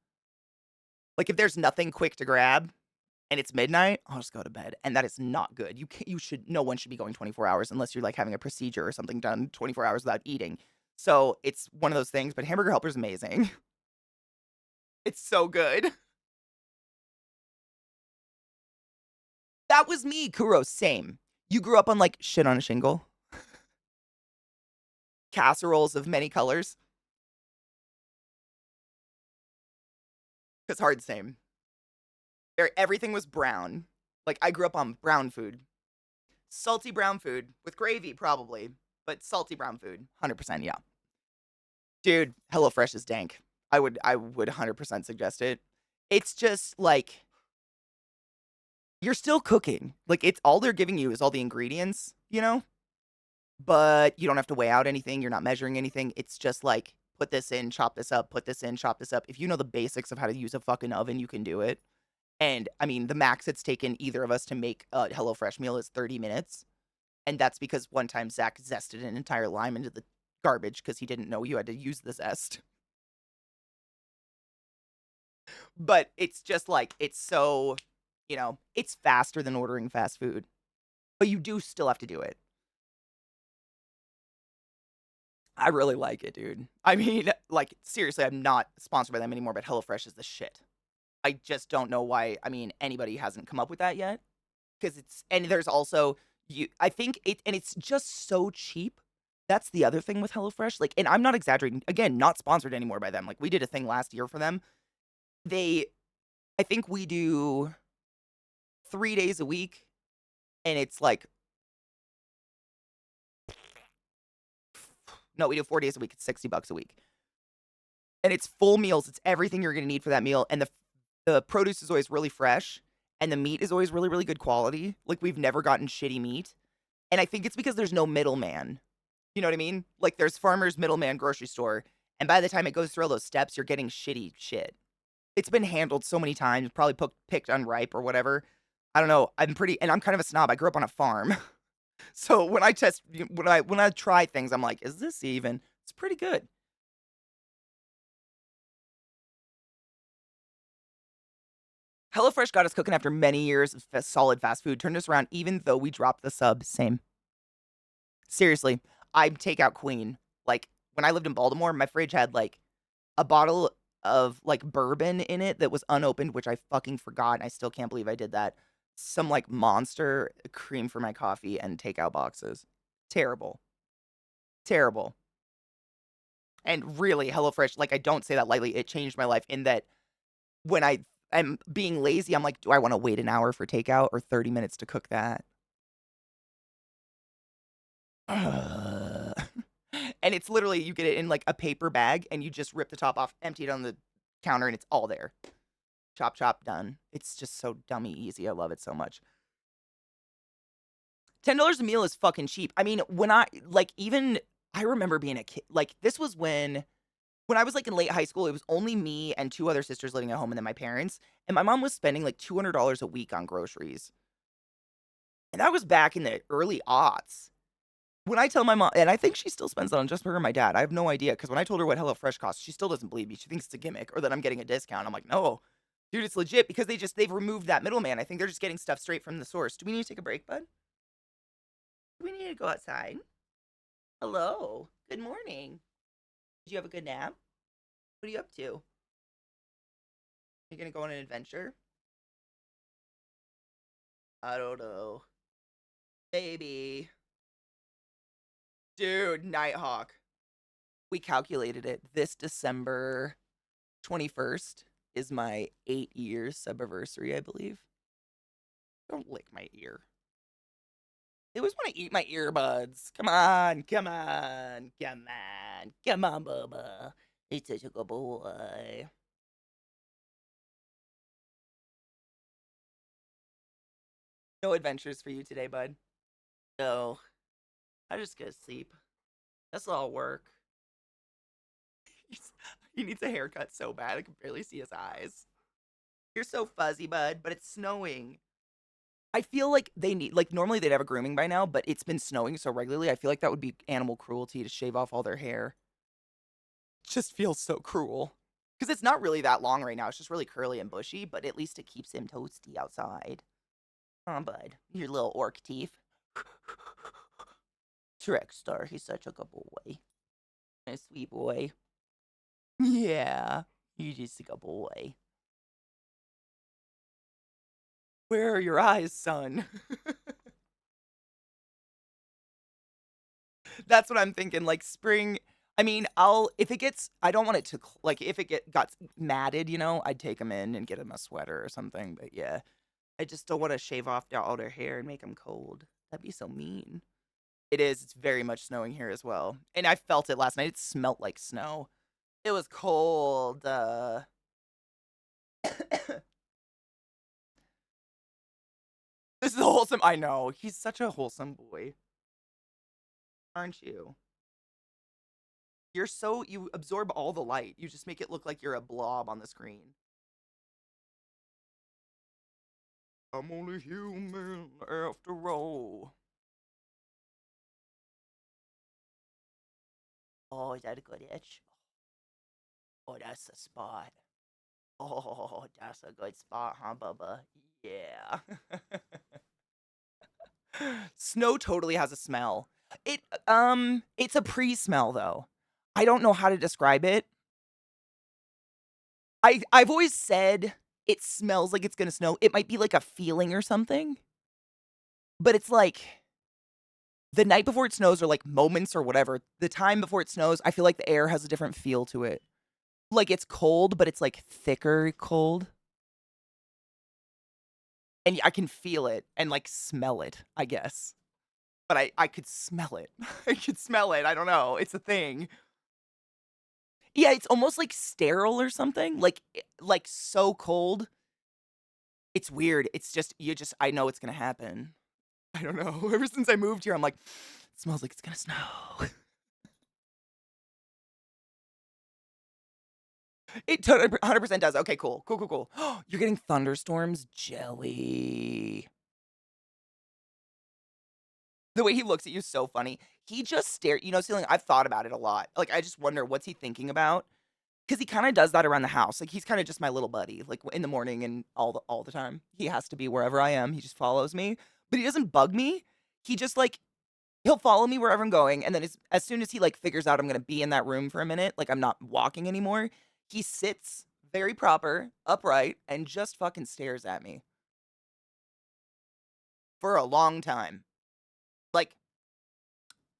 Like, if there's nothing quick to grab and it's midnight, I'll just go to bed, and that is not good. You should no one should be going 24 hours unless you're, like, having a procedure or something done 24 hours without eating. So, it's one of those things, but Hamburger Helper is amazing. It's so good. That was me, Kuro, same. You grew up on, like, shit on a shingle? Casseroles of many colors? 'Cause hard same. Everything was brown. Like, I grew up on brown food. Salty brown food with gravy, probably, but salty brown food, 100%, yeah. Dude, HelloFresh is dank. I would 100% suggest it. It's just, like, you're still cooking. Like, it's all they're giving you is all the ingredients, you know? But you don't have to weigh out anything, you're not measuring anything. It's just like, put this in, chop this up, put this in, chop this up. If you know the basics of how to use a fucking oven, you can do it. And, I mean, the max it's taken either of us to make a HelloFresh meal is 30 minutes. And that's because one time Zach zested an entire lime into the garbage because he didn't know you had to use the zest. But it's just like, it's so, it's faster than ordering fast food. But you do still have to do it. I really like it, dude. I mean, like, seriously, I'm not sponsored by them anymore, but HelloFresh is the shit. I just don't know why, I mean, anybody hasn't come up with that yet. Because and there's also, I think and it's just so cheap. That's the other thing with HelloFresh. Like, and I'm not exaggerating. Again, not sponsored anymore by them. Like, we did a thing last year for them. I think we do 3 days a week, and it's like, no, we do 4 days a week. It's $60 a week. And it's full meals. It's everything you're going to need for that meal. And the produce is always really fresh, and the meat is always really, really good quality. Like, we've never gotten shitty meat. And I think it's because there's no middleman. You know what I mean? Like, there's farmers, middleman, grocery store, and by the time it goes through all those steps, you're getting shitty shit. It's been handled so many times, probably picked unripe or whatever. I don't know. I'm kind of a snob. I grew up on a farm. So when I try things, I'm like, is this even? It's pretty good. HelloFresh got us cooking after many years of solid fast food, turned us around even though we dropped the sub. Same. Seriously, I'm takeout queen. Like, when I lived in Baltimore, my fridge had, like, a bottle of, like, bourbon in it that was unopened, which I fucking forgot, and I still can't believe I did that. Some, like, Monster cream for my coffee and takeout boxes. Terrible. Terrible. And really, HelloFresh, like, I don't say that lightly, it changed my life in that when I'm being lazy, I'm like, "Do I wanna wait an hour for takeout or 30 minutes to cook that?" Ugh. And it's literally you get it in, like, a paper bag, and you just rip the top off, empty it on the counter, and it's all there. Chop, chop, done. It's just so dummy easy. I love it so much. $10 a meal is fucking cheap. I mean, even I remember being a kid. Like, this was when I was, like, in late high school, it was only me and 2 other sisters living at home and then my parents, and my mom was spending, like, $200 a week on groceries. And that was back in the early aughts. When I tell my mom, and I think she still spends that on just her and my dad. I have no idea, because when I told her what HelloFresh costs, she still doesn't believe me. She thinks it's a gimmick or that I'm getting a discount. I'm like, "No, dude, it's legit," because they've removed that middleman. I think they're just getting stuff straight from the source. Do we need to take a break, bud? Do we need to go outside? Hello. Good morning. Did you have a good nap? What are you up to? You gonna go on an adventure? I don't know. Baby. Dude, Nighthawk. We calculated it. This December 21st is my 8-year subiversary, I believe. Don't lick my ear. They always want to eat my earbuds. Come on, come on, come on, come on, Bubba. He's such a good boy. No adventures for you today, bud. No. I just go to sleep. That's all work. He needs a haircut so bad I can barely see his eyes. You're so fuzzy, bud, but it's snowing. I feel like they need, like, normally they'd have a grooming by now, but it's been snowing so regularly. I feel like that would be animal cruelty to shave off all their hair. Just feels so cruel. Because it's not really that long right now. It's just really curly and bushy, but at least it keeps him toasty outside. Huh, bud? Your little orc teeth. Trickstar, he's such a good boy. A sweet boy. Yeah, he's just a good boy. Where are your eyes, son? That's what I'm thinking. Like spring. I mean, if it gets. I don't want it to like if it got matted. I'd take him in and get him a sweater or something. But yeah, I just don't want to shave off all their hair and make them cold. That'd be so mean. It is. It's very much snowing here as well, and I felt it last night. It smelled like snow. It was cold. This is wholesome. I know. He's such a wholesome boy, aren't you? You absorb all the light. You just make it look like you're a blob on the screen. I'm only human after all. Oh, is that a good itch? Oh, that's the spot. Oh, that's a good spot, huh, Bubba? Yeah. Snow totally has a smell. It's a pre-smell though. I don't know how to describe it. I've always said it smells like it's gonna snow. It might be like a feeling or something, but it's like the night before it snows or like moments or whatever, the time before it snows, I feel like the air has a different feel to it. Like it's cold, but it's like thicker cold. And I can feel it and like smell it, I guess. But I could smell it. I could smell it. I don't know. It's a thing. Yeah, it's almost like sterile or something. Like so cold. It's weird. It's just I know it's gonna happen. I don't know. Ever since I moved here, I'm like, it smells like it's gonna snow. It 100% does. Okay, cool. Cool, cool, cool. You're getting thunderstorms? Jelly. The way he looks at you is so funny. He just Ceiling, I've thought about it a lot. Like, I just wonder what's he thinking about? Because he kinda does that around the house. Like, he's kinda just my little buddy, like, in the morning and all the time. He has to be wherever I am. He just follows me, but he doesn't bug me. He just, like he'll follow me wherever I'm going, and then as soon as he, like, figures out I'm gonna be in that room for a minute, like, I'm not walking anymore, he sits very proper, upright, and just fucking stares at me for a long time. Like,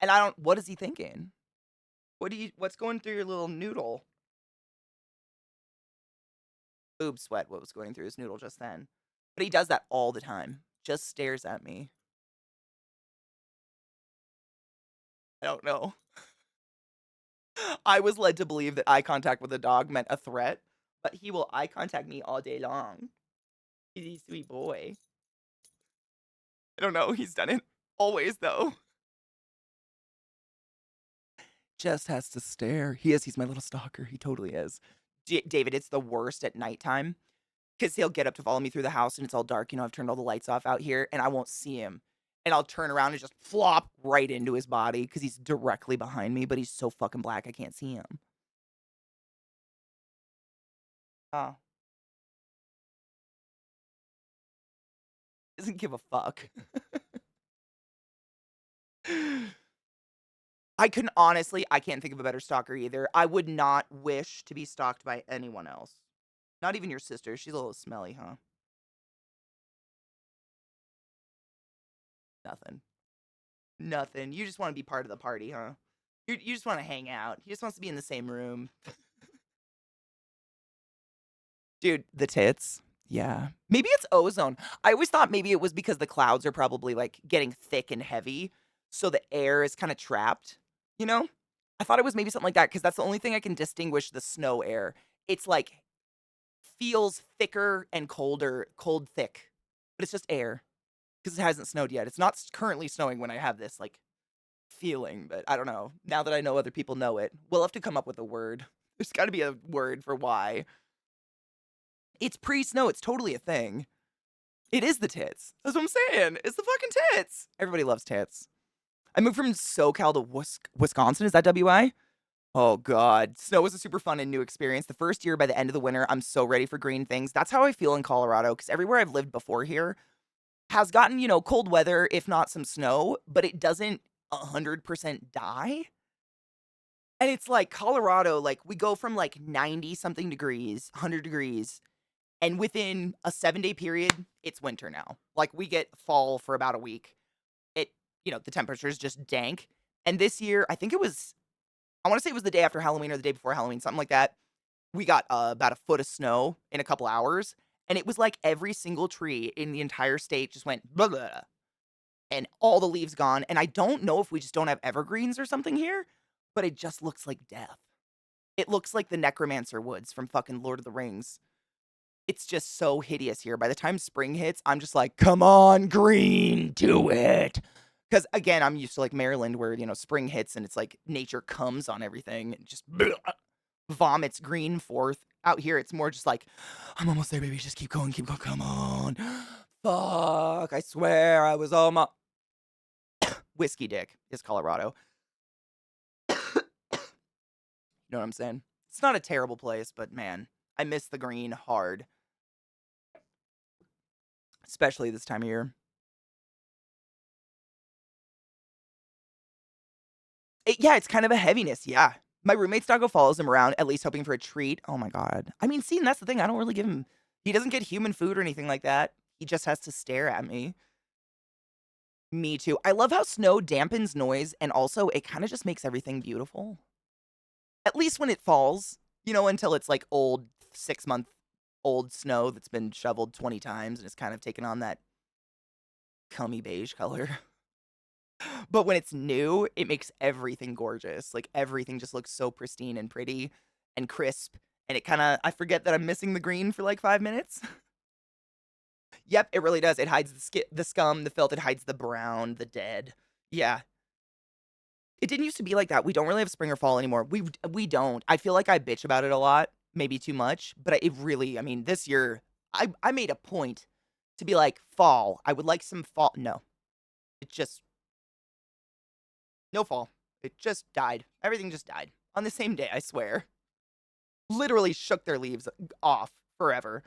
and I don't what is he thinking? What's going through your little noodle? Boob sweat what was going through his noodle just then. But he does that all the time. Just stares at me. I don't know. I was led to believe that eye contact with a dog meant a threat, but he will eye contact me all day long. He's a sweet boy. I don't know. He's done it always, though. Just has to stare. He is. He's my little stalker. He totally is. David, it's the worst at nighttime because he'll get up to follow me through the house and it's all dark. I've turned all the lights off out here and I won't see him. And I'll turn around and just flop right into his body because he's directly behind me, but he's so fucking black I can't see him. Oh, doesn't give a fuck. I can't think of a better stalker either. I would not wish to be stalked by anyone else. Not even your sister. She's a little smelly, huh? Nothing. Nothing. You just want to be part of the party, huh? You just want to hang out. He just wants to be in the same room. Dude, the tits. Yeah. Maybe it's ozone. I always thought maybe it was because the clouds are probably like getting thick and heavy. So the air is kind of trapped, you know? I thought it was maybe something like that because that's the only thing I can distinguish the snow air. It's like feels thicker and colder, cold thick, but it's just air because it hasn't snowed yet. It's not currently snowing when I have this like feeling, but I don't know. Now that I know other people know it, we'll have to come up with a word. There's got to be a word for why. It's pre-snow. It's totally a thing. It is the tits. That's what I'm saying. It's the fucking tits. Everybody loves tits. I moved from SoCal to Wisconsin. Is that WI? Oh god. Snow was a super fun and new experience. The first year, by the end of the winter, I'm so ready for green things. That's how I feel in Colorado, because everywhere I've lived before here has gotten, cold weather, if not some snow, but it doesn't 100% die. And it's like Colorado, like we go from like 90 something degrees, 100 degrees, and within a 7-day period, it's winter now. Like we get fall for about a week. It, the temperature is just dank. And this year, I think it was, I want to say it was the day after Halloween or the day before Halloween, something like that. We got about a foot of snow in a couple hours. And it was like every single tree in the entire state just went blah, blah, blah, and all the leaves gone. And I don't know if we just don't have evergreens or something here, but it just looks like death. It looks like the Necromancer woods from fucking Lord of the Rings. It's just so hideous here. By the time spring hits, I'm just like, come on, green, do it. Because again, I'm used to like Maryland where, spring hits and it's like nature comes on everything and just vomits green forth. Out here, it's more just like, I'm almost there, baby. Just keep going, come on. Fuck, I swear I was almost. Whiskey Dick is Colorado. You know what I'm saying? It's not a terrible place, but man, I miss the green hard, especially this time of year. Yeah, it's kind of a heaviness, yeah. My roommate's doggo follows him around, at least hoping for a treat. Oh my god. I mean, see, and that's the thing, I don't really give him he doesn't get human food or anything like that. He just has to stare at me. Me too. I love how snow dampens noise, and also it kinda just makes everything beautiful. At least when it falls, until it's, like, old 6-month-old snow that's been shoveled 20 times and it's kind of taken on that cummy beige color. But when it's new, it makes everything gorgeous. Like, everything just looks so pristine and pretty and crisp, and it kinda I forget that I'm missing the green for, like, 5 minutes. Yep, it really does. It hides the scum, the filth, it hides the brown, the dead. Yeah. It didn't used to be like that. We don't really have spring or fall anymore. We don't. I feel like I bitch about it a lot, maybe too much, but it really I mean, this year, I made a point to be like, "Fall. I would like some fall." No. It just no fall. It just died. Everything just died on the same day, I swear. Literally shook their leaves off forever.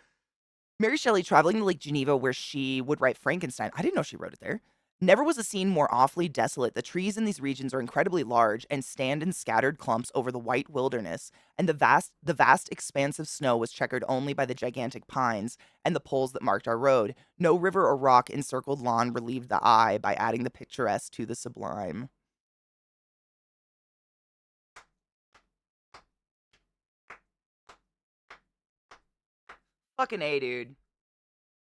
Mary Shelley traveling to Lake Geneva where she would write Frankenstein. I didn't know she wrote it there. Never was a scene more awfully desolate. The trees in these regions are incredibly large and stand in scattered clumps over the white wilderness, and the vast expanse of snow was checkered only by the gigantic pines and the poles that marked our road. No river or rock encircled lawn relieved the eye by adding the picturesque to the sublime. Fucking A, dude.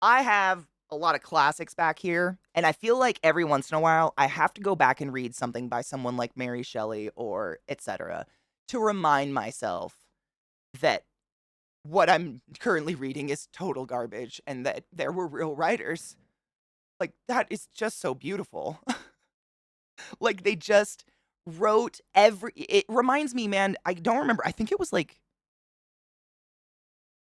I have a lot of classics back here, and I feel like every once in a while I have to go back and read something by someone like Mary Shelley or etc. to remind myself that what I'm currently reading is total garbage and that there were real writers. Like that is just so beautiful. Like they just wrote every it reminds me, man, I don't remember. I think it was like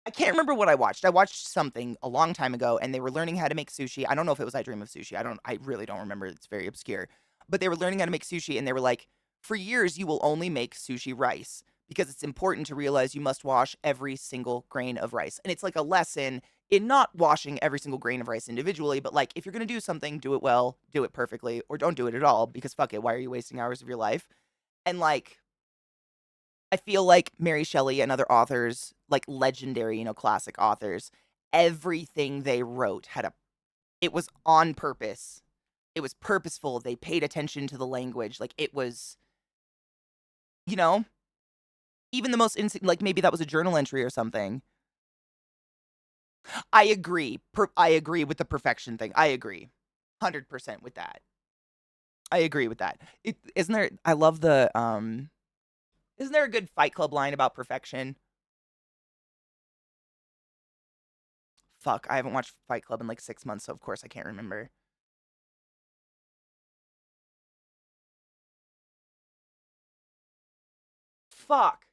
I can't remember what I watched. I watched something a long time ago and they were learning how to make sushi. I don't know if it was I Dream of Sushi. I really don't remember. It's very obscure. But they were learning how to make sushi and they were like, "For years you will only make sushi rice because it's important to realize you must wash every single grain of rice." And it's like a lesson in not washing every single grain of rice individually, but like if you're going to do something, do it well, do it perfectly, or don't do it at all because fuck it, why are you wasting hours of your life? And like I feel like Mary Shelley and other authors, like legendary, classic authors, everything they wrote had a it was on purpose. It was purposeful. They paid attention to the language. Like it was, you know, even the most like maybe that was a journal entry or something. I agree. I agree with the perfection thing. I agree. 100% with that. I agree with that. Isn't there I love the isn't there a good Fight Club line about perfection? Fuck, I haven't watched Fight Club in like 6 months, so of course I can't remember. Fuck.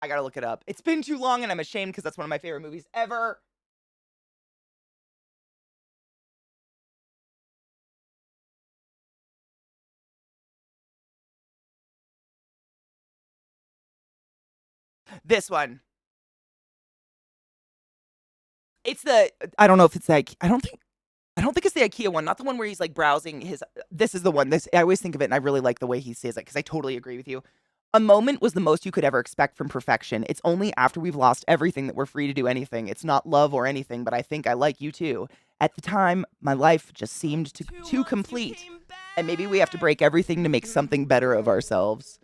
I gotta look it up. It's been too long and I'm ashamed because that's one of my favorite movies ever. This one. It's the I don't know if it's like I don't think it's the IKEA one, not the one where he's like browsing his. This is the one. This I always think of it, and I really like the way he says it because I totally agree with you. A moment was the most you could ever expect from perfection. It's only after we've lost everything that we're free to do anything. It's not love or anything, but I think I like you too. At the time, my life just seemed too complete. And maybe we have to break everything to make something better of ourselves.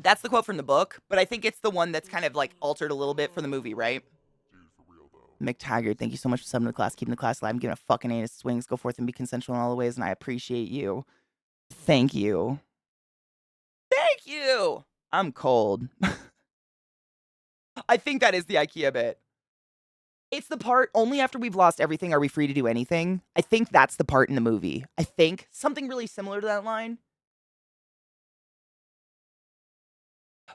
That's the quote from the book, but I think it's the one that's kind of like altered a little bit for the movie, right? McTaggart, thank you so much for subbing to the class, keeping the class alive, and giving a fucking anus swings. Go forth and be consensual in all the ways, and I appreciate you. Thank you. Thank you. I'm cold. I think that is the IKEA bit. It's the part only after we've lost everything are we free to do anything. I think that's the part in the movie. I think something really similar to that line.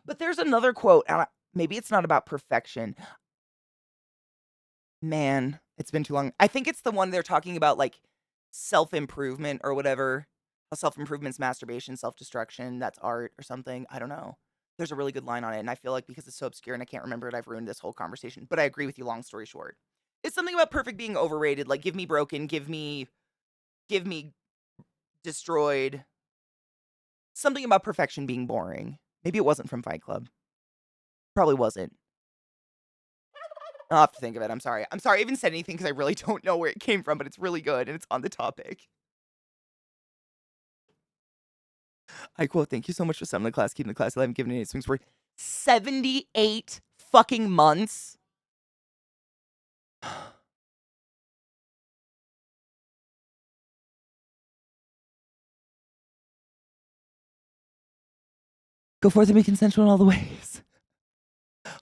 But there's another quote, and maybe it's not about perfection. Man, it's been too long. I think it's the one they're talking about, like, self-improvement or whatever. How self-improvement's masturbation, self-destruction, that's art or something. I don't know. There's a really good line on it, and I feel like because it's so obscure and I can't remember it, I've ruined this whole conversation. But I agree with you, long story short. It's something about perfect being overrated. Like, give me broken, give me destroyed. Something about perfection being boring. Maybe it wasn't from Fight Club. Probably wasn't. I'll have to think of it. I'm sorry. I'm sorry I even said anything because I really don't know where it came from, but it's really good and it's on the topic. I quote, thank you so much for summoning the class, keeping the class alive, and giving it swings for 78 fucking months. Go forth and be consensual in all the ways.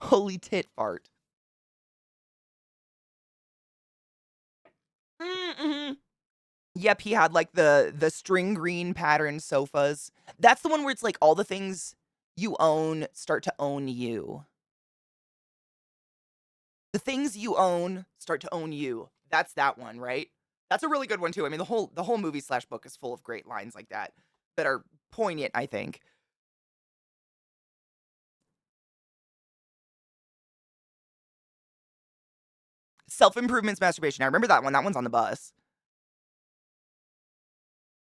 Holy tit fart. Mm-hmm. Yep, he had like the string green pattern sofas. That's the one where it's like all the things you own start to own you. The things you own start to own you. That's that one, right? That's a really good one too. I mean, the whole movie slash book is full of great lines like that that are poignant, I think. Self-improvement's masturbation. I remember that one. That one's on the bus.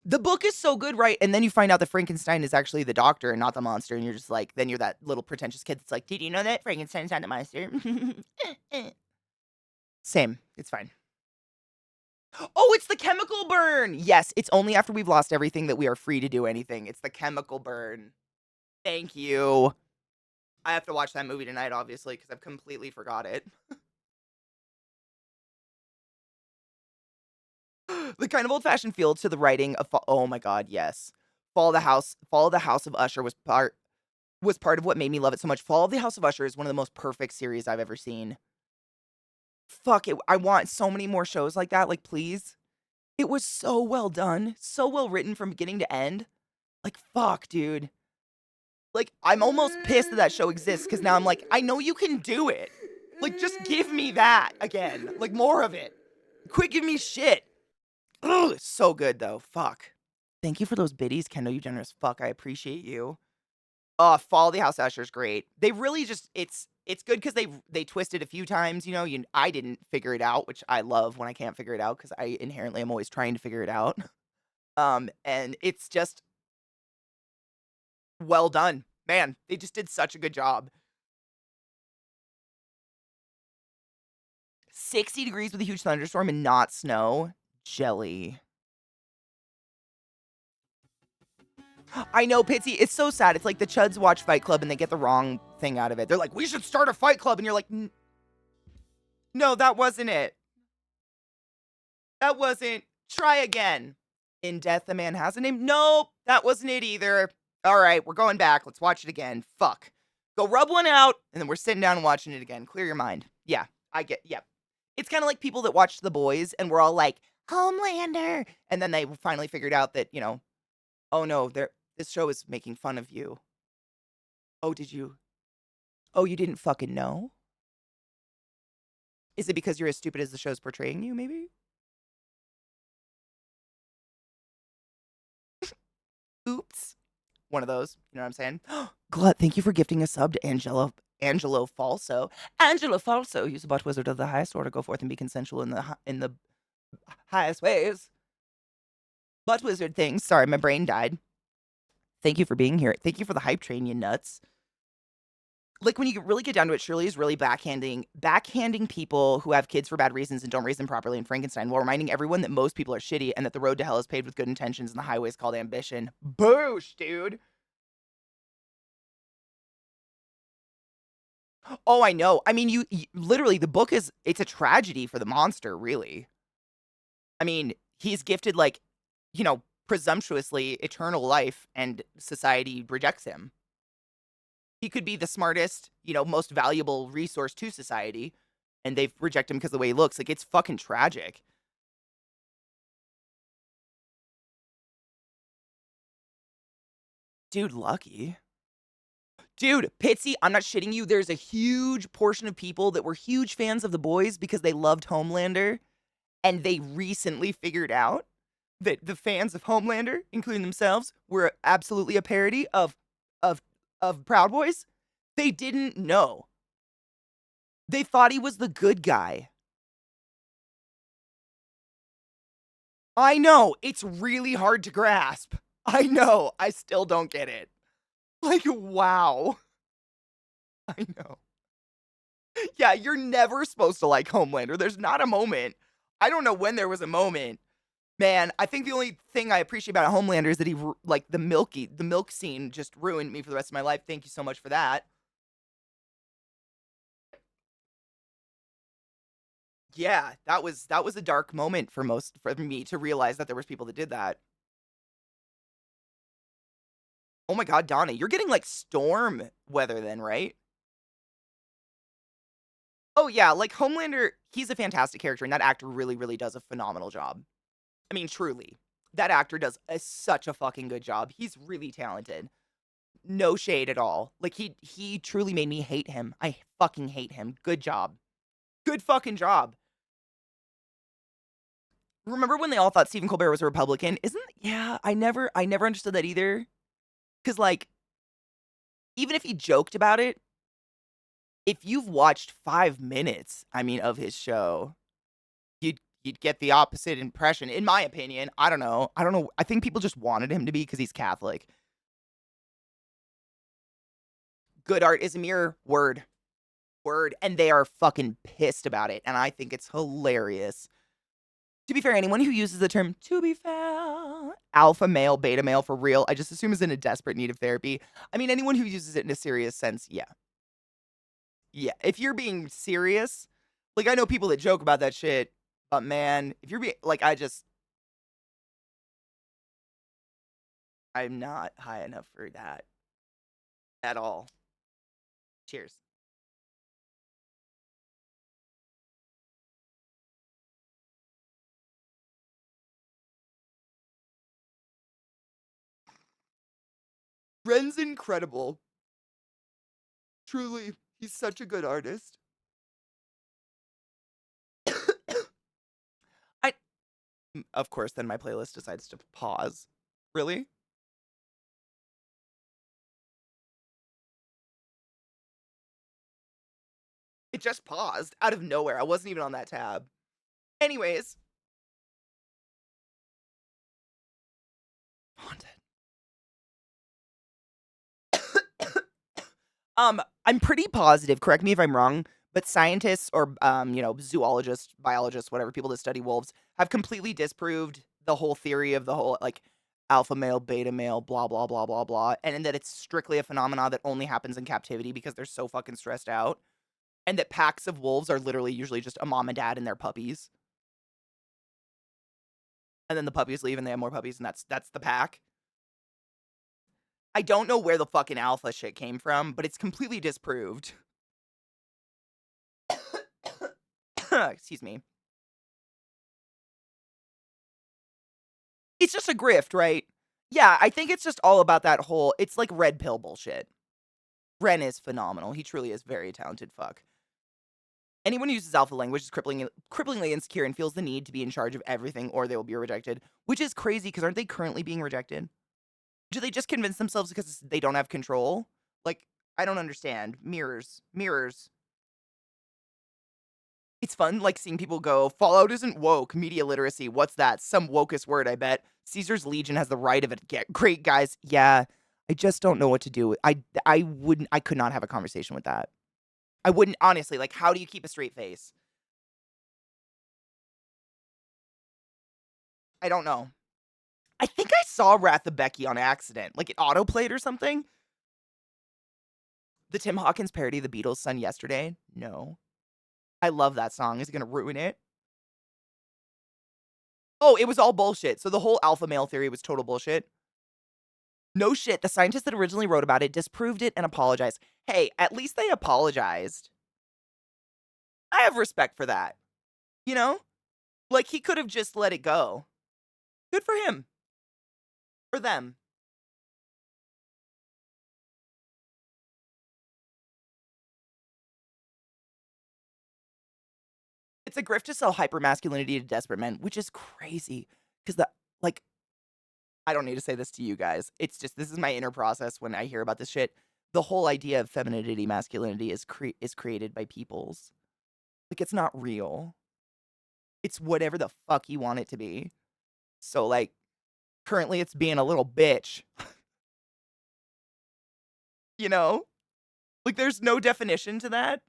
The book is so good, right? And then you find out that Frankenstein is actually the doctor and not the monster, and you're just like, then you're that little pretentious kid that's like, did you know that Frankenstein's not the monster? Same. It's fine. Oh, it's the chemical burn. Yes, it's only after we've lost everything that we are free to do anything. It's the chemical burn. Thank you. I have to watch that movie tonight, obviously, because I've completely forgot it. The kind of old-fashioned feel to the writing of oh my god, yes. Fall of the House of Usher was part of what made me love it so much. Fall of the House of Usher is one of the most perfect series I've ever seen. Fuck it. I want so many more shows like that, like please. It was so well done, so well written from beginning to end. Like fuck, dude. Like I'm almost pissed that show exists cuz now I'm like, I know you can do it. Like just give me that again. Like more of it. Quit giving me shit. Ugh, it's so good though. Fuck. Thank you for those biddies, Kendall. You generous fuck. I appreciate you. Oh, Fall of the House Usher's great. They really just it's good because they twisted a few times. You know, I didn't figure it out, which I love when I can't figure it out because I inherently am always trying to figure it out. And it's just well done, man. They just did such a good job. 60 degrees with a huge thunderstorm and not snow. Jelly. I know, Pitsy. It's so sad. It's like the Chuds watch Fight Club and they get the wrong thing out of it. They're like, we should start a Fight Club. And you're like, no, that wasn't it. That wasn't. Try again. In Death, a Man Has a Name. Nope, that wasn't it either. All right, we're going back. Let's watch it again. Fuck. Go rub one out, and then we're sitting down and watching it again. Clear your mind. Yeah, I get. Yep. It's kind of like people that watched The Boys and we're all like, Homelander. And then they finally figured out that, oh no, this show is making fun of you. Oh, did you? Oh, you didn't fucking know? Is it because you're as stupid as the show's portraying you, maybe? Oops. one of those. You know what I'm saying? Glut, thank you for gifting a sub to Angelo Falso. Angelo Falso, use the butt wizard of the highest order. Go forth and be consensual in the highest ways. Butt wizard thing. Sorry, my brain died. Thank you for being here. Thank you for the hype train, you nuts. Like, when you really get down to it, Shirley is really backhanding people who have kids for bad reasons and don't raise them properly in Frankenstein, while reminding everyone that most people are shitty and that the road to hell is paved with good intentions and the highway is called ambition. Boosh, dude. Oh, I know. I mean, you literally, the book it's a tragedy for the monster, really. I mean, he's gifted, like, you know, presumptuously eternal life, and society rejects him. He could be the smartest, most valuable resource to society, and they reject him because of the way he looks. Like, it's fucking tragic. Dude, lucky. Dude, Pitsy, I'm not shitting you. There's a huge portion of people that were huge fans of The Boys because they loved Homelander, and they recently figured out that the fans of Homelander, including themselves, were absolutely a parody of Proud Boys. They didn't know. They thought he was the good guy. I know, it's really hard to grasp. I know, I still don't get it. Like, wow. I know. Yeah, you're never supposed to like Homelander. There's not a moment. I don't know when there was a moment. Man, I think the only thing I appreciate about Homelander is that like, the milk scene just ruined me for the rest of my life. Thank you so much for that. Yeah, that was a dark moment for me to realize that there was people that did that. Oh my god, Donna, you're getting, like, storm weather then, right? Oh, yeah, like, Homelander, he's a fantastic character, and that actor really, really does a phenomenal job. I mean, truly. That actor does such a fucking good job. He's really talented. No shade at all. Like, he truly made me hate him. I fucking hate him. Good job. Good fucking job. Remember when they all thought Stephen Colbert was a Republican? Isn't Yeah, I never understood that either. 'Cause, like, even if he joked about it, if you've watched 5 minutes, I mean, of his show, you'd get the opposite impression, in my opinion. I don't know. I think people just wanted him to be because he's Catholic. Good art is a mirror. Word. Word. And they are fucking pissed about it, and I think it's hilarious. To be fair, anyone who uses the term "to be fair," alpha male, beta male for real, I just assume is in a desperate need of therapy. I mean, anyone who uses it in a serious sense, yeah. Yeah, if you're being serious, like, I know people that joke about that shit, but man, if you're being like, I'm not high enough for that at all. Cheers. Ren's incredible. Truly, he's such a good artist. I Of course, then my playlist decides to pause. Really? It just paused out of nowhere. I wasn't even on that tab. Anyways, haunted. I'm pretty positive, correct me if I'm wrong, but scientists or, zoologists, biologists, whatever, people that study wolves have completely disproved the whole theory of the whole, like, alpha male, beta male, blah, blah, blah, blah, blah, and that it's strictly a phenomenon that only happens in captivity because they're so fucking stressed out, and that packs of wolves are literally usually just a mom and dad and their puppies. And then the puppies leave and they have more puppies, and that's the pack. I don't know where the fucking alpha shit came from, but it's completely disproved. Excuse me. It's just a grift, right? Yeah, I think it's just all about that whole it's like red pill bullshit. Ren is phenomenal. He truly is very talented fuck. Anyone who uses alpha language is cripplingly insecure and feels the need to be in charge of everything or they will be rejected, which is crazy because aren't they currently being rejected? Do they just convince themselves because they don't have control? Like, I don't understand. Mirrors, mirrors. It's fun, like, seeing people go, "Fallout isn't woke, media literacy, what's that? Some wokest word, I bet. Caesar's Legion has the right of it. Get great, guys." Yeah, I just don't know what to do. I could not have a conversation with that. I wouldn't honestly, like, how do you keep a straight face? I don't know. I think I saw Wrath of Becky on accident, like, it autoplayed or something. The Tim Hawkins parody, The Beatles' Son Yesterday? No. I love that song. Is it gonna ruin it? Oh, it was all bullshit. So the whole alpha male theory was total bullshit. No shit. The scientists that originally wrote about it disproved it and apologized. Hey, at least they apologized. I have respect for that. You know? Like, he could have just let it go. Good for him. For them. It's a grift to sell hypermasculinity to desperate men, which is crazy. Because like, I don't need to say this to you guys. It's just, this is my inner process when I hear about this shit. The whole idea of femininity, masculinity is created by peoples. Like, it's not real. It's whatever the fuck you want it to be. So, like, currently it's being a little bitch, you know? Like, there's no definition to that.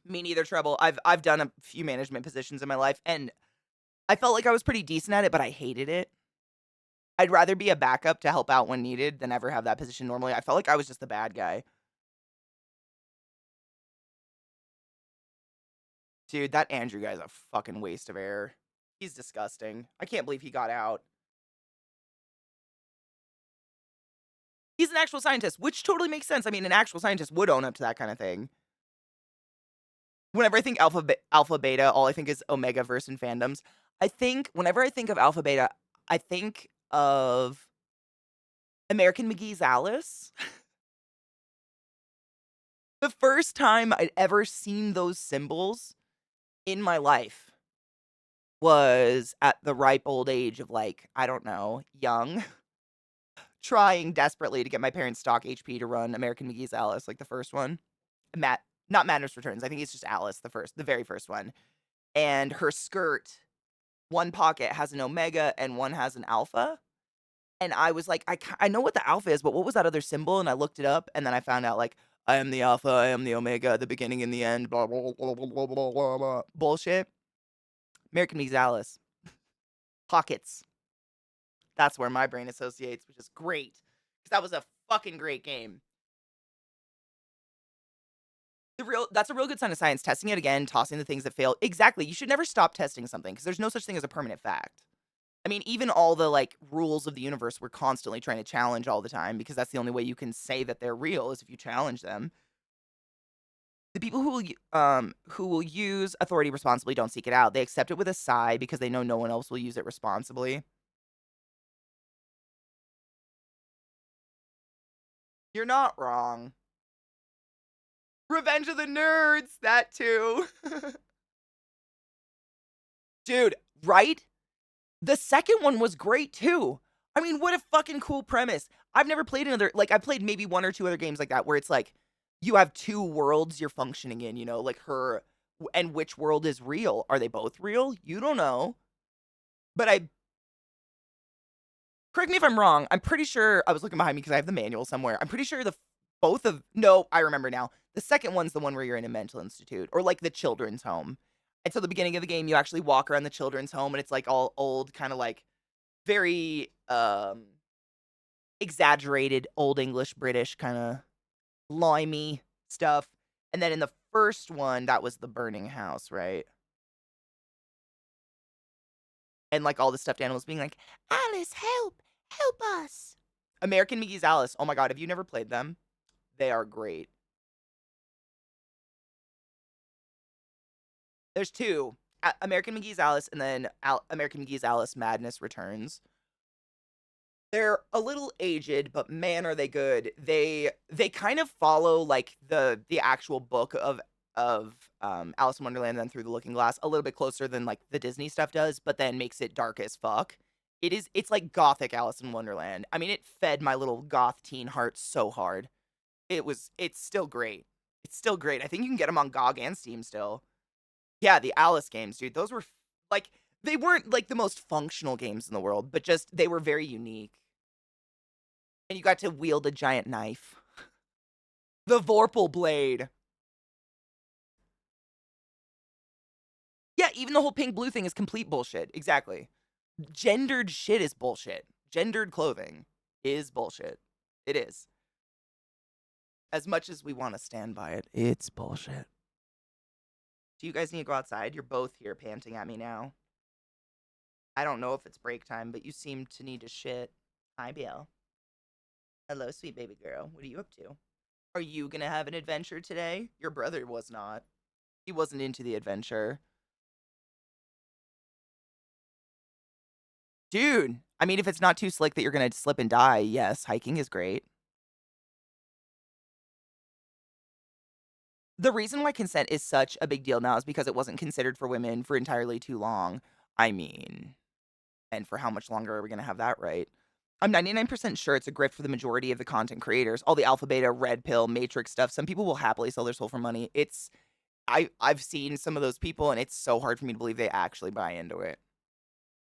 Me neither, Trouble. I've done a few management positions in my life, and I felt like I was pretty decent at it, but I hated it. I'd rather be a backup to help out when needed than ever have that position normally. I felt like I was just the bad guy. Dude, that Andrew guy's a fucking waste of air. He's disgusting. I can't believe he got out. He's an actual scientist, which totally makes sense. I mean, an actual scientist would own up to that kind of thing. Whenever I think alpha beta, all I think is omega verse and fandoms. I think whenever I think of alpha beta, I think of American McGee's Alice. The first time I'd ever seen those symbols in my life was at the ripe old age of, like, I don't know, young, trying desperately to get my parents' stock HP to run American McGee's Alice, like the first one. Matt, not Madness Returns. I think it's just Alice, the very first one. And her skirt, one pocket has an omega and one has an alpha. And I was like, I know what the alpha is, but what was that other symbol? And I looked it up, and then I found out, like, I am the alpha, I am the omega, the beginning and the end, blah, blah, blah, blah, blah, blah, blah, blah. Bullshit. American McGee's Alice. Pockets. That's where my brain associates, which is great. Because that was a fucking great game. That's a real good sign of science. Testing it again, tossing the things that fail. Exactly. You should never stop testing something because there's no such thing as a permanent fact. I mean, even all the like rules of the universe we're constantly trying to challenge all the time because that's the only way you can say that they're real is if you challenge them. The people who will use authority responsibly don't seek it out. They accept it with a sigh because they know no one else will use it responsibly. You're not wrong. Revenge of the Nerds, that too. Dude, right? The second one was great too. I mean, what a fucking cool premise. I've never played another, like, I've played maybe one or two other games like that where it's like you have two worlds you're functioning in, you know, like her and which world is real. Are they both real? You don't know. But correct me if I'm wrong. I'm pretty sure I was looking behind me because I have the manual somewhere. I'm pretty sure no, I remember now. The second one's the one where you're in a mental institute or like the children's home. And so the beginning of the game, you actually walk around the children's home and it's like all old, kind of like very exaggerated old English British kind of limey stuff. And then in the first one, that was the burning house, right? And like all the stuffed animals being like, Alice, help us. American McGee's Alice. Oh my god, have you never played them? They are great. There's two. American McGee's Alice and then American McGee's Alice Madness Returns. They're a little aged, but man, are they good. They kind of follow like the actual book of of Alice in Wonderland and then Through the Looking Glass a little bit closer than like the Disney stuff does, but then makes it dark as fuck. It's like gothic Alice in Wonderland. I mean, it fed my little goth teen heart so hard. It's still great. It's still great. I think you can get them on GOG and Steam still. Yeah, the Alice games, dude. Those were like they weren't like the most functional games in the world, but just they were very unique. And you got to wield a giant knife. The Vorpal blade. Yeah, even the whole pink blue thing is complete bullshit. Exactly. Gendered shit is bullshit. Gendered clothing is bullshit. It is. As much as we want to stand by it, it's bullshit. Do you guys need to go outside? You're both here panting at me now. I don't know if it's break time, but you seem to need to shit. Hi, Bill. Hello, sweet baby girl. What are you up to? Are you gonna have an adventure today? Your brother was not. He wasn't into the adventure. Dude, I mean, if it's not too slick that you're gonna slip and die, yes, hiking is great. The reason why consent is such a big deal now is because it wasn't considered for women for entirely too long. I mean, and for how much longer are we gonna have that right? I'm 99% sure it's a grift for the majority of the content creators. All the alpha, beta, red pill, matrix stuff. Some people will happily sell their soul for money. I've seen some of those people, and it's so hard for me to believe they actually buy into it.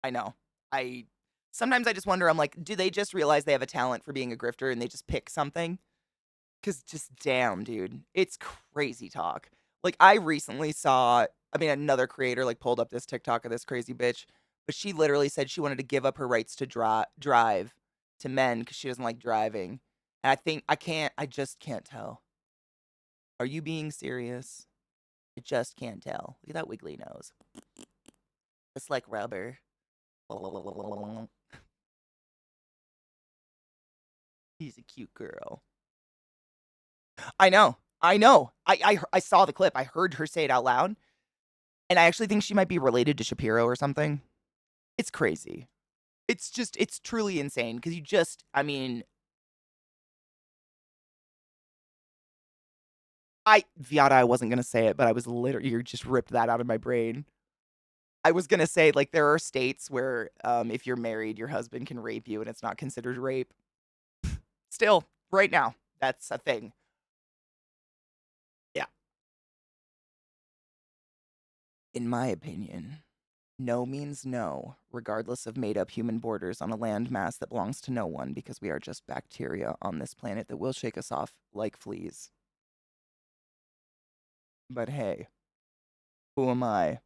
I know. I sometimes I just wonder. I'm like, do they just realize they have a talent for being a grifter and they just pick something? Because just damn, dude, it's crazy talk. Like I recently saw, I mean, another creator like pulled up this TikTok of this crazy bitch, but she literally said she wanted to give up her rights to drive to men because she doesn't like driving. And I think I just can't tell. Are you being serious? I just can't tell. Look at that wiggly nose. It's like rubber. He's a cute girl. I know. I know. I saw the clip. I heard her say it out loud. And I actually think she might be related to Shapiro or something. It's crazy. It's truly insane because I mean, Viata, I wasn't going to say it, but I was literally, you just ripped that out of my brain. I was going to say, like, there are states where if you're married, your husband can rape you and it's not considered rape. Still, right now, that's a thing. Yeah. In my opinion, no means no, regardless of made up human borders on a land mass that belongs to no one, because we are just bacteria on this planet that will shake us off like fleas. But hey, who am I?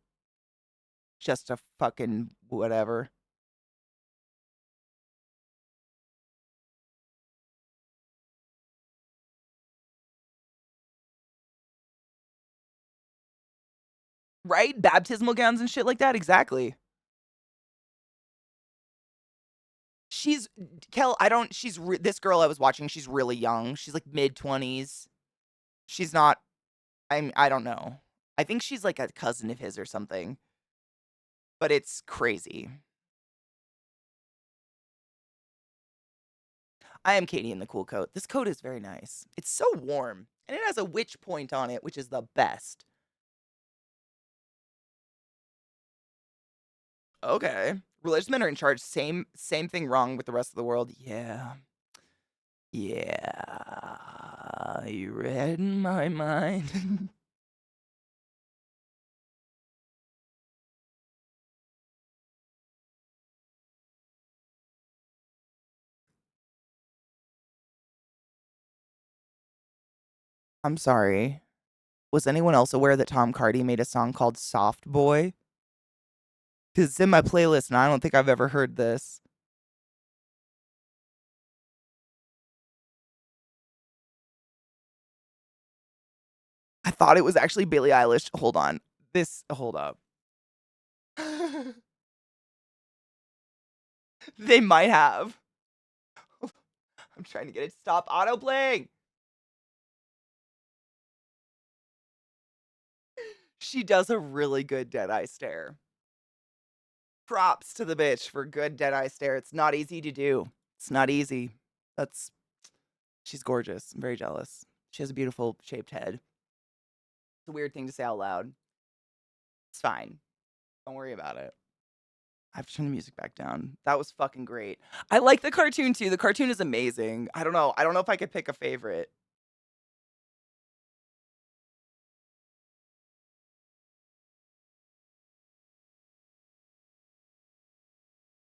Just a fucking whatever. Right? Baptismal gowns and shit like that? Exactly. She's I don't, this girl I was watching, she's really young. She's like mid 20s. She's not, I don't know. I think she's like a cousin of his or something, but it's crazy. I am Katie in the cool coat. This coat is very nice. It's so warm, and it has a witch point on it, which is the best. Okay. Religious men are in charge. Same thing wrong with the rest of the world. Yeah. Yeah. You read my mind. I'm sorry. Was anyone else aware that Tom Cardy made a song called Soft Boy? Because it's in my playlist and I don't think I've ever heard this. I thought it was actually Billie Eilish. Hold on. Hold up. They might have. I'm trying to get it to stop autoplaying. She does a really good Deadeye stare. Props to the bitch for good Deadeye stare. It's not easy to do. It's not easy. That's She's gorgeous. I'm very jealous. She has a beautiful shaped head. It's a weird thing to say out loud. It's fine. Don't worry about it. I have to turn the music back down. That was fucking great. I like the cartoon too. The cartoon is amazing. I don't know. I don't know if I could pick a favorite.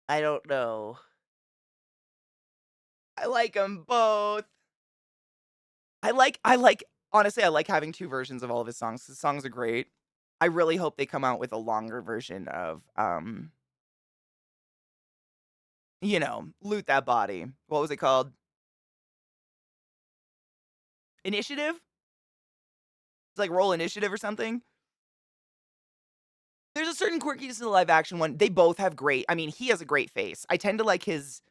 I don't know. I like them both. I like honestly, I like having 2 versions of all of his songs. His songs are great. I really hope they come out with a longer version of, Loot That Body. What was it called? Initiative? It's like Roll Initiative or something? There's a certain quirkiness to the live action one. They both have great I mean, he has a great face. I tend to like his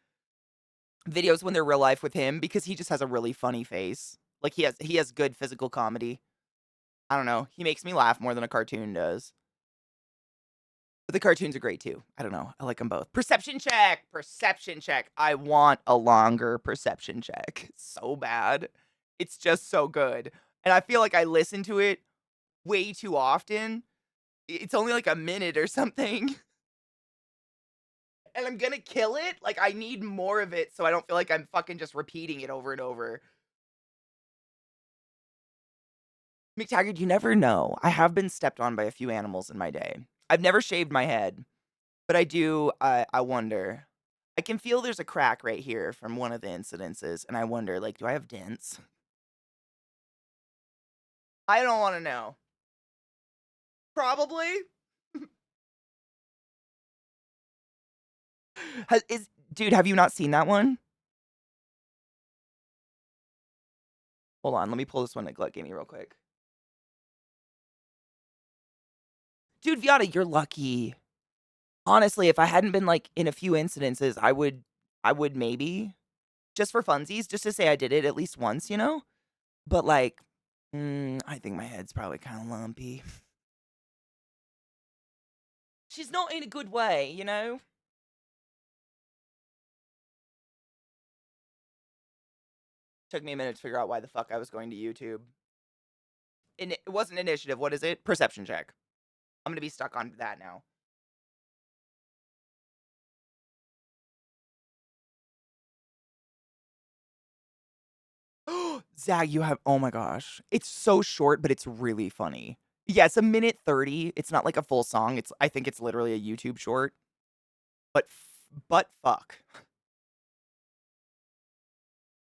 videos when they're real life with him because he just has a really funny face. Like, he has good physical comedy. I don't know. He makes me laugh more than a cartoon does. But the cartoons are great too. I don't know. I like them both. Perception check. Perception check. I want a longer perception check so bad. It's just so good. And I feel like I listen to it way too often. It's only like a minute or something. And I'm gonna kill it. Like, I need more of it so I don't feel like I'm fucking just repeating it over and over. McTaggart, you never know. I have been stepped on by a few animals in my day. I've never shaved my head, but I do. I wonder. I can feel there's a crack right here from one of the incidences, and I wonder, like, do I have dents? I don't want to know. Probably. Dude? Have you not seen that one? Hold on, let me pull this one that Glut gave me real quick. Dude, Viata, you're lucky. Honestly, if I hadn't been like in a few incidences, I would maybe just for funsies, just to say I did it at least once, you know? But like, I think my head's probably kind of lumpy. She's not in a good way, you know? Took me a minute to figure out why the fuck I was going to YouTube. And it wasn't initiative. What is it? Perception check. I'm gonna be stuck on that now. Zag, you have. Oh my gosh, it's so short, but it's really funny. Yeah, it's a minute 30. It's not like a full song. I think it's literally a YouTube short. But fuck.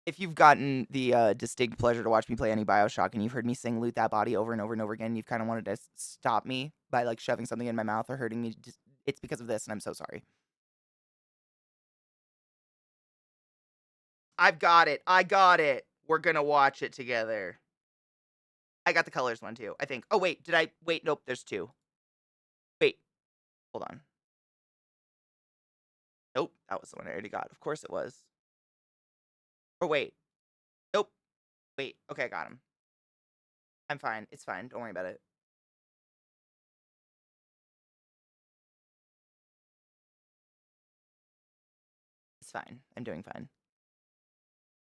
If you've gotten the distinct pleasure to watch me play any Bioshock and you've heard me sing "Loot That Body" over and over and over again, you've kind of wanted to stop me by like shoving something in my mouth or hurting me. It's because of this, and I'm so sorry. I've got it. I got it. We're gonna watch it together. I got the colors one too, I think. Oh wait, did I wait? Nope, there's 2. Wait, hold on. Nope, that was the one I already got. Of course it was. Or wait. Nope. Wait. Okay, I got him. I'm fine. It's fine. Don't worry about it. It's fine. I'm doing fine.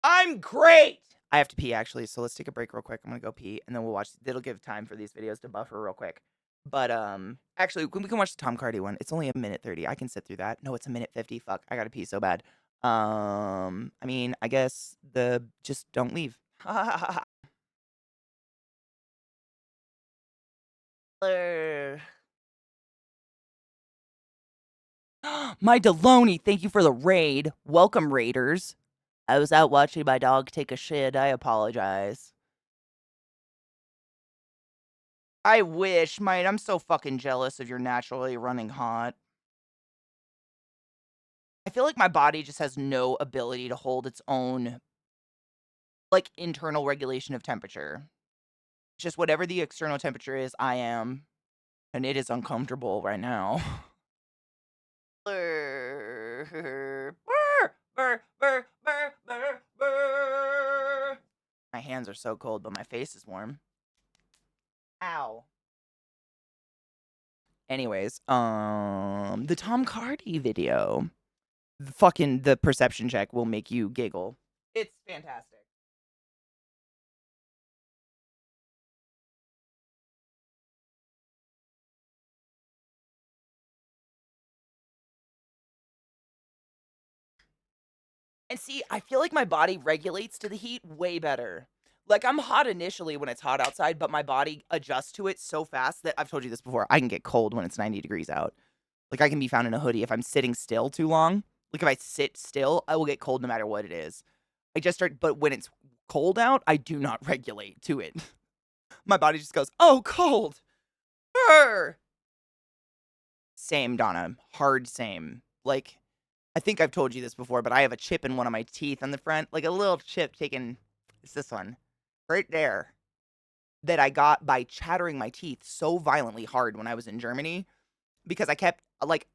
I'm great. I have to pee actually, so let's take a break real quick. I'm gonna go pee, and then we'll watch. It'll give time for these videos to buffer real quick. But actually, we can watch the Tom Cardy one. It's only a minute 30. I can sit through that. No, it's a minute 50. Fuck, I gotta pee so bad. I mean, I guess just don't leave. My Deloney, thank you for the raid. Welcome, raiders. I was out watching my dog take a shit. I apologize. I wish, mate. I'm so fucking jealous of your naturally running hot. I feel like my body just has no ability to hold its own, like, internal regulation of temperature. Just whatever the external temperature is, I am. And it is uncomfortable right now. My hands are so cold, but my face is warm. Ow. Anyways, the Tom Cardy video. The perception check will make you giggle. It's fantastic. And see, I feel like my body regulates to the heat way better. Like, I'm hot initially when it's hot outside, but my body adjusts to it so fast that I've told you this before, I can get cold when it's 90 degrees out. Like, I can be found in a hoodie if I'm sitting still too long. Like, if I sit still, I will get cold no matter what it is. I just start, but when it's cold out, I do not regulate to it. My body just goes, oh, cold. Brr. Same, Donna. Hard same. Like, I think I've told you this before, but I have a chip in one of my teeth on the front, like a little chip taken. It's this one right there that I got by chattering my teeth so violently hard when I was in Germany because I kept like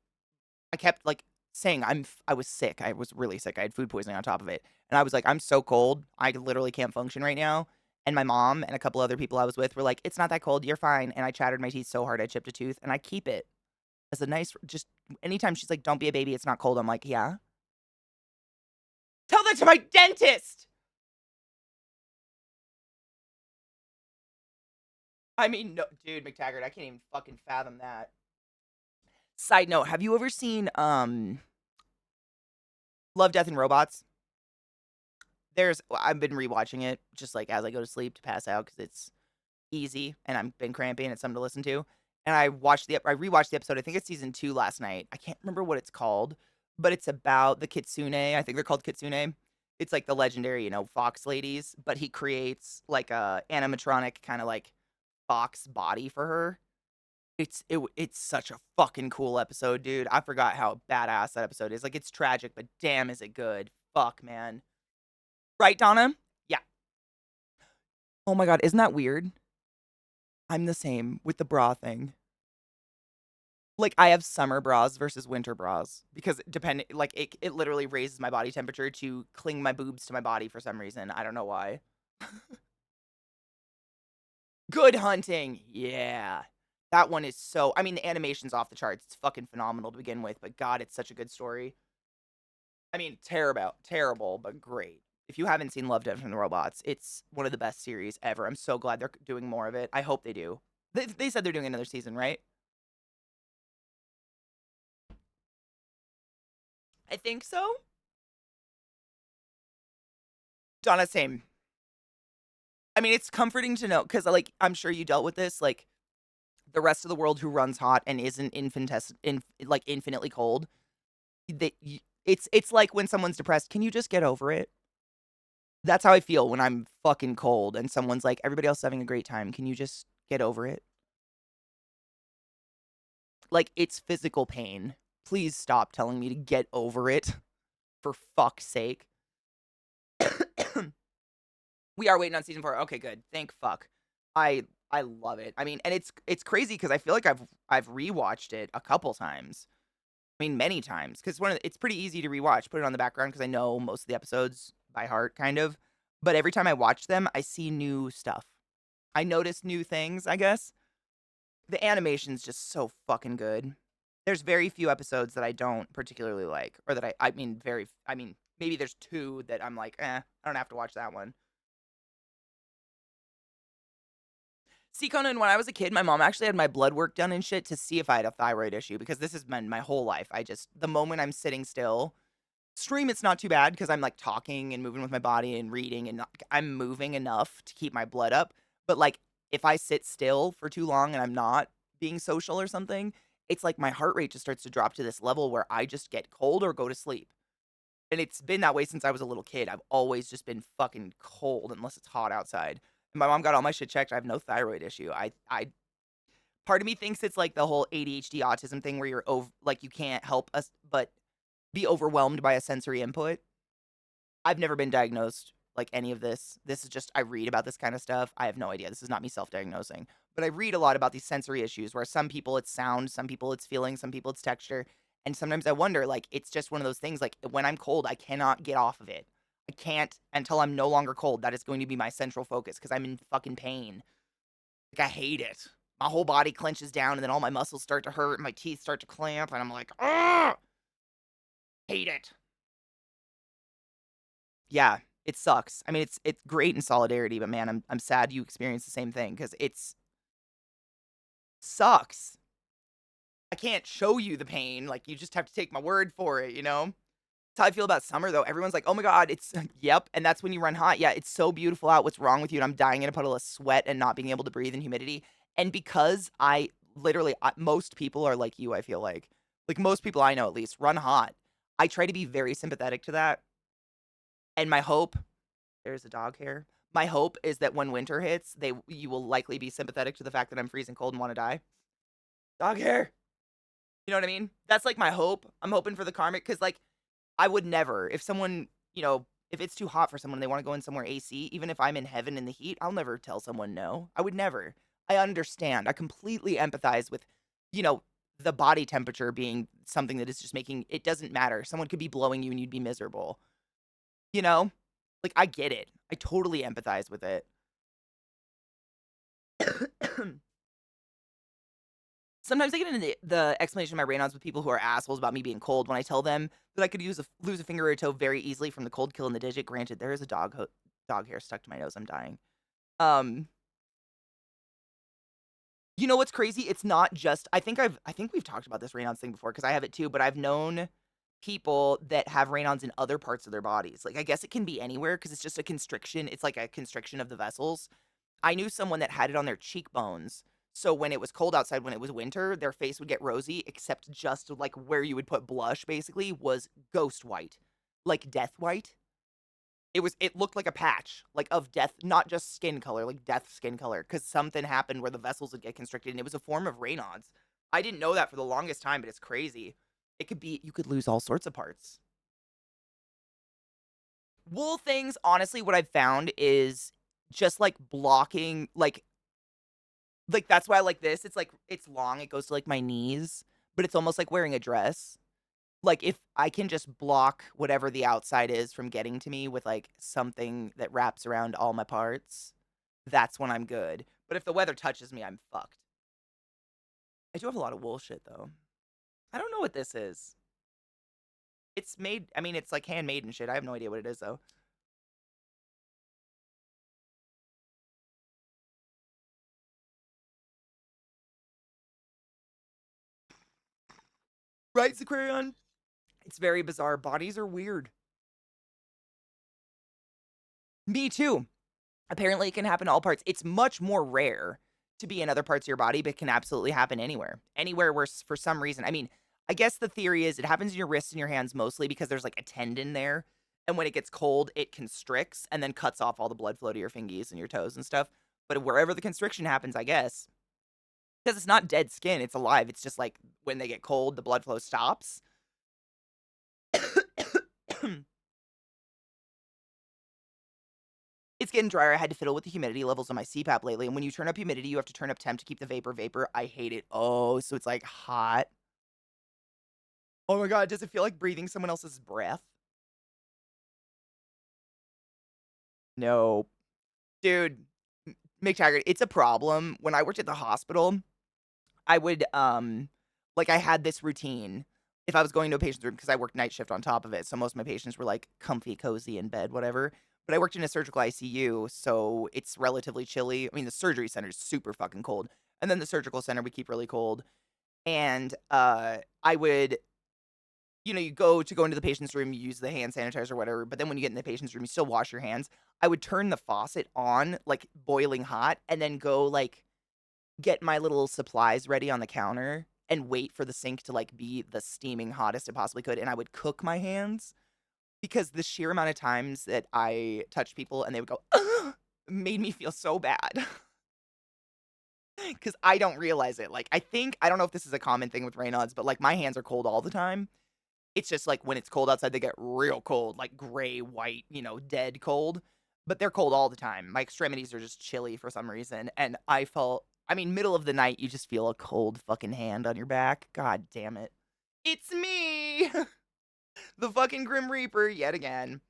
saying I was sick. I was really sick. I had food poisoning on top of it. And I was like, I'm so cold. I literally can't function right now. And my mom and a couple other people I was with were like, it's not that cold. You're fine. And I chattered my teeth so hard I chipped a tooth and I keep it as a nice, just anytime she's like, don't be a baby. It's not cold. I'm like, yeah. Tell that to my dentist. I mean, no, dude, McTaggart, I can't even fucking fathom that. Side note, have you ever seen Love, Death, and Robots? I've been rewatching it just like as I go to sleep to pass out because it's easy and I've been crampy and it's something to listen to. And I rewatched the episode. I think it's season 2 last night. I can't remember what it's called, but it's about the Kitsune. I think they're called Kitsune. It's like the legendary, fox ladies, but he creates like a animatronic kind of like fox body for her. It's such a fucking cool episode, dude. I forgot how badass that episode is. Like it's tragic, but damn is it good. Fuck, man. Right, Donna? Yeah. Oh my god, isn't that weird? I'm the same with the bra thing. Like I have summer bras versus winter bras because depending like it literally raises my body temperature to cling my boobs to my body for some reason. I don't know why. Good Hunting. Yeah. That one is so I mean the animation's off the charts. It's fucking phenomenal to begin with, but god, it's such a good story. I mean, terrible, but great. If you haven't seen Love, Death, and the Robots, it's one of the best series ever. I'm so glad they're doing more of it. I hope they do. They said they're doing another season, right? I think so. Donna, same. I mean, it's comforting to know because, like, I'm sure you dealt with this. Like, the rest of the world who runs hot and isn't like infinitely cold. It's like when someone's depressed. Can you just get over it? That's how I feel when I'm fucking cold and someone's like, everybody else is having a great time. Can you just get over it? Like, it's physical pain. Please stop telling me to get over it. For fuck's sake. We are waiting on season 4. Okay, good. Thank fuck. I love it. I mean, and it's crazy because I feel like I've rewatched it a couple times. I mean, many times because it's pretty easy to rewatch. Put it on the background because I know most of the episodes by heart, kind of. But every time I watch them, I see new stuff. I notice new things. I guess the animation's just so fucking good. There's very few episodes that I don't particularly like, or that I mean, maybe there's two that I'm like, I don't have to watch that one. See, Conan, when I was a kid, my mom actually had my blood work done and shit to see if I had a thyroid issue because this has been my whole life. The moment I'm sitting still, stream, it's not too bad because I'm like talking and moving with my body and reading and I'm moving enough to keep my blood up. But like if I sit still for too long and I'm not being social or something, it's like my heart rate just starts to drop to this level where I just get cold or go to sleep. And it's been that way since I was a little kid. I've always just been fucking cold unless it's hot outside. And my mom got all my shit checked. I have no thyroid issue. I part of me thinks it's like the whole ADHD autism thing where like you can't help us but be overwhelmed by a sensory input. I've never been diagnosed like any of this. This is just I read about this kind of stuff. I have no idea. This is not me self-diagnosing. But I read a lot about these sensory issues where some people it's sound, some people it's feeling, some people it's texture. And sometimes I wonder, like, it's just one of those things, like, when I'm cold, I cannot get off of it. I can't until I'm no longer cold. That is going to be my central focus because I'm in fucking pain. Like, I hate it. My whole body clenches down and then all my muscles start to hurt and my teeth start to clamp and I'm like, ah, hate it. Yeah, it sucks. I mean, it's great in solidarity, but man, I'm sad you experience the same thing because it's sucks. I can't show you the pain. Like you just have to take my word for it, you know? That's how I feel about summer, though. Everyone's like, "Oh my god, it's" yep, and that's when you run hot. Yeah, it's so beautiful out. What's wrong with you? And I'm dying in a puddle of sweat and not being able to breathe in humidity. And because I literally, most people are like you, I feel like most people I know at least run hot. I try to be very sympathetic to that. And my hope, there's a dog hair. My hope is that when winter hits, you will likely be sympathetic to the fact that I'm freezing cold and want to die. Dog hair. You know what I mean? That's like my hope. I'm hoping for the karmic because like I would never, if someone, if it's too hot for someone and they want to go in somewhere AC, even if I'm in heaven in the heat, I'll never tell someone no. I would never. I understand. I completely empathize with, you know, the body temperature being something that is just making it doesn't matter. Someone could be blowing you and you'd be miserable. You know? Like I get it. I totally empathize with it. Sometimes I get into the explanation of my Raynaud's with people who are assholes about me being cold when I tell them that I could lose a finger or a toe very easily from the cold kill in the digit. Granted, there is a dog hair stuck to my nose. I'm dying. Um, you know what's crazy? It's not just. I think we've talked about this Raynaud's thing before because I have it too. But I've known people that have Raynaud's in other parts of their bodies. Like I guess it can be anywhere because it's just a constriction. It's like a constriction of the vessels. I knew someone that had it on their cheekbones. So when it was cold outside, when it was winter, their face would get rosy, except just like where you would put blush basically was ghost white, like death white. It looked like a patch, like of death, not just skin color, like death skin color, because something happened where the vessels would get constricted and it was a form of Raynaud's. I didn't know that for the longest time, but it's crazy. It could be you could lose all sorts of parts. Wool things, honestly, what I've found is just like blocking like, that's why I like this. It's, like it's long, it goes to, like, my knees, but it's almost like wearing a dress. Like, if I can just block whatever the outside is from getting to me with, like, something that wraps around all my parts, that's when I'm good. But if the weather touches me, I'm fucked. I do have a lot of wool shit, though. I don't know what this is. It's made I mean, it's, like, handmade and shit. I have no idea what it is, though. Right, Zaquarion? It's very bizarre. Bodies are weird. Me too. Apparently, it can happen to all parts. It's much more rare to be in other parts of your body, but it can absolutely happen anywhere. Anywhere where, for some reason, I mean, I guess the theory is it happens in your wrists and your hands mostly because there's like a tendon there. And when it gets cold, it constricts and then cuts off all the blood flow to your fingies and your toes and stuff. But wherever the constriction happens, I guess, because it's not dead skin, it's alive. It's just like when they get cold, the blood flow stops. It's getting drier. I had to fiddle with the humidity levels on my CPAP lately. And when you turn up humidity, you have to turn up temp to keep the vapor. I hate it. Oh, so it's like hot. Oh my god, does it feel like breathing someone else's breath? No. Dude, McTaggart, it's a problem. When I worked at the hospital, I would like I had this routine. If I was going to a patient's room, because I worked night shift on top of it, so most of my patients were like comfy, cozy in bed, whatever. But I worked in a surgical ICU, so it's relatively chilly. I mean, the surgery center is super fucking cold. And then the surgical center we keep really cold. And I would you go into the patient's room, you use the hand sanitizer or whatever, but then when you get in the patient's room, you still wash your hands. I would turn the faucet on, like, boiling hot, and then go, like, get my little supplies ready on the counter and wait for the sink to, like, be the steaming hottest it possibly could, and I would cook my hands because the sheer amount of times that I touched people and they would go, "Ugh," made me feel so bad because I don't realize it. Like, I don't know if this is a common thing with Raynaud's, but, like, my hands are cold all the time. It's just, like, when it's cold outside, they get real cold, like, gray, white, dead cold, but they're cold all the time. My extremities are just chilly for some reason, and I mean, middle of the night, you just feel a cold fucking hand on your back. God damn it. It's me! The fucking Grim Reaper yet again.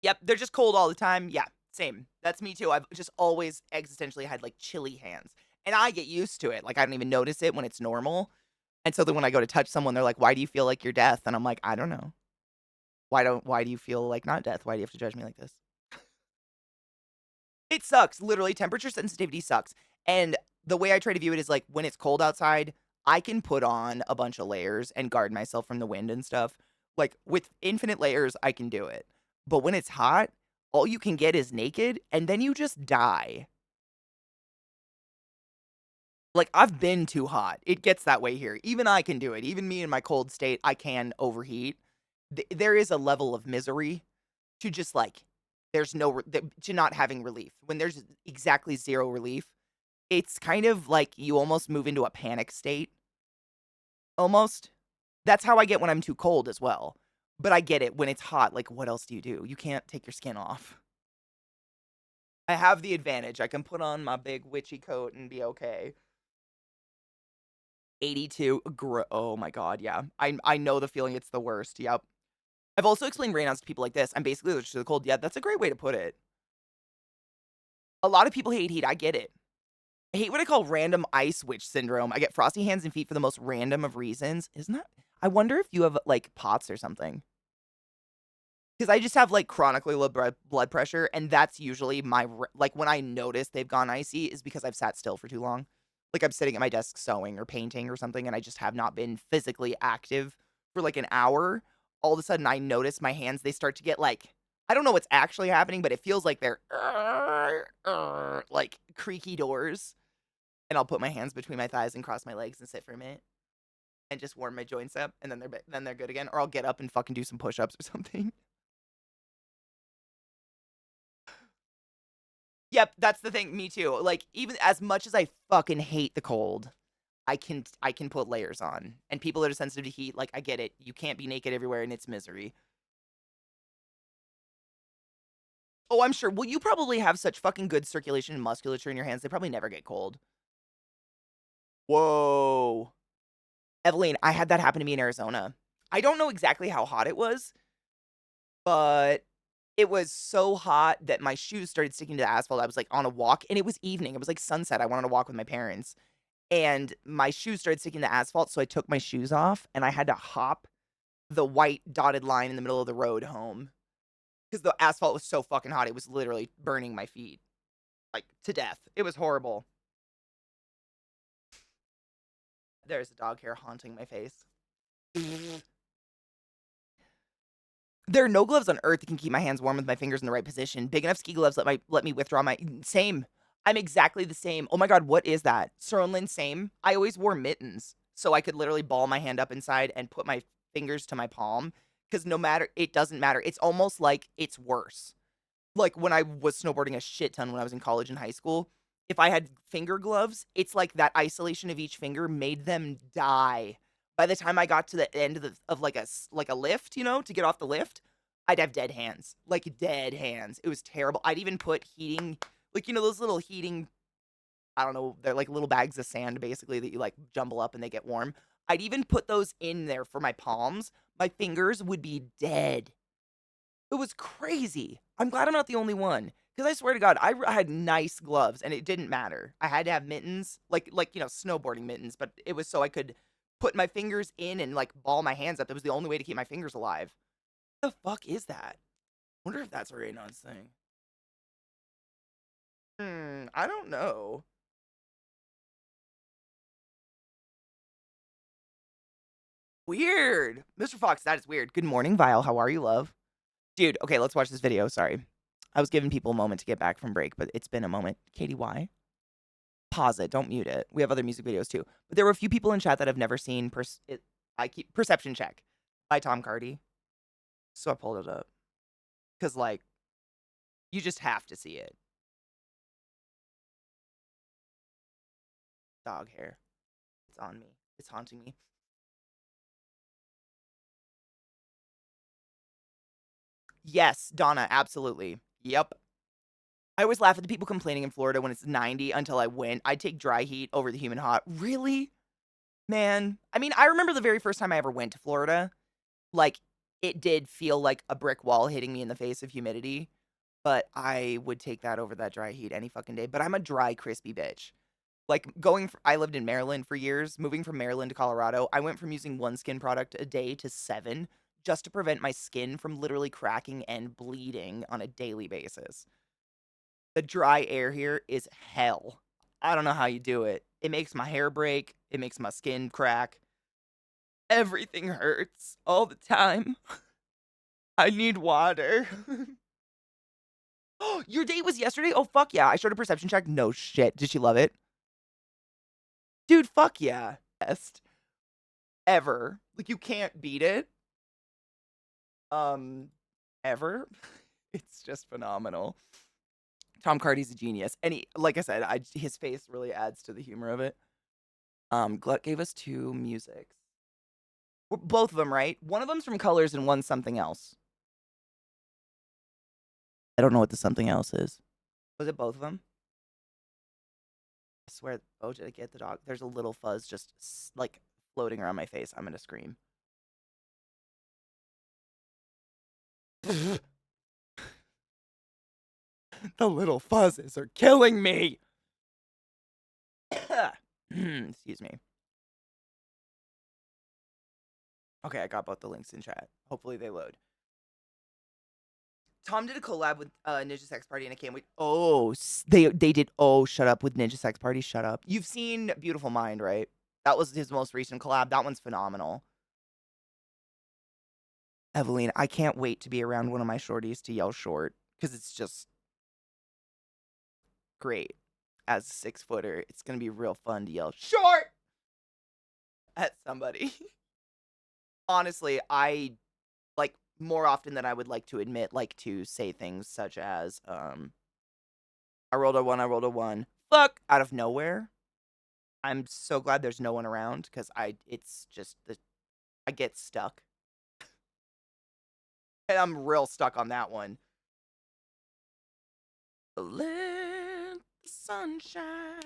Yep, they're just cold all the time. Yeah, same. That's me too. I've just always existentially had, like, chilly hands, and I get used to it. Like, I don't even notice it when it's normal. And so then when I go to touch someone, they're like, "Why do you feel like you're death?" And I'm like, "I don't know. Why do you feel like not death? Why do you have to judge me like this?" It sucks. Literally, temperature sensitivity sucks. And the way I try to view it is like when it's cold outside, I can put on a bunch of layers and guard myself from the wind and stuff. Like, with infinite layers, I can do it. But when it's hot, all you can get is naked, and then you just die. Like, I've been too hot. It gets that way here. Even I can do it. Even me in my cold state, I can overheat. There is a level of misery to just, like, there's no to not having relief. When there's exactly 0 relief, it's kind of like you almost move into a panic state, almost. That's how I get when I'm too cold as well. But I get it when it's hot, like, what else do? You can't take your skin off. I have the advantage. I can put on my big witchy coat and be okay. 82, oh my god, yeah. I know the feeling, it's the worst, yep. I've also explained rainouts to people like this. I'm basically allergic to the cold. Yeah, that's a great way to put it. A lot of people hate heat, I get it. I hate what I call random ice witch syndrome. I get frosty hands and feet for the most random of reasons. Isn't that I wonder if you have, like, POTS or something. Because I just have, like, chronically low blood pressure, and that's usually my like, when I notice they've gone icy is because I've sat still for too long. Like, I'm sitting at my desk sewing or painting or something, and I just have not been physically active for, like, an hour. All of a sudden, I notice my hands, they start to get, like, I don't know what's actually happening, but it feels like they're, like, creaky doors, and I'll put my hands between my thighs and cross my legs and sit for a minute and just warm my joints up, and then they're good again, or I'll get up and fucking do some push-ups or something. Yep, that's the thing, me too. Like, even as much as I fucking hate the cold, I can put layers on. And people that are sensitive to heat, like, I get it. You can't be naked everywhere and it's misery. Oh, I'm sure. Well, you probably have such fucking good circulation and musculature in your hands, they probably never get cold. Whoa. Evelyn, I had that happen to me in Arizona. I don't know exactly how hot it was, but it was so hot that my shoes started sticking to the asphalt. I was, like, on a walk, and it was evening. It was, like, sunset. I went on a walk with my parents. And my shoes started sticking to asphalt, so I took my shoes off, and I had to hop the white dotted line in the middle of the road home because the asphalt was so fucking hot, it was literally burning my feet, like, to death. It was horrible. There's a dog hair haunting my face. There are no gloves on earth that can keep my hands warm with my fingers in the right position. Big enough ski gloves let me withdraw my same. I'm exactly the same. Oh my god, what is that? Sirlin, same. I always wore mittens, so I could literally ball my hand up inside and put my fingers to my palm. Because no matter, it doesn't matter. It's almost like it's worse. Like when I was snowboarding a shit ton when I was in college and high school, if I had finger gloves, it's like that isolation of each finger made them die. By the time I got to the end of like a lift, to get off the lift, I'd have dead hands. Like dead hands. It was terrible. I'd even put heating, like those little heating, I don't know, they're like little bags of sand basically that you like jumble up and they get warm. I'd even put those in there for my palms. My fingers would be dead. It was crazy. I'm glad I'm not the only one. Because I swear to God, I had nice gloves and it didn't matter. I had to have mittens, snowboarding mittens, but it was so I could put my fingers in and like ball my hands up. It was the only way to keep my fingers alive. What the fuck is that? Wonder if that's a Raynaud's thing. I don't know. Weird. Mr. Fox, that is weird. Good morning, Vile. How are you, love? Dude, okay, let's watch this video. Sorry. I was giving people a moment to get back from break, but it's been a moment. Katie, why? Pause it. Don't mute it. We have other music videos too. But there were a few people in chat that have never seen I keep Perception Check by Tom Cardy. So I pulled it up. Cause like you just have to see it. Dog hair. It's on me. It's haunting me. Yes, Donna, absolutely. Yep. I always laugh at the people complaining in Florida when it's 90 until I went. I'd take dry heat over the humid hot. Really? Man. I mean, I remember the very first time I ever went to Florida. Like, it did feel like a brick wall hitting me in the face of humidity, but I would take that over that dry heat any fucking day. But I'm a dry, crispy bitch. Like, I lived in Maryland for years. Moving from Maryland to Colorado, I went from using one skin product a day to 7 just to prevent my skin from literally cracking and bleeding on a daily basis. The dry air here is hell. I don't know how you do it. It makes my hair break. It makes my skin crack. Everything hurts all the time. I need water. Oh, your date was yesterday? Oh, fuck yeah. I showed a perception check. No shit. Did she love it? Dude, fuck yeah. Best ever. Like, you can't beat it. Um, ever. It's just phenomenal. Tom Hardy's a genius. And he, like I said, his face really adds to the humor of it. Glut gave us 2 musics. Both of them, right? One of them's from Colors and one's something else. I don't know what the something else is. Was it both of them? I swear. Oh, did I get the dog? There's a little fuzz just like floating around my face. I'm gonna scream. The little fuzzes are killing me. Excuse me. Okay, I got both the links in chat. Hopefully they load. Tom did a collab with Ninja Sex Party, and it came with they did shut up with Ninja Sex Party. Shut up. You've seen Beautiful Mind, right? That was his most recent collab. That one's phenomenal. Evelyn, I can't wait to be around one of my shorties to yell short because it's just great. As a 6-footer, it's gonna be real fun to yell short at somebody. Honestly, I like more often than I would like to admit, like to say things such as, I rolled a 1, I rolled a 1. Fuck out of nowhere. I'm so glad there's no one around because it's just I get stuck. And I'm real stuck on that one. Let the sunshine.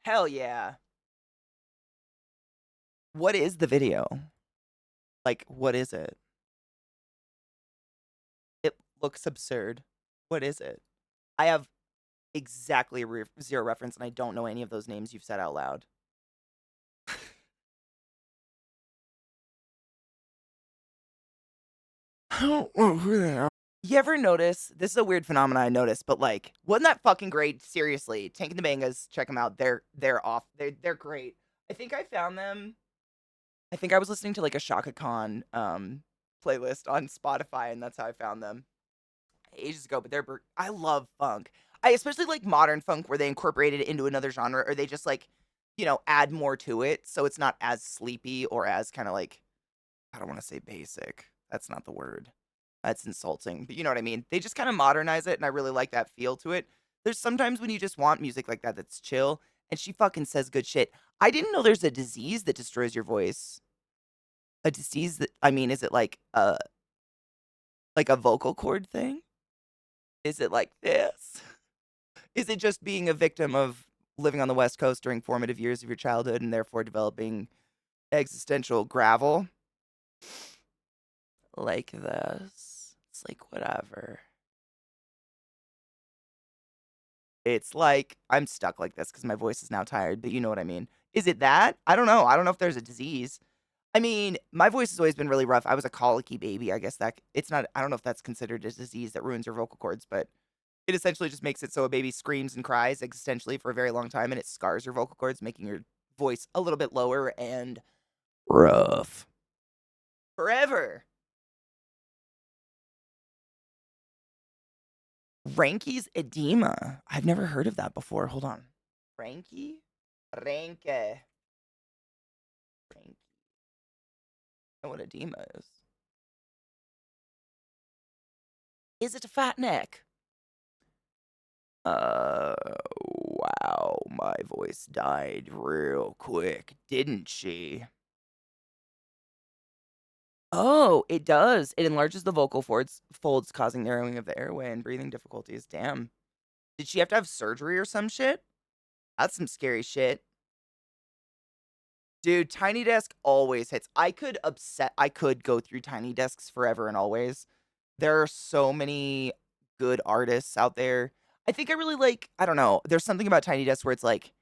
Hell yeah. What is the video? Like, what is it? It looks absurd. What is it? I have exactly 0 reference, and I don't know any of those names you've said out loud. I don't know who they are. You ever notice, this is a weird phenomenon I noticed, but like, wasn't that fucking great? Seriously, Tank and the Bangas, check them out. They're off. They're great. I think I found them. I think I was listening to like a Shaka Khan playlist on Spotify, and that's how I found them ages ago. But I love funk. I especially like modern funk where they incorporate it into another genre, or they just like, add more to it, so it's not as sleepy or as kind of like, I don't want to say basic. That's not the word. That's insulting, but you know what I mean? They just kind of modernize it, and I really like that feel to it. There's sometimes when you just want music like that that's chill, and she fucking says good shit. I didn't know there's a disease that destroys your voice. A disease that, I mean, is it like a vocal cord thing? Is it like this? Is it just being a victim of living on the West Coast during formative years of your childhood and therefore developing existential gravel? Like this. It's like whatever. It's like I'm stuck like this because my voice is now tired, but you know what I mean. Is it that? I don't know. I don't know if there's a disease. I mean, my voice has always been really rough. I was a colicky baby. I guess that it's not, I don't know if that's considered a disease that ruins your vocal cords, but it essentially just makes it so a baby screams and cries existentially for a very long time and it scars your vocal cords, making your voice a little bit lower and rough. Forever. Ranky's edema. I've never heard of that before. Hold on. Ranky? Ranke. Ranky. I know what edema is. Is it a fat neck? Wow, my voice died real quick, didn't she? Oh, it does. It enlarges the vocal folds, causing narrowing of the airway and breathing difficulties. Damn. Did she have to have surgery or some shit? That's some scary shit. Dude, Tiny Desk always hits. I could go through Tiny Desks forever and always. There are so many good artists out there. I think I really like, I don't know, there's something about Tiny Desk where it's like,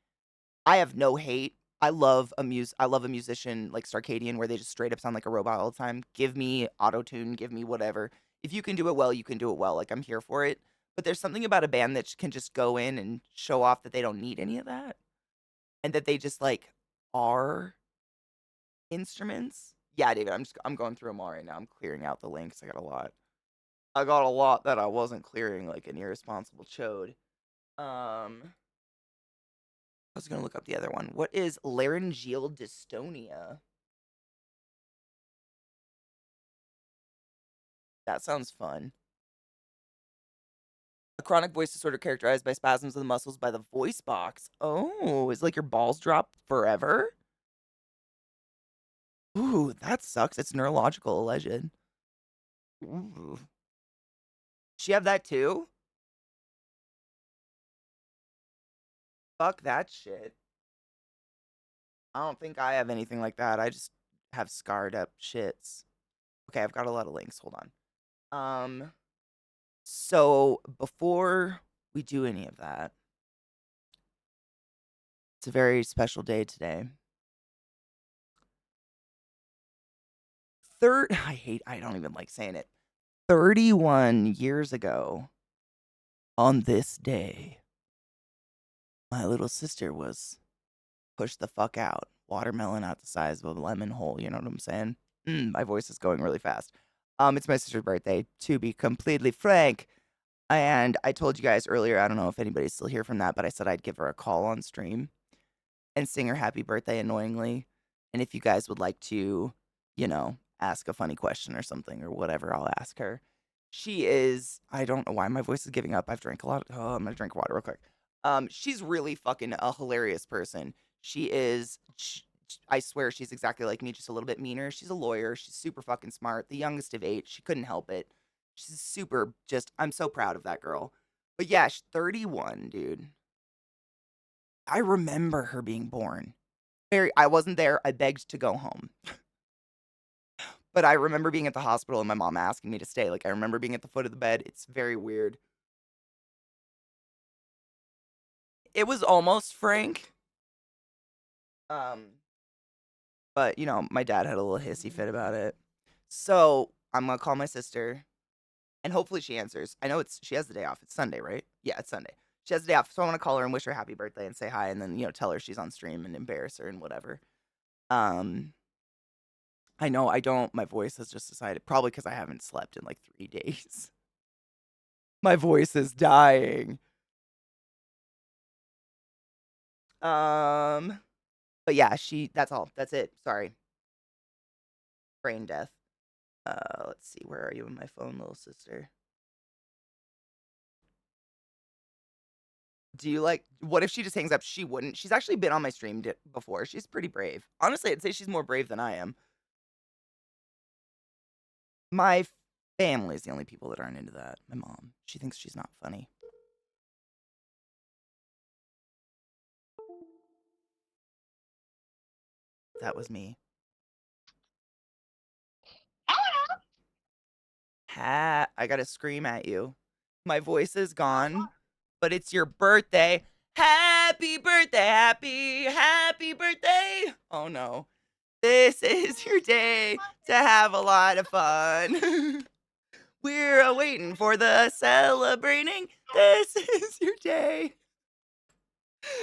I have no hate. I love a musician like Starcadian where they just straight up sound like a robot all the time. Give me auto-tune, give me whatever. If you can do it well, you can do it well. Like I'm here for it. But there's something about a band that can just go in and show off that they don't need any of that, and that they just, like, are instruments. Yeah, David, I'm going through them all right now. I'm clearing out the links. I got a lot. I got a lot that I wasn't clearing like an irresponsible chode. I was gonna look up the other one. What is laryngeal dystonia? That sounds fun. A chronic voice disorder characterized by spasms of the muscles by the voice box. Oh, is like your balls drop forever? Ooh, that sucks. It's neurological, alleged. Ooh. She have that too? Fuck that shit. I don't think I have anything like that. I just have scarred up shits. Okay, I've got a lot of links. Hold on. So before we do any of that, it's a very special day today. I don't even like saying it. 31 years ago on this day, my little sister was pushed the fuck out. Watermelon out the size of a lemon hole, you know what I'm saying? My voice is going really fast. It's my sister's birthday, to be completely frank. And I told you guys earlier, I don't know if anybody's still here from that, but I said I'd give her a call on stream and sing her happy birthday annoyingly. And if you guys would like to, ask a funny question or something or whatever, I'll ask her. She is, I don't know why my voice is giving up. I've drank a lot. Oh, I'm going to drink water real quick. She's really fucking a hilarious person. She is, I swear she's exactly like me, just a little bit meaner. She's a lawyer. She's super fucking smart. The youngest of 8. She couldn't help it. She's super, I'm so proud of that girl. But yeah, she's 31, dude. I remember her being born. I wasn't there. I begged to go home. But I remember being at the hospital and my mom asking me to stay. Like, I remember being at the foot of the bed. It's very weird. It was almost frank. But, my dad had a little hissy fit about it. So, I'm going to call my sister and hopefully she answers. I know she has the day off. It's Sunday, right? Yeah, it's Sunday. She has the day off. So I want to call her and wish her happy birthday and say hi and then, tell her she's on stream and embarrass her and whatever. I know my voice has just decided, probably because I haven't slept in like 3 days. My voice is dying. But yeah, that's all. That's it. Sorry. Brain death. Let's see. Where are you in my phone, little sister? Do you what if she just hangs up? She wouldn't. She's actually been on my stream before. She's pretty brave. Honestly, I'd say she's more brave than I am. My family is the only people that aren't into that. My mom. She thinks she's not funny. That was me. I gotta scream at you. My voice is gone, but it's your birthday. Happy birthday, happy birthday. Oh no. This is your day to have a lot of fun. We're waiting for the celebrating. This is your day.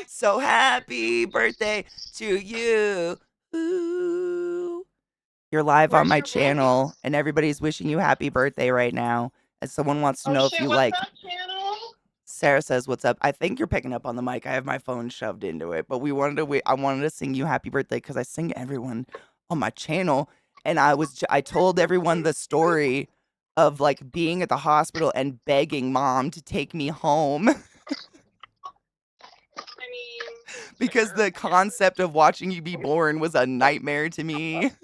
So happy birthday to you. Ooh. You're live on my channel, and everybody's wishing you happy birthday right now. And someone wants to know if you like. Sarah says, "What's up?" I think you're picking up on the mic. I have my phone shoved into it, but I wanted to sing you happy birthday because I sing everyone on my channel, and I told everyone the story of like being at the hospital and begging mom to take me home. Because the concept of watching you be born was a nightmare to me. It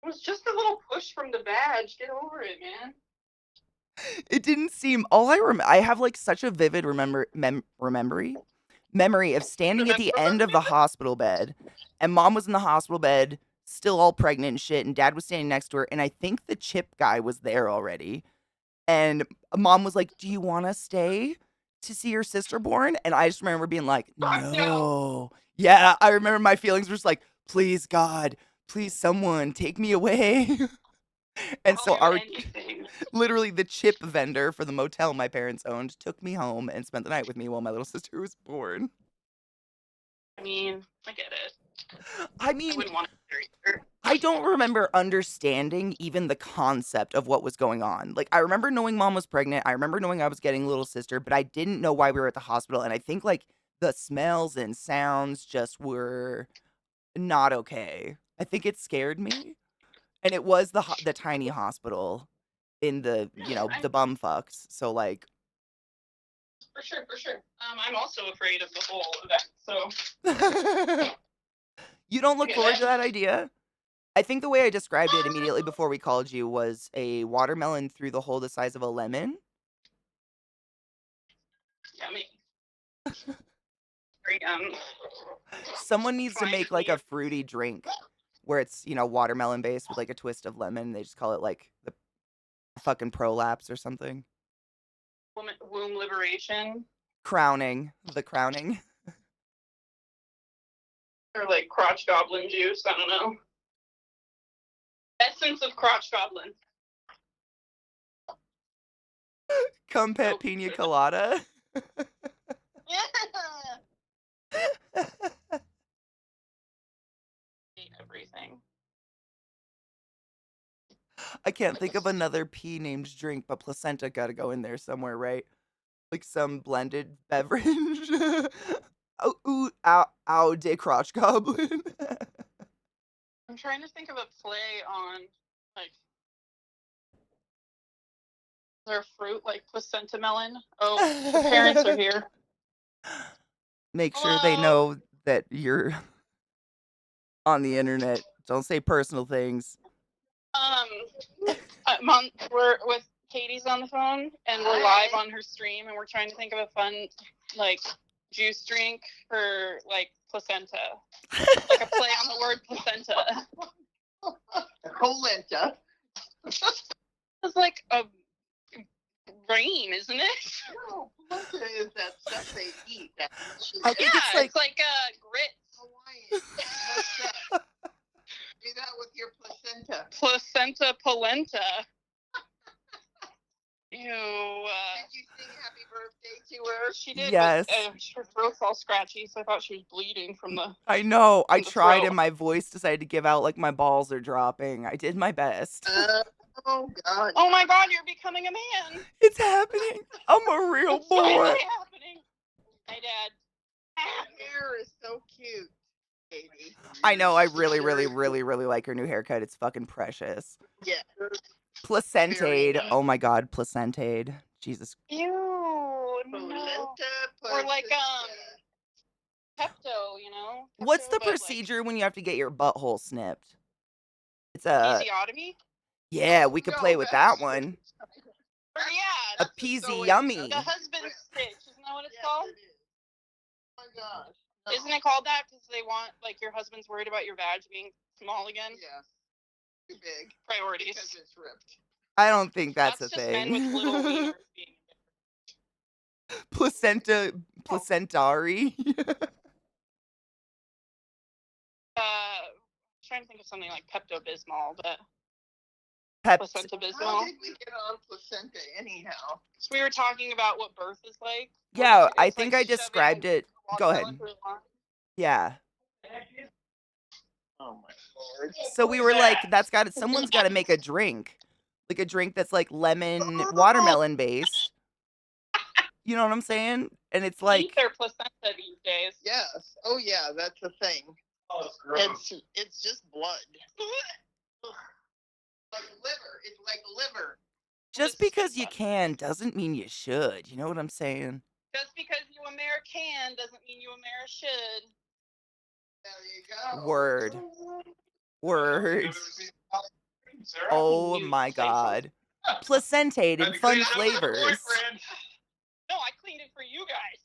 was just a little push from the badge. Get over it, man. It didn't seem. I have like such a vivid memory of standing at the end of the hospital bed, and mom was in the hospital bed, still all pregnant and shit, and dad was standing next to her, and I think the chip guy was there already, and mom was like, "Do you want to stay to see your sister born?" And I just remember being like, "No." Yeah, I remember my feelings were just like, "Please God, please someone take me away." And so I'll do our anything. literally the chip vendor for the motel my parents owned took me home and spent the night with me while my little sister was born. I mean, I get it. I I mean, wouldn't want to there either. I don't remember understanding even the concept of what was going on. Like, I remember knowing mom was pregnant. I remember knowing I was getting a little sister, but I didn't know why we were at the hospital. And I think, like, the smells and sounds just were not okay. I think it scared me. And it was the tiny hospital in the, Yeah, the bum fucks. So, like, for sure, for sure. I'm also afraid of the whole event, so you don't I look get forward it. to that idea? I think the way I described it immediately before we called you was a watermelon through the hole the size of a lemon. Yummy. Very, Someone needs to trying make to like be a fruity drink where it's, watermelon based with like a twist of lemon. They just call it like the fucking prolapse or something. womb liberation Crowning. The crowning. or like crotch goblin juice. I don't know. Essence of crotch goblin. Come pet Nope. pina colada. Hate everything. I can't think of another P named drink, but placenta gotta go in there somewhere, right? Like some blended beverage. Oh, ooh, ow, de crotch goblin. I'm trying to think of a play on like. Is there a fruit like placenta melon? Oh, the parents are here. Make sure they Hello. know that you're on the internet. Don't say personal things. We're with Katie's on the phone, and we're live on her stream, and we're trying to think of a fun like juice drink for like placenta, like a play on the word placenta. Polenta. It's like a grain, isn't it? No, polenta is that stuff they eat. I think it's like grits. Hawaiian. What's that? Do that with your placenta. Placenta polenta. Ew. Did you sing happy birthday to her? She did, yes. but her throat's all scratchy, so I thought she was bleeding from the. I know. I the tried throat. and my voice decided to give out like my balls are dropping. I did my best. Oh God. Oh my God, you're becoming a man. It's happening. I'm a real It's boy. finally happening. Hi, Dad. Your hair is so cute, Katie. I know. I really, really, really, really like her new haircut. It's fucking precious. Yeah. Placentade. Very Oh my God, placentade. Jesus. Ew. No. Polenta. Or like placenta. Pepto, you know. What's Pepto, the but, like, procedure when you have to get your butthole snipped? It's a episiotomy. yeah. We could play with that one. Or yeah, A That's peasy sewing yummy. the husband stitch. Isn't that what it's Yes, called? it is. Oh my gosh. No. Isn't it called that because they want like your husband's worried about your vag being small again? Yes. Too big. Priorities. Because it's ripped. I don't think that's a just men with little thing. wieners being. Placentari. Trying to think of something like Pepto Bismol, but placenta How Bismol. did we get on placenta anyhow? So we were talking about what birth is like. Yeah, It's I like think I shoving described it. Go ahead. watermelon through a line. Yeah. Oh my Lord. So we were like, someone's got to make a drink. Like a drink that's like lemon watermelon based. You know what I'm saying? And it's Eat like their placenta these days. Yes. Oh yeah, that's a thing. Oh, It's just blood. Like liver. It's like liver. just because you can doesn't mean you should. You know what I'm saying? Just because you American doesn't mean you should. There you go. Word. Word. Oh my God. Placentate and fun flavors. No, I cleaned it for you guys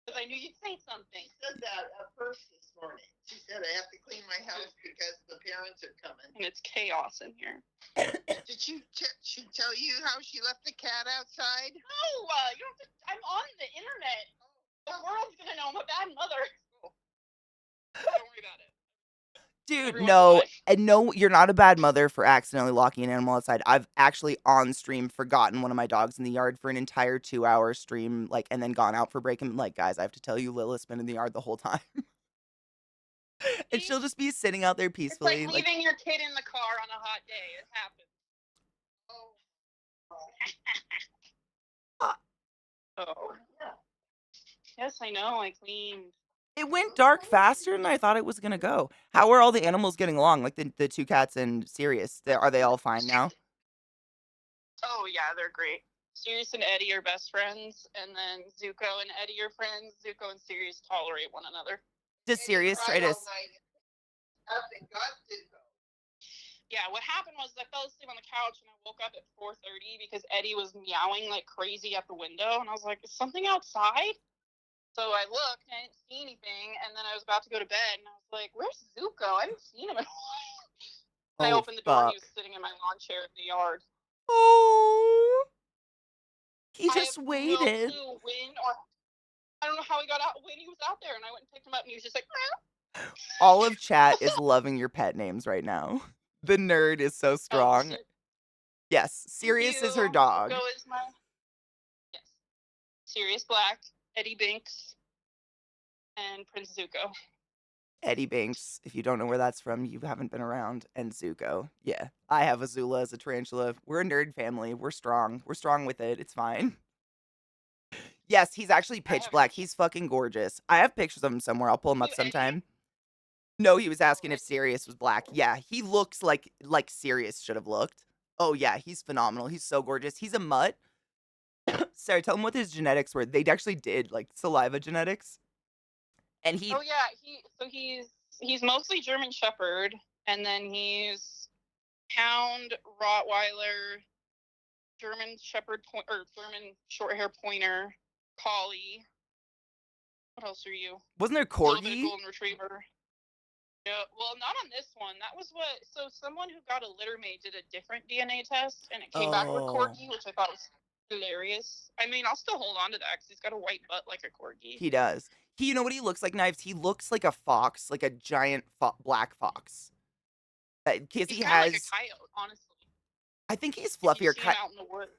because I knew you'd say something. She said that at first this morning. She said I have to clean my house because the parents are coming. And it's chaos in here. Did she tell you how she left the cat outside? No, you don't have to. I'm on the internet. The world's gonna know I'm a bad mother. Don't worry about it. Dude, every once in a no, while. and no, you're not a bad mother for accidentally locking an animal outside. I've actually on stream forgotten one of my dogs in the yard for an entire 2-hour stream, like, and then gone out for break. And like, guys, I have to tell you, Lilith's been in the yard the whole time, and See? she'll just be sitting out there It's like peacefully, like, leaving your kid in the car on a hot day. It happens. uh, Oh. Yes, I know. I cleaned. it went dark faster than I thought it was gonna go. How are all the animals getting along? Like the two cats and Sirius, are they all fine now? Oh yeah, they're great. Sirius and Eddie are best friends, and then Zuko and Eddie are friends. Zuko and Sirius tolerate one another. Does Sirius try to? Yeah, what happened was I fell asleep on the couch and I woke up at 4:30 because Eddie was meowing like crazy at the window, and I was like, "Is something outside?" So I looked and I didn't see anything, and then I was about to go to bed, and I was like, "Where's Zuko? I haven't seen him in a while." And I Oh opened the door and he fuck! was sitting in my lawn chair in the yard. Oh, he I have just no waited. clue when, or I don't know how he got out when he was out there, and I went and picked him up, and he was just like, "Meow." All of chat is loving your pet names right now. The nerd is so Oh, strong. Yes, thank Sirius is her you. dog. Zuko is my yes. Sirius Black, Eddie Binks, and Prince Zuko. Eddie Banks, if you don't know where that's from, you haven't been around. And Zuko. Yeah, I have Azula as a tarantula. We're a nerd family. We're strong. We're strong with it. It's fine. Yes, he's actually pitch black. He's fucking gorgeous. I have pictures of him somewhere. I'll pull him up You sometime. Eddie? No, he was asking if Eddie. Sirius was black. Yeah, he looks like Sirius should have looked. Oh yeah, he's phenomenal. He's so gorgeous. He's a mutt. Sorry, tell him what his genetics were. They actually did like saliva genetics. And he Oh yeah, he's mostly German Shepherd, and then he's Hound, Rottweiler, German Shepherd or German Shorthair Pointer, Collie. What else are you? wasn't there A little bit of corgi? Golden Retriever. Yeah, well, not on this one. That was what. So someone who got a litter mate did a different DNA test, and it came back with Oh, corgi, which I thought was hilarious. I mean, I'll still hold on to that because he's got a white butt like a corgi. he does. You know what he looks like, Knives? He looks like a fox, like a giant black fox. Because He's he kind of like a has, coyote, honestly. I think he's If you fluffier. see him out in the woods.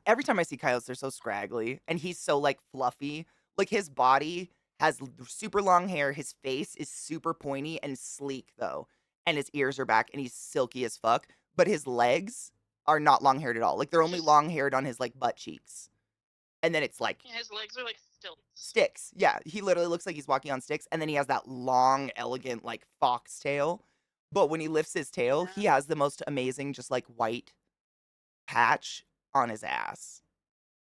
Every time I see coyotes, they're so scraggly, and he's so like fluffy. Like his body has super long hair. His face is super pointy and sleek though, and his ears are back, and he's silky as fuck. But his legs are not long haired at all. Like they're only Just long haired on his like butt cheeks, and then it's like yeah, his legs are like stilts. sticks. Yeah, he literally looks like he's walking on sticks, and then he has that long, elegant like fox tail. But when he lifts his tail, he Yeah. has the most amazing, just like white patch on his ass,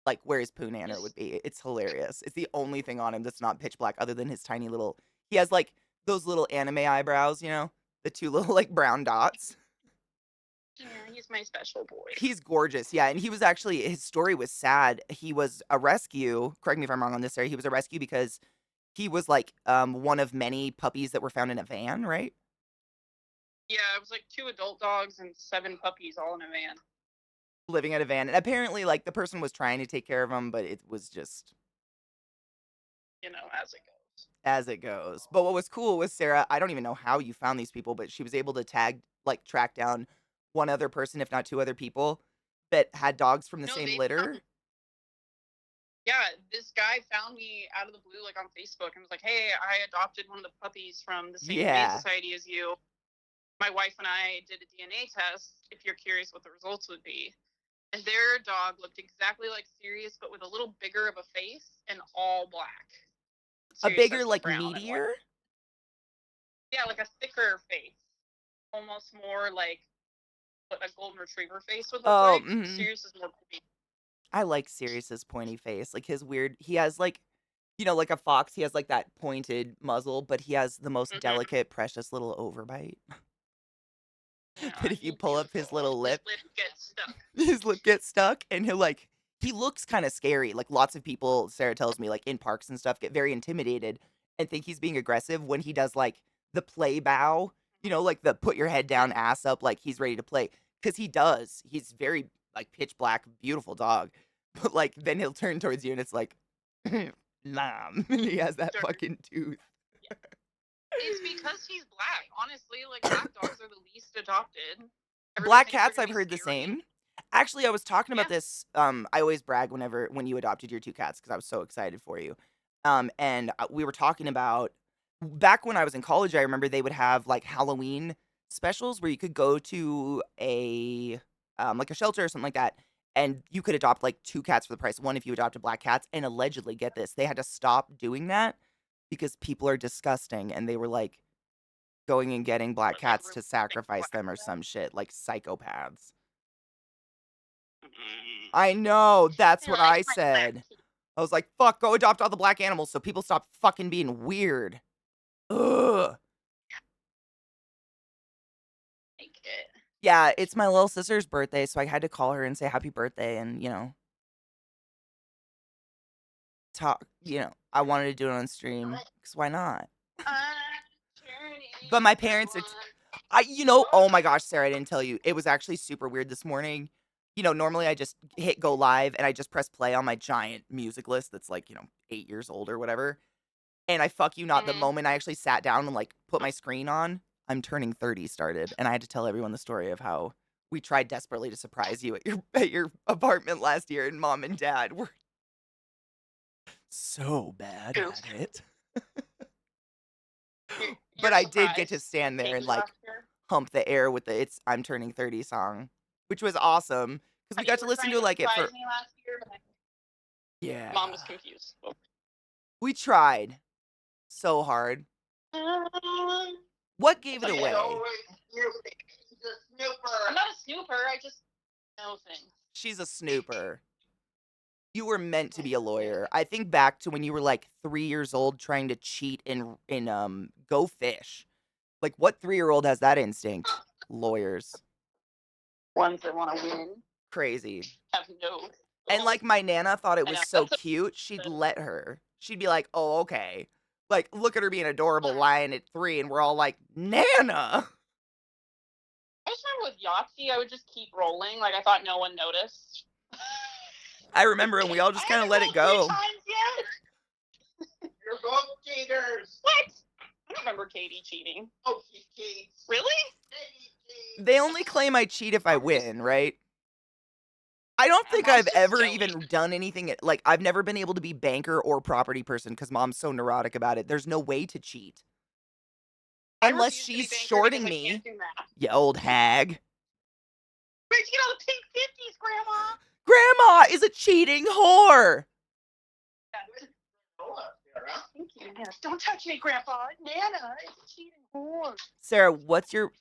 like where his poonander would be. It's hilarious. It's the only thing on him that's not pitch black, other than his tiny little. He has like those little anime eyebrows, you know, the two little like brown dots. Yeah, he's my special boy. He's gorgeous, yeah. And he was actually his story was sad. He was a rescue. Correct me if I'm wrong on this, Sarah. He was a rescue because he was like one of many puppies that were found in a van, right? Yeah, it was like 2 adult dogs and 7 puppies all in a van. Living in a van, and apparently, like the person was trying to take care of him, but it was just You know, as it goes. as it goes. But what was cool was Sarah, I don't even know how you found these people, but she was able to track down one other person, if not 2 other people, that had dogs from the No, same they litter. yeah, this guy found me out of the blue, like on Facebook, and was like, "Hey, I adopted one of the puppies from the same Humane Yeah. Society as you. My wife and I did a DNA test. If you're curious what the results would be." And their dog looked exactly like Sirius, but with a little bigger of a face and all black. A Sirius bigger, has the like, brown and white. meteor? Yeah, like a thicker face, almost more like what a golden retriever face would look Oh, like. mhm. Sirius is more pointy. I like Sirius's pointy face, like his weird. He has like, you know, like a fox. He has like that pointed muzzle, but he has the most Mhm. delicate, precious little overbite. Yeah, That if you he's pull up his beautiful. little His lip, lip gets stuck. his lip gets stuck, and he looks kind of scary. Like lots of people, Sarah tells me, like in parks and stuff, get very intimidated and think he's being aggressive when he does like the play bow, you know, like the put your head down, ass up, like he's ready to play. Because he does. He's very like pitch black, beautiful dog. But like then he'll turn towards you and it's like, mom. And he has that Sure. fucking tooth. It's because he's black. Honestly, like black dogs are the least adopted. Everybody Black thinks they're cats, gonna I've be heard the scary. same. Actually, I was talking Yeah. about this. I always brag when you adopted your two cats because I was so excited for you. And we were talking about back when I was in college. I remember they would have like Halloween specials where you could go to a like a shelter or something like that, and you could adopt like two cats for the price of one if you adopted black cats. And allegedly, get this, they had to stop doing that because people are disgusting, and they were like going and getting black But they cats were to sacrifice black. them or some shit, like psychopaths. Mm. I know, that's I what like I my black said. kitty. I was like, "Fuck, go adopt all the black animals so people stop fucking being weird." Ugh. Like it. Yeah, it's my little sister's birthday, so I had to call her and say happy birthday and, talk, I wanted to do it on stream cuz why not? I'm turning But my parents are 21. oh my gosh, Sarah, I didn't tell you. It was actually super weird this morning. Normally I just hit go live and I just press play on my giant music list that's like, 8 years old or whatever. And I fuck you not, the Mhm. moment I actually sat down and like put my screen on, I'm turning 30 started, and I had to tell everyone the story of how we tried desperately to surprise you at your apartment last year, and mom and dad were so bad Oops. at it. You're But I did get to surprised. stand there and Katie like last year. hump the air with the "It's I'm turning 30" song, which was awesome because we You got to were listen trying to to like it surprise for me last year, but yeah. mom was confused. We tried so hard. What gave it Okay. away? He's a snooper. I'm not a snooper. I just know things. She's a snooper. You were meant to be a lawyer. I think back to when you were like 3 years old trying to cheat in Go Fish. Like what 3-year-old has that instinct? Lawyers. Ones that want to win Crazy. have no. And like my nana thought it I was know. so cute, she'd let her. She'd be like, "Oh, okay." Like look at her being adorable lying at 3 and we're all like, "Nana." I just remember with Yahtzee, I would just keep rolling. Like I thought no one noticed. I remember and we all just I kind of haven't let it rolled 3 go. times yet. You're both cheaters. What? I don't remember Katie cheating. Oh, she cheats. Really? Katie cheats. They only claim I cheat if I win, right? I don't think Mom's I've just ever joking. even done anything like I've never been able to be banker or property person because mom's so neurotic about it. There's no way to cheat. I Unless refuse to be she's banker shorting because I me, can't do math. you old hag. Where'd you get all the pink 50s, Grandma? Grandma is a cheating whore. Thank you. Yes. Don't touch me, Grandpa. Nana is a cheating whore. Sarah, what's your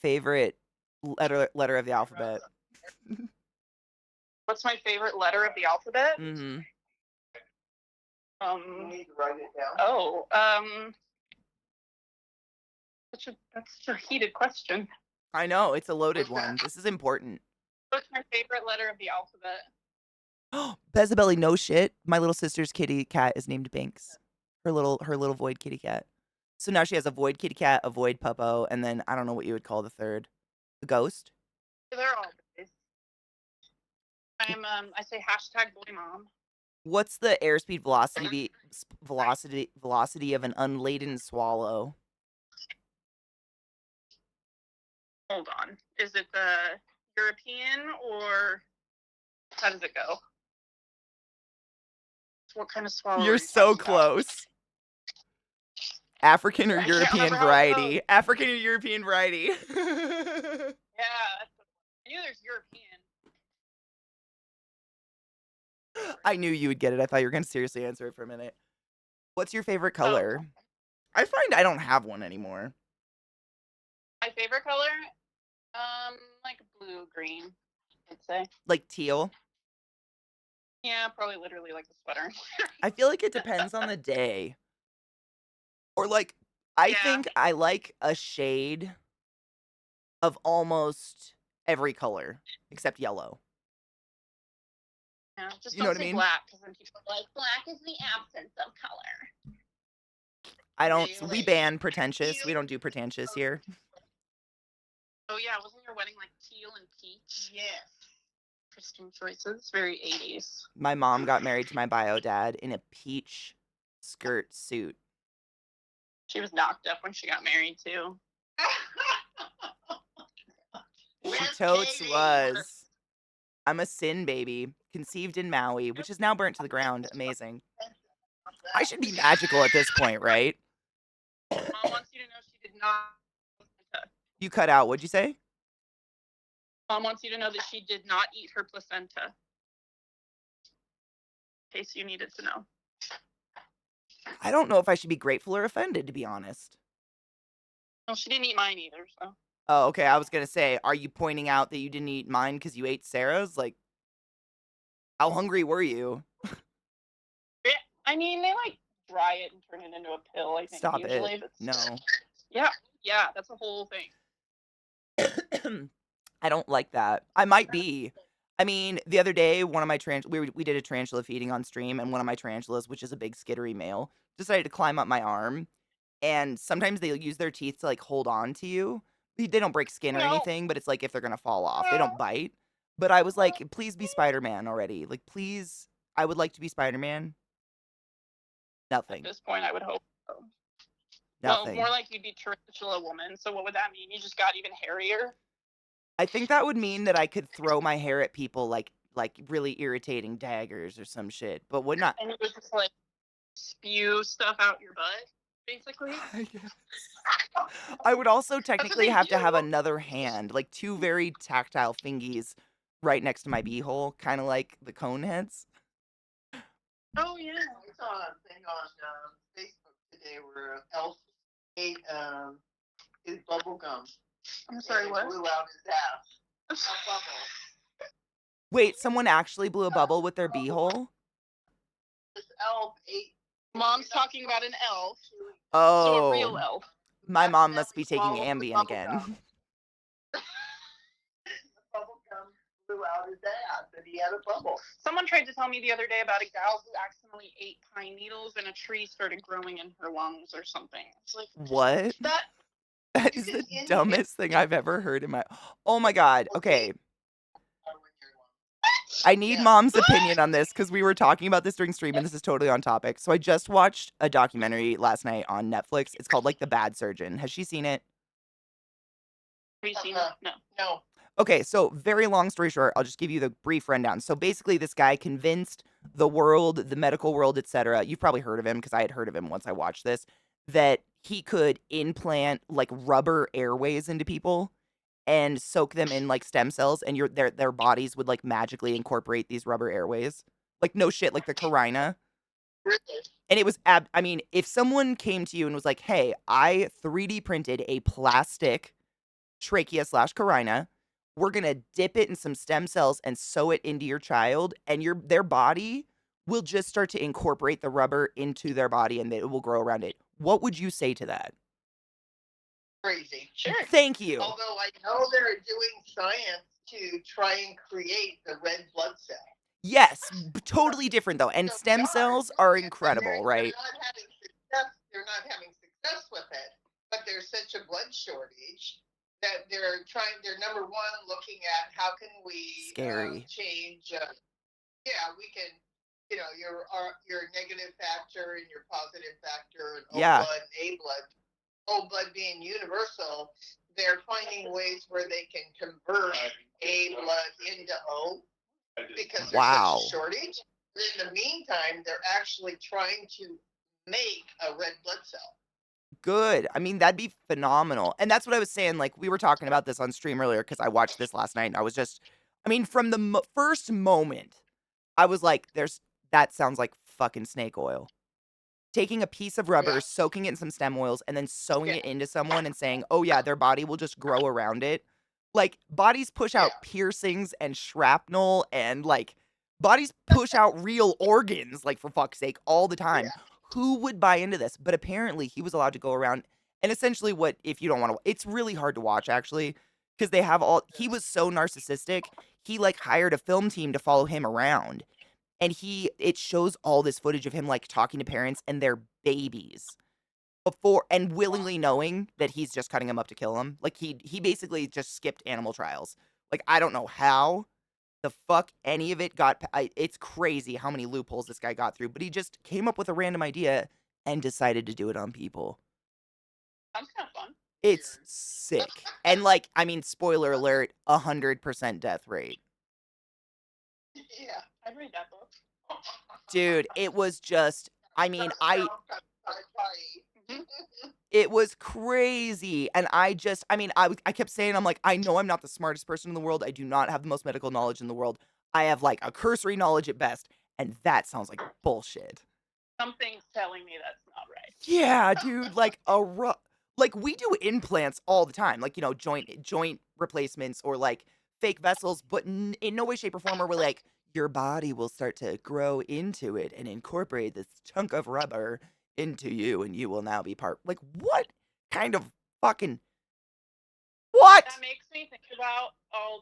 favorite letter of the alphabet? What's my favorite letter of the alphabet? Mm-hmm. You need to write it down. Oh, that's such a heated question. I know, it's a loaded one. This is important. What's my favorite letter of the alphabet? Bezabelli, no shit. My little sister's kitty cat is named Binks. Her little void kitty cat. So now she has a void kitty cat, a void puppo, and then I don't know what you would call the third. The ghost? They're all boys. I say hashtag boy mom. What's the airspeed velocity of an unladen swallow? Hold on. Is it the European or how does it go? What kind of swallow? You're are you so talking about? close. African or I can't European remember how it variety. goes. African or European variety. Yeah, I knew there's European. I knew you would get it. I thought you were going to seriously answer it for a minute. What's your favorite Oh. color? I find I don't have one anymore. My favorite color, like blue green, I'd say. Like teal. Yeah, probably literally like the sweater. I feel like it depends on the day. Or like, I Yeah. think I like a shade of almost every color except yellow. Yeah, just You know don't what I say mean? black because then people are like, black is the absence of color. I don't, Really? we ban pretentious. We don't do pretentious here. Oh yeah, wasn't your wedding like teal and peach? Yes. Interesting choices. Very 80s. My mom got married to my bio dad in a peach skirt suit. She was knocked up when she got married too. She Where's totes Katie? was. I'm a sin baby, conceived in Maui, which is now burnt to the ground. Amazing. I should be magical at this point, right? Mom wants you to know she did not. You cut out. What'd you say? Mom wants you to know that she did not eat her placenta. In case you needed to know. I don't know if I should be grateful or offended, to be honest. Well, she didn't eat mine either, so. Oh, okay. I was gonna say, are you pointing out that you didn't eat mine because you ate Sarah's? Like, how hungry were you? Yeah, I mean, they like dry it and turn it into a pill, I think, Stop usually. it. No. Yeah, that's a whole thing. I don't like that. I might be. I mean, the other day, one of my we did a tarantula feeding on stream, and one of my tarantulas, which is a big skittery male, decided to climb up my arm. And sometimes they'll use their teeth to like hold on to you. They don't break skin or No. anything, but it's like if they're gonna fall off, they don't bite. But I was like, please be Spider-Man already. Like, please, I would like to be Spider-Man. At Nothing. this point, I would hope so. Nothing. Well, more like you'd be tarantula woman. So what would that mean? You just got even hairier? I think that would mean that I could throw my hair at people like really irritating daggers or some shit, but would not. And you would just like spew stuff out your butt, basically. I would also technically they have to have do. another hand, like two very tactile fingies right next to my beehole, kind of like the cone heads. Oh yeah. I saw a thing on Facebook today where Elf ate his bubble gum. I'm sorry, and it what? blew out his ass. A bubble. Wait, someone actually blew a bubble with their beehole? This elf ate. Mom's talking about an elf. Oh. So a real elf. My mom must be Accidentally taking swallowed the Ambien bubble again. gum. The bubble gum blew out his ass and he had a bubble. Someone tried to tell me the other day about a gal who accidentally ate pine needles and a tree started growing in her lungs or something. It's like, What? That That you is can the inhale dumbest thing I've ever heard in my. Oh my god. Okay. when you're I need Yeah. mom's opinion on this because we were talking about this during stream and this is totally on topic. So I just watched a documentary last night on Netflix. It's called like The Bad Surgeon. Has she seen it? have you seen Uh-huh. it? No. No. Okay, so very long story short, I'll just give you the brief rundown. So basically this guy convinced the world, the medical world, etc. You've probably heard of him because I had heard of him once I watched this, that he could implant like rubber airways into people and soak them in like stem cells and their bodies would like magically incorporate these rubber airways. Like no shit, like the Carina. Really? And it was I mean, if someone came to you and was like, "Hey, I 3D printed a plastic trachea slash carina. We're gonna dip it in some stem cells and sew it into your child, and their body will just start to incorporate the rubber into their body, and it will grow around it." What would you say to that? Crazy. Sure. Thank you. Although I know they're doing science to try and create the red blood cell. Yes, totally different though. And So stem they cells are and incredible, right? They're not having success. They're not having success with it, but there's such a blood shortage that they're trying. They're number one looking at how can we Scary. change. Yeah, we can. You know, your negative factor and your positive factor and O Yeah. blood and A blood. O blood being universal. They're finding ways where they can convert A blood into O because there's Wow. such a shortage. In the meantime, they're actually trying to make a red blood cell. Good. I mean, that'd be phenomenal. And that's what I was saying. Like, we were talking about this on stream earlier because I watched this last night and I was just, I mean, from the first moment, I was like, that sounds like fucking snake oil. Taking a piece of rubber, Yeah. soaking it in some stem oils, and then sewing Yeah. it into someone and saying, oh yeah, their body will just grow around it. Like, bodies push out Yeah. piercings and shrapnel and like, bodies push out real organs, like for fuck's sake, all the time. Yeah. Who would buy into this? But apparently he was allowed to go around and essentially what, if you don't want to, it's really hard to watch actually, because they have he was so narcissistic, he like hired a film team to follow him around. And it shows all this footage of him like talking to parents and their babies before and willingly knowing that he's just cutting them up to kill them. Like he basically just skipped animal trials. Like I don't know how the fuck any of it it's crazy how many loopholes this guy got through, but he just came up with a random idea and decided to do it on people. It's sick. And like, I mean, spoiler alert, 100% death rate. Yeah. I read that book. Dude, it was just, I mean, Sci-fi. it was crazy. And I kept saying, I'm like, I know I'm not the smartest person in the world. I do not have the most medical knowledge in the world. I have like a cursory knowledge at best. And that sounds like bullshit. Something's telling me that's not right. Yeah, dude, like like we do implants all the time, like, joint replacements or like fake vessels, but in no way, shape, or form are we like your body will start to grow into it and incorporate this chunk of rubber into you, and you will now be part. Like, what kind of fucking what? That makes me think about all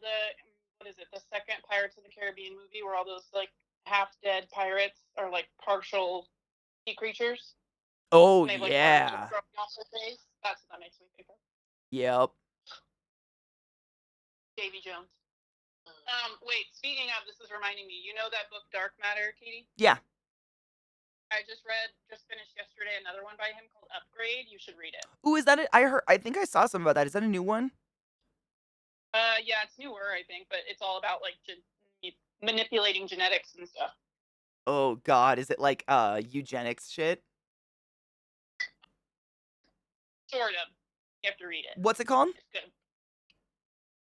what is it, the second Pirates of the Caribbean movie where all those like half dead pirates are like partial sea creatures. Oh And they have like worms yeah, growing off their face. That's what that makes me think of. yep, Davy Jones. Wait, speaking of, this is reminding me, you know that book Dark Matter, Katie? yeah. I just finished yesterday another one by him called Upgrade. You should read it. Ooh, is that it? I think I saw something about that. Is that a new one? Yeah, it's newer, I think, but it's all about like manipulating genetics and stuff. Oh God, is it like eugenics shit? Sort of. You have to read it. What's it called? It's good.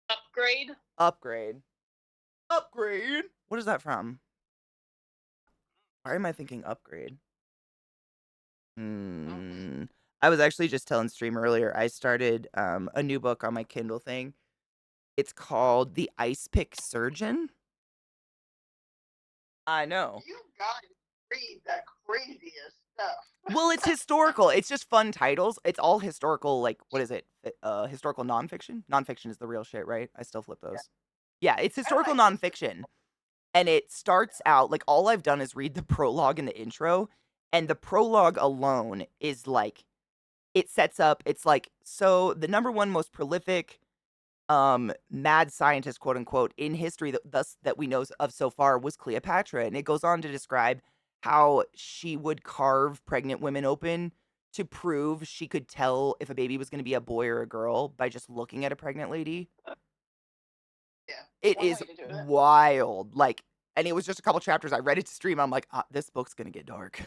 Upgrade. Upgrade. Upgrade. What is that from? Why am I thinking upgrade? I was actually just telling Stream earlier. I started a new book on my Kindle thing. It's called The Ice Pick Surgeon. I know. You guys read the craziest stuff. Well, it's historical. It's just fun titles. It's all historical, like, what is it? Historical nonfiction? Nonfiction is the real shit, right? I still flip those. Yeah, it's historical like nonfiction. And it starts out, like, all I've done is read the prologue and the intro. And the prologue alone is like, it sets up, it's like, so the number one most prolific mad scientist, quote unquote, in history that we know of so far was Cleopatra. And it goes on to describe how she would carve pregnant women open to prove she could tell if a baby was going to be a boy or a girl by just looking at a pregnant lady. Yeah. It One is way to do it. wild. Like, and it was just a couple chapters. I read it to stream. I'm like, this book's going to get dark.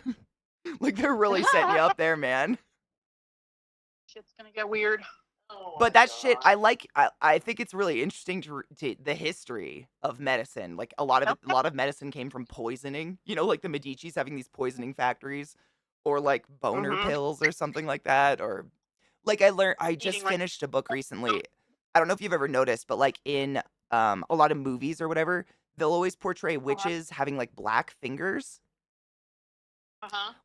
Like, they're really setting you up there, man. Shit's gonna get weird. Oh But my that shit, God. I think it's really interesting to the history of medicine. Like a lot of medicine came from poisoning. Like the Medici's having these poisoning factories, or like boner pills or something like that. Or like I just Eating right. finished a book recently. I don't know if you've ever noticed, but like in a lot of movies or whatever, they'll always portray witches having like black fingers.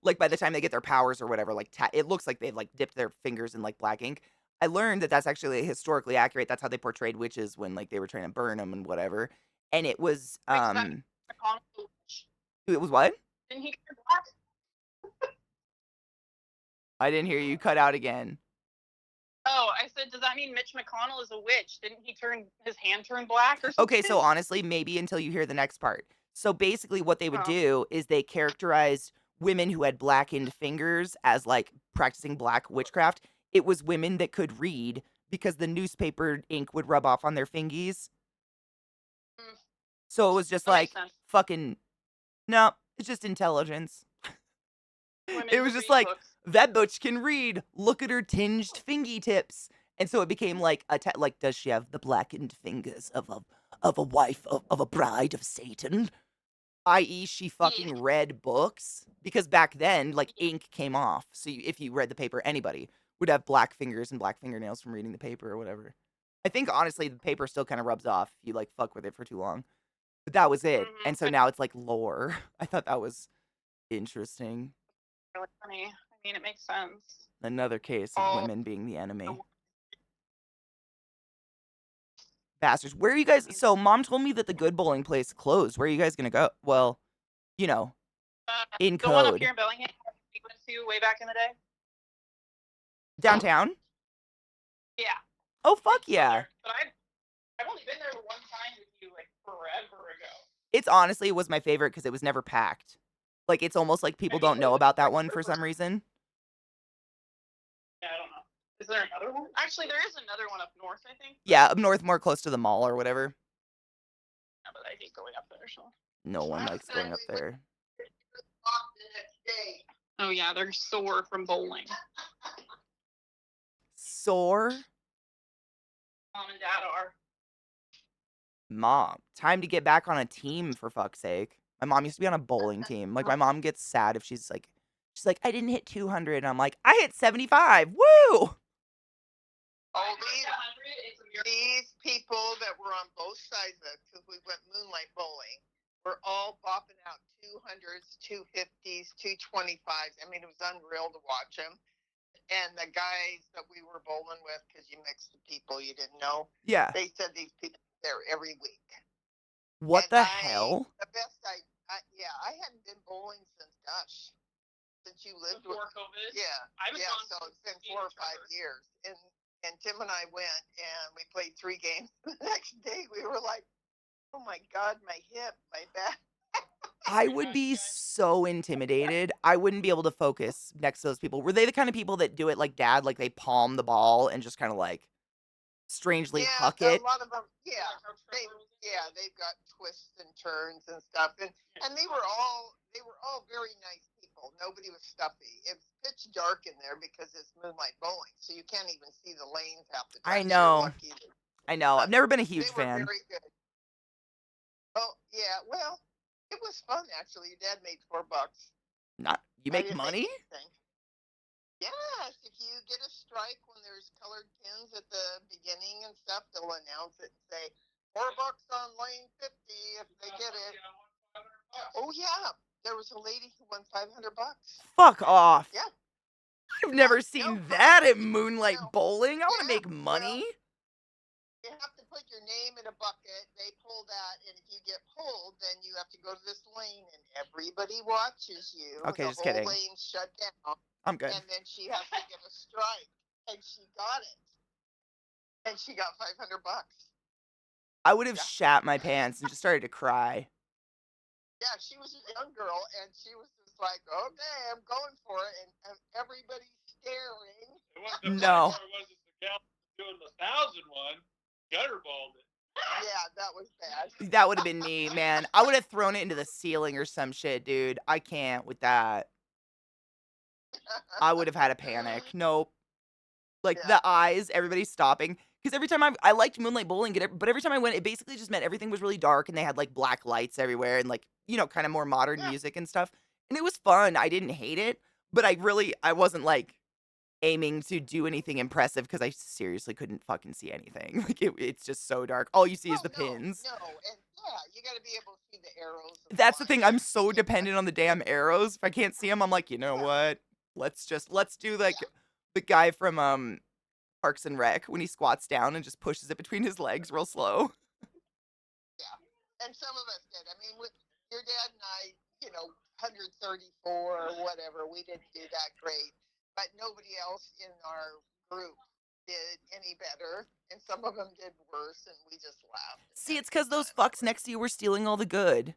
Like by the time they get their powers or whatever, like it looks like they've like dipped their fingers in like black ink. I learned that that's actually historically accurate. That's how they portrayed witches when like they were trying to burn them and whatever. And it was Wait, so that means McConnell, it was what? didn't he turn black? I didn't hear you, cut out again. Oh, I said, does that mean Mitch McConnell is a witch? Didn't he turn his hand turn black or something? Okay, so honestly, maybe until you hear the next part. So basically what they would do is they characterized women who had blackened fingers as like practicing black witchcraft. It was women that could read because the newspaper ink would rub off on their fingies. So it was just That makes like sense. fucking no, it's just intelligence. Women It who was just read like books. that butch can read. Look at her tinged fingy tips. And so it became like like, does she have the blackened fingers of a wife of a bride of Satan? I.e., she fucking read books, because back then, like, ink came off. So if you read the paper, anybody would have black fingers and black fingernails from reading the paper or whatever. I think honestly, the paper still kind of rubs off if you like fuck with it for too long. But that was it. And so now it's like lore. I thought that was interesting. Really funny. I mean, it makes sense. Another case of women being the enemy. Bastards. Where are you guys? So mom told me that the good bowling place closed. Where are you guys gonna go? Well, in The one up code. here in Bellingham we went to way back in the day. Downtown? Yeah. Oh, fuck yeah. But I've only been there one time with you like forever ago. It's honestly was my favorite because it was never packed. Like, it's almost like people don't know about that one for some reason. Yeah, I don't know. Is there another one? Actually, there is another one up north, I think. Yeah, up north, more close to the mall or whatever. Yeah, but I hate going up there, so. No one likes going up there. The next day. Oh yeah, they're sore from bowling. Sore? Mom and Dad are. Mom, time to get back on a team for fuck's sake. My mom used to be on a bowling team. Like my mom gets sad if she's like, I didn't hit 200. And I'm like, I hit 75. Woo! Oh, these people that were on both sides of it, because we went moonlight bowling, were all bopping out 200s, 250s, 225s. I mean, it was unreal to watch them. And the guys that we were bowling with, because you mixed the people you didn't know, Yeah. they said these people were there every week. What And the hell? The best I hadn't been bowling since you lived Before COVID? Yeah. I haven't gone So since it's been 4 or 5 years. And Tim and I went and we played 3 games. The next day we were like, oh my God, my hip, my back. I would be so intimidated. I wouldn't be able to focus next to those people. Were they the kind of people that do it like dad, like they palm the ball and just kind of like strangely huck it? A lot of them, they've got twists and turns and stuff. And they were all very nice people. Nobody was stuffy. It's pitch dark in there because it's moonlight bowling, so you can't even see the lanes half the time. I know. I know. I've never been a huge They were fan. very good. Oh yeah, well, it was fun actually. Your dad made $4. You make money? Yes, if you get a strike when there's colored pins at the beginning and stuff, they'll announce it and say $4 on lane 50 if they get it. Oh yeah, there was a lady who won $500. Fuck off. Yeah. I've never seen that at Moonlight Bowling. I want to make money. You have to put your name in a bucket. They pull that, and if you get pulled, then you have to go to this lane, and everybody watches you. Okay, just kidding. kidding. The whole lane shut down. I'm good. And then she has to get a strike, and she got it. And she got $500. I would have shat my pants and just started to cry. Yeah, she was a young girl, and she was just like, okay, I'm going for it, and everybody's staring. It wasn't No. It wasn't the gal doing the 1,000 one. Gutterballed it. Yeah, that was bad. That would have been me, man. I would have thrown it into the ceiling or some shit, dude. I can't with that. I would have had a panic. Nope. Like the eyes, everybody's stopping. Because every time I liked Moonlight Bowling, but every time I went, it basically just meant everything was really dark and they had like black lights everywhere and like, kind of more modern music and stuff. And it was fun. I didn't hate it, but I wasn't like aiming to do anything impressive because I seriously couldn't fucking see anything. Like it's just so dark. All you see is the pins. No, and you got to be able to see the arrows. That's the thing. I'm so dependent on the damn arrows. If I can't see them, I'm like, you know what? Let's do like the guy from Parks and Rec when he squats down and just pushes it between his legs real slow. Yeah, and some of us did. I mean, with your dad and I, 134 or whatever, we didn't do that great. But nobody else in our group did any better, and some of them did worse, and we just laughed. See, it's because those fucks next to you were stealing all the good.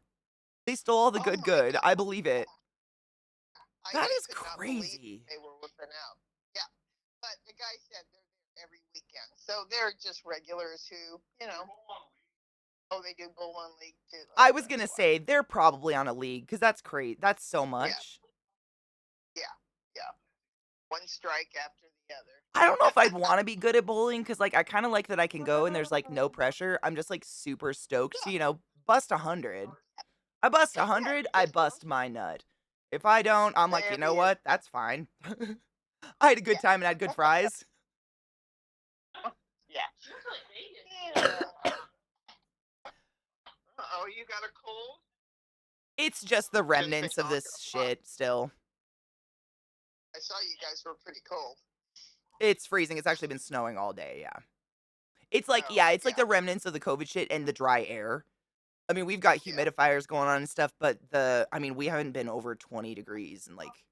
They stole all the good. God. I believe it. That is could not believe crazy. They were whipping out. Yeah, but the guy said they're there every weekend, so they're just regulars who, Oh, they do Bull One League too. I was gonna say they're probably on a league because that's crazy. That's so much. Yeah. One strike after the other. I don't know if I'd want to be good at bowling because, like, I kind of like that I can go and there's like no pressure. I'm just like super stoked to, bust 100. I bust 100, I bust my nut. If I don't, I'm like, you know what? That's fine. I had a good time and had good fries. Yeah. Oh, you got a cold? It's just the remnants of this shit still. I saw you guys were pretty cold. It's freezing. It's actually been snowing all day, yeah. It's like, it's like the remnants of the COVID shit and the dry air. I mean, we've got humidifiers going on and stuff, but we haven't been over 20 degrees in like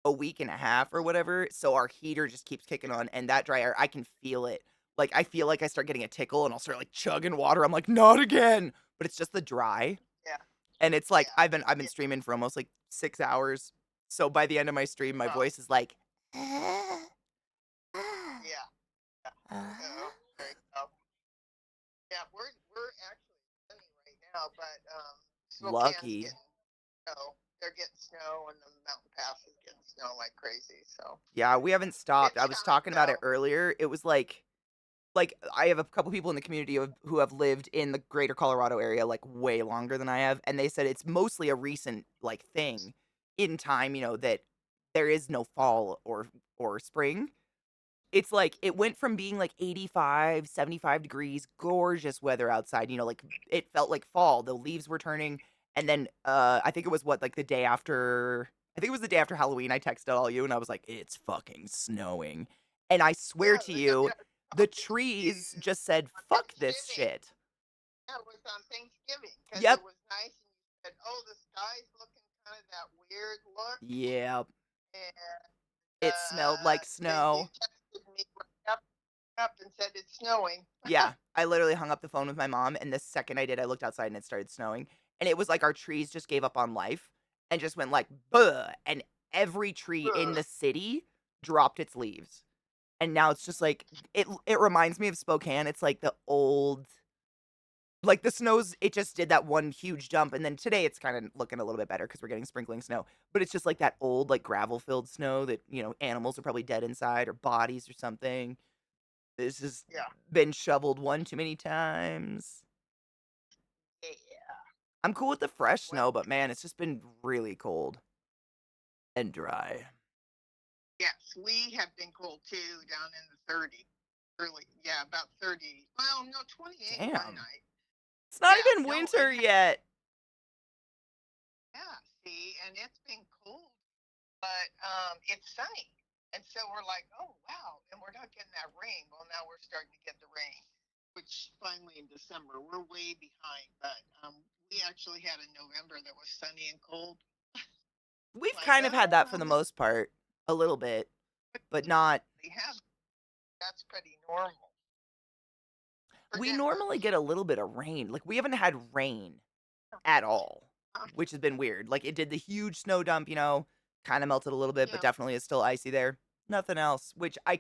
a week and a half or whatever. So our heater just keeps kicking on, and that dry air, I can feel it. Like, I feel like I start getting a tickle and I'll start like chugging water. I'm like, not again. But it's just the dry. Yeah. And it's like, I've been streaming for almost like 6 hours. So by the end of my stream, my voice is like, Yeah. There you go. Yeah, we're actually sunny right now, but Spokane's Lucky. getting snow. They're getting snow, and the mountain pass is getting snow like crazy. So Yeah, we haven't stopped. it's I was coming talking about it though. earlier. It was like I have a couple people in the community who have lived in the greater Colorado area like way longer than I have, and they said it's mostly a recent like thing in time, that there is no fall or spring. It's like it went from being like 85, 75 degrees, gorgeous weather outside, like it felt like fall. The leaves were turning, and then I think it was like the day after, I think it was the day after Halloween. I texted all you and I was like, "It's fucking snowing." And I swear Yeah, to you, yeah. the It trees is just said, on "Fuck this Thanksgiving. shit." Yeah, it was on Thanksgiving because it Yep. was nice, and you said, "Oh, the sky's looking kind of that weird look," Yep. and It smelled like then you snow. texted me right up and said it's snowing. Yeah, I literally hung up the phone with my mom, and the second I did, I looked outside and it started snowing. And it was like our trees just gave up on life and just went like, "Buh," and every tree in Ugh. the city dropped its leaves. And now it's just like it reminds me of Spokane. It's like the old, like the snows, it just did that one huge jump, and then today it's kind of looking a little bit better because we're getting sprinkling snow. But it's just like that old like gravel filled snow that, animals are probably dead inside or bodies or something. This has Yeah. been shoveled one too many times. Yeah. I'm cool with the fresh Well, snow, but man, it's just been really cold and dry. yes, we have been cold too, down in the 30. Early, yeah, about 30. Well, no, 28 one Damn. night. It's not Yeah, even no, winter yet. yeah, see, and it's been cold, but it's sunny. And so we're like, oh, wow. And we're not getting that rain. Well, now we're starting to get the rain, which finally in December, we're way behind. But we actually had a November that was sunny and cold. We've Like, kind of had that for oh, the this most part, a little bit, but not. we have. That's pretty normal. For We Denver. normally get a little bit of rain. Like, we haven't had rain at all, which has been weird. Like, it did the huge snow dump, kind of melted a little bit, but Yeah. definitely is still icy there. Nothing else, which I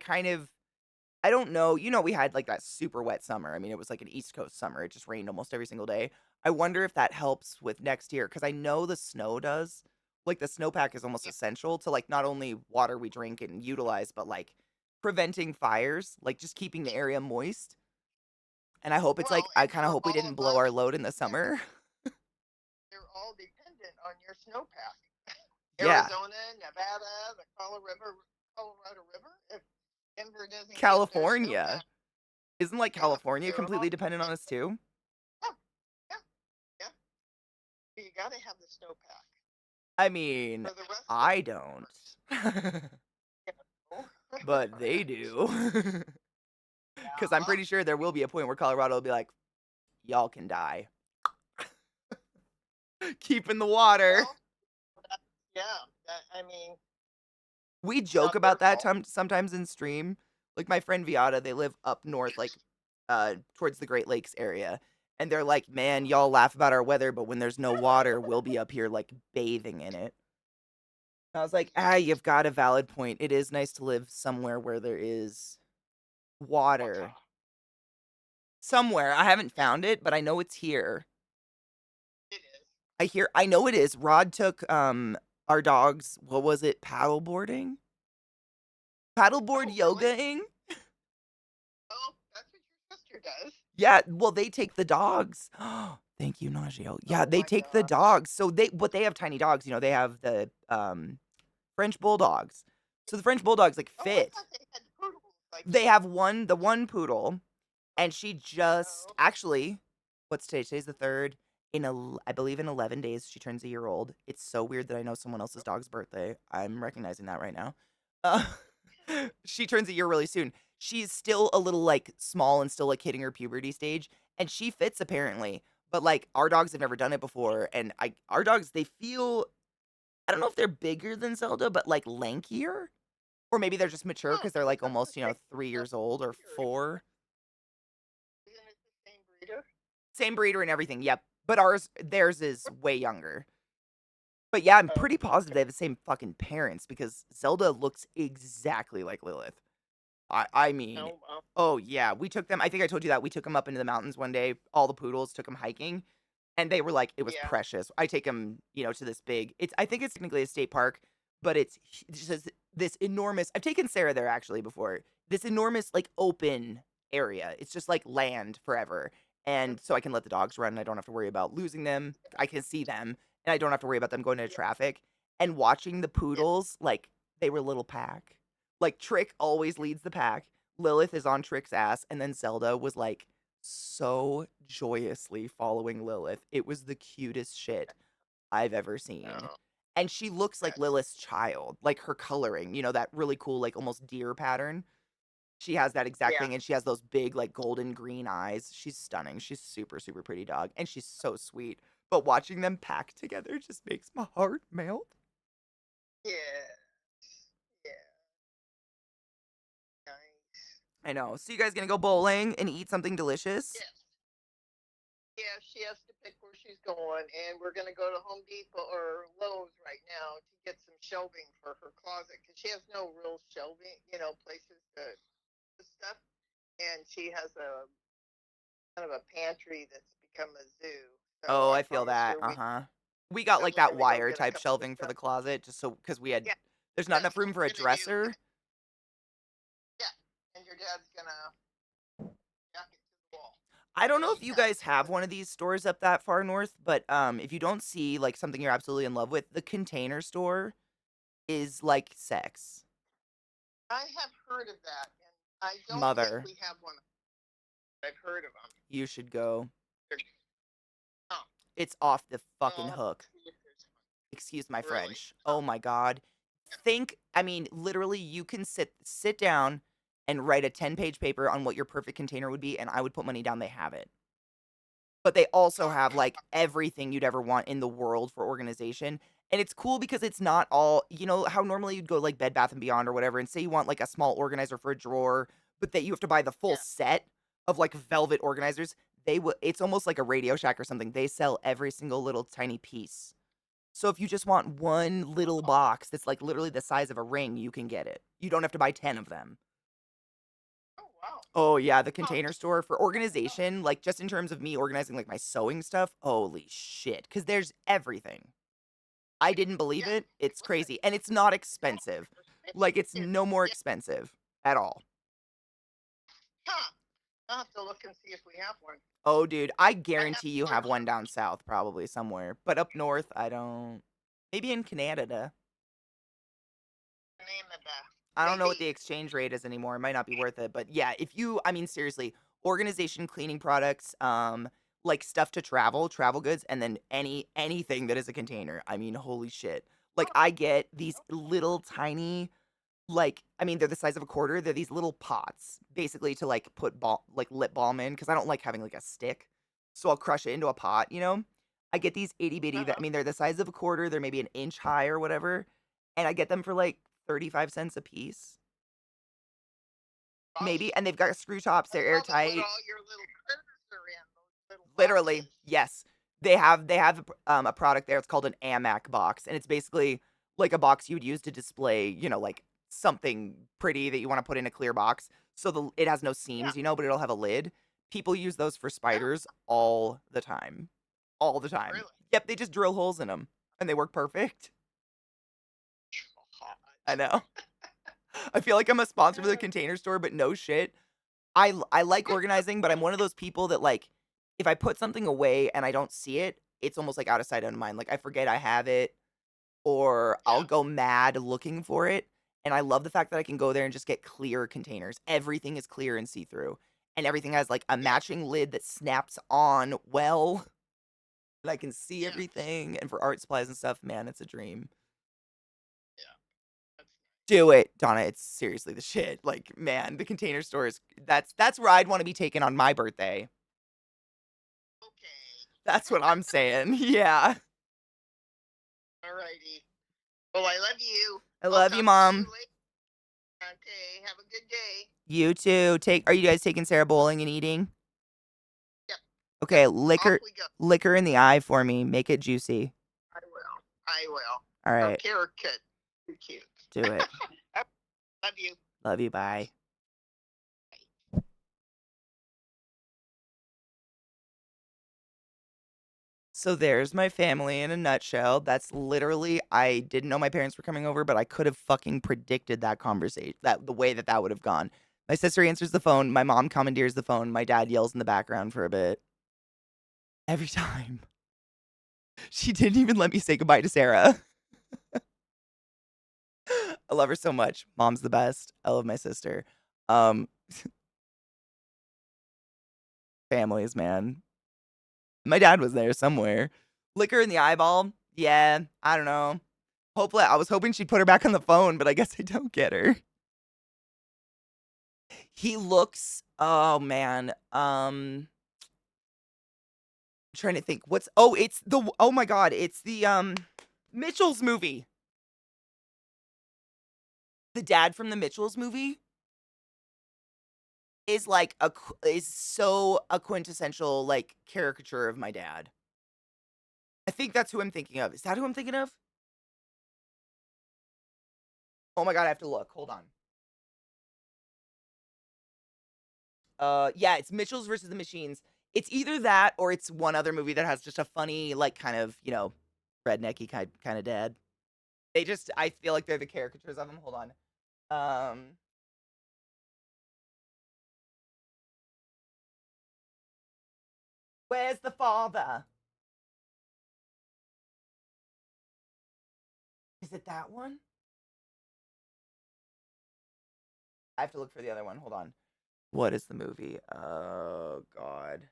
don't know. We had like that super wet summer. I mean, it was like an East Coast summer. It just rained almost every single day. I wonder if that helps with next year because I know the snow does. Like the snowpack is almost Yeah. essential to like not only water we drink and utilize, but like preventing fires, like just keeping the area moist. And I hope it's like Well, I and kind of for hope we all didn't of blow our us, load in the yeah, summer. they're all dependent on your snowpack. Yeah, Arizona, Nevada, the Colorado River. If Denver doesn't get their California. snowpack, Isn't like yeah, California they're all completely dependent on us too? yeah, yeah, yeah. You got to have the snowpack I mean, for the rest of I the don't. universe. You But they do. Because I'm yeah, pretty sure there will be a point where Colorado will be like, y'all can die. Keep in the water. well, that, yeah. I mean, We it's joke not their about that fault. sometimes in stream. Like my friend Viata, they live up north, like towards the Great Lakes area. And they're like, man, y'all laugh about our weather, but when there's no water, we'll be up here like bathing in it. I was like, you've got a valid point. It is nice to live somewhere where there is Water. water. Somewhere. I haven't Yeah, found it, but I know it's here. it is. I know it is. Rod took our dogs, what was it, paddleboarding? Paddleboard Oh, really? yogaing? Oh, that's what your sister does. Yeah, well they take the dogs. Thank you, Najio. Yeah, Oh they my take the gosh. dogs. So they have tiny dogs, they have the French bulldogs. So the French bulldogs like Oh, I fit. thought they had poodles like They you. have the one poodle, and she just Oh, actually, what's today? Today's the third. I believe in 11 days she turns a year old. It's so weird that I know someone else's dog's birthday. I'm recognizing that right now. Uh, she turns a year really soon. She's still a little like small and still like hitting her puberty stage, and she fits apparently. But like our dogs have never done it before, and our dogs they feel, I don't know if they're bigger than Zelda, but like lankier, or maybe they're just mature huh. because they're like That's the almost same 3 years old or breeder, isn't 4. it? Isn't it the same breeder? Same breeder and everything, yep. But theirs is way younger. But yeah, I'm Oh, pretty positive okay. they have the same fucking parents because Zelda looks exactly like Lilith. I mean, No, oh yeah, we took them. I think I told you that we took them up into the mountains one day. All the poodles took them hiking, and they were like, it was yeah, precious. I take them, to this big. I think it's technically a state park, but it's just this enormous. I've taken Sarah there actually before. This enormous like open area. It's just like land forever, and so I can let the dogs run. And I don't have to worry about losing them. I can see them, and I don't have to worry about them going into traffic. And watching the yeah. poodles, like they were a little pack. Like Trick always leads the pack. Lilith is on Trick's ass, and then Zelda was like so joyously following Lilith. It was the cutest shit I've ever seen. Oh, And she looks like that's Lilith's child, like her coloring, that really cool, like almost deer pattern. She has that exact yeah. thing, and she has those big, like golden green eyes. She's stunning. She's super, super pretty dog, and she's so sweet. But watching them pack together just makes my heart melt. Yeah. Yeah. Nice. I know. So you guys gonna go bowling and eat something delicious? Yes. Yeah, she has to pick where she's going, and we're gonna go to Home Depot or Lowe's right now to get some shelving for her closet because she has no real shelving, places to put stuff, and she has a kind of a pantry that's become a zoo. So Oh, I I feel promised that. her Uh-huh. We got so like we're that gonna go wire get a type couple of shelving for stuff. the closet just so because Yeah, there's not that's enough what room for a we're gonna do. dresser. Yeah, and your dad's gonna jack it to the wall. I don't But know if she you guys passed. have one of these stores up that far north, but if you don't see like something you're absolutely in love with, the Container Store is like sex. I have heard of that, and I don't think Mother, we have one. I've heard of them. you should go. They're, oh, It's off the well, fucking I'll have to hook. see if there's Excuse my one. Really? French. Oh my god. I mean, literally you can sit down and write a 10-page paper on what your perfect container would be and I would put money down they have it. But they also Oh, have like everything you'd ever want in the world for organization. And it's cool because it's not all, how normally you'd go like Bed Bath and Beyond or whatever and say you want like a small organizer for a drawer, but that you have to buy the full yeah. set of like velvet organizers. It's almost like a Radio Shack or something. They sell every single little tiny piece. So if you just want one little box that's like literally the size of a ring, you can get it. You don't have to buy 10 of them. Oh, wow. Oh yeah, the Huh. Container Store for organization, like just in terms of me organizing like my sewing stuff, holy shit, cuz there's everything. I didn't believe Yeah. it. It's crazy and it's not expensive. Like it's Yeah. no more Yeah. expensive at all. Huh. I'll have to look and see if we have one. Oh dude, I I have guarantee you have searched one down south probably somewhere, but up north I don't. Maybe in Canada. the name of the I don't know what the maybe. exchange rate is anymore. It might not be worth it. But yeah, I mean, seriously, organization cleaning products, like stuff to travel goods, and then anything that is a container. I mean, holy shit. Like Oh, I get these little tiny, like, I mean, they're the size of a quarter. They're these little pots, basically to like put like lip balm in, because I don't like having like a stick. So I'll crush it into a pot. I get these itty bitty that I uh-huh. mean they're the size of a quarter, they're maybe an inch high or whatever. And I get them for like 35 cents a piece. Maybe, Gosh. and they've got screw tops, That's they're probably what airtight. all your little critters are in, those little Literally, boxes. yes. They have a product there. It's called an AMAC box, and it's basically like a box you would use to display, like something pretty that you want to put in a clear box. So it has no Yeah. seams, but it'll have a lid. People use those for Yeah. spiders all the time. Really. Yep, they just drill holes in them, and they work perfect. I know. I feel like I'm a sponsor for the Container Store, but no shit. I like organizing, but I'm one of those people that like if I put something away and I don't see it, it's almost like out of sight, out of mind. Like I forget I have it or I'll Yeah. go mad looking for it. And I love the fact that I can go there and just get clear containers. Everything is clear and see-through. And everything has like a Yeah. matching lid that snaps on well. And I can see Yeah. everything. And for art supplies and stuff, man, it's a dream. Yeah. That's Do it, Donna. It's seriously the shit. Like, man, the Container Store is that's where I'd want to be taken on my birthday. okay. That's what I'm saying. Yeah. Alrighty. Well, I love you. I I'll love you, talk to you Mom. later. Okay. Have a good day. You too. Are you guys taking Sarah bowling and eating? Yep. Okay, Off we go. liquor in the eye for me. Make it juicy. I will. I will. All Her right, carrot cut. Too cute. do it. Love you. Love you. Bye. So there's my family in a nutshell. That's literally, I didn't know my parents were coming over, but I could have fucking predicted that conversation, that the way that that would have gone. My sister answers the phone. My mom commandeers the phone. My dad yells in the background for a bit. Every time. She didn't even let me say goodbye to Sarah. I love her so much. Mom's the best. I love my sister. Um, families, man. My dad was there somewhere. Liquor in the eyeball. Yeah, I don't know. Hopefully, I was hoping she'd put her back on the phone, but I guess I don't get her. He looks, oh man. Trying to think. It's the, oh my god, it's the Mitchell's movie. The dad from the Mitchell's movie is like is so a quintessential like caricature of my dad. I think that's who I'm thinking of. Is that who I'm thinking of? Oh my god, I have to look. Hold on. Yeah, it's Mitchell's versus the Machines. It's either that or it's one other movie that has just a funny, like, kind of, rednecky kind of dad. I feel like they're the caricatures of them. Hold on. Where's the father? Is it that one? I have to look for the other one. Hold on. What is the movie? Oh, God.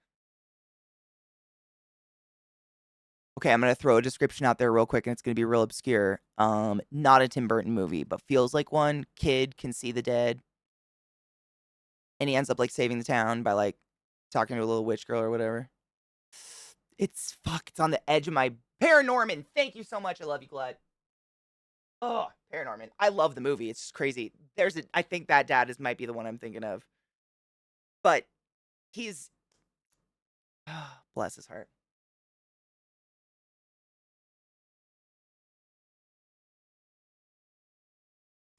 Okay, I'm gonna throw a description out there real quick, and it's gonna be real obscure. Not a Tim Burton movie, but feels like one. Kid can see the dead, and he ends up like saving the town by like talking to a little witch girl or whatever. It's on the edge of my Paranorman. Thank you so much. I love you, Glad. Oh, Paranorman. I love the movie. It's just crazy. I think that dad might be the one I'm thinking of, but he's bless his heart.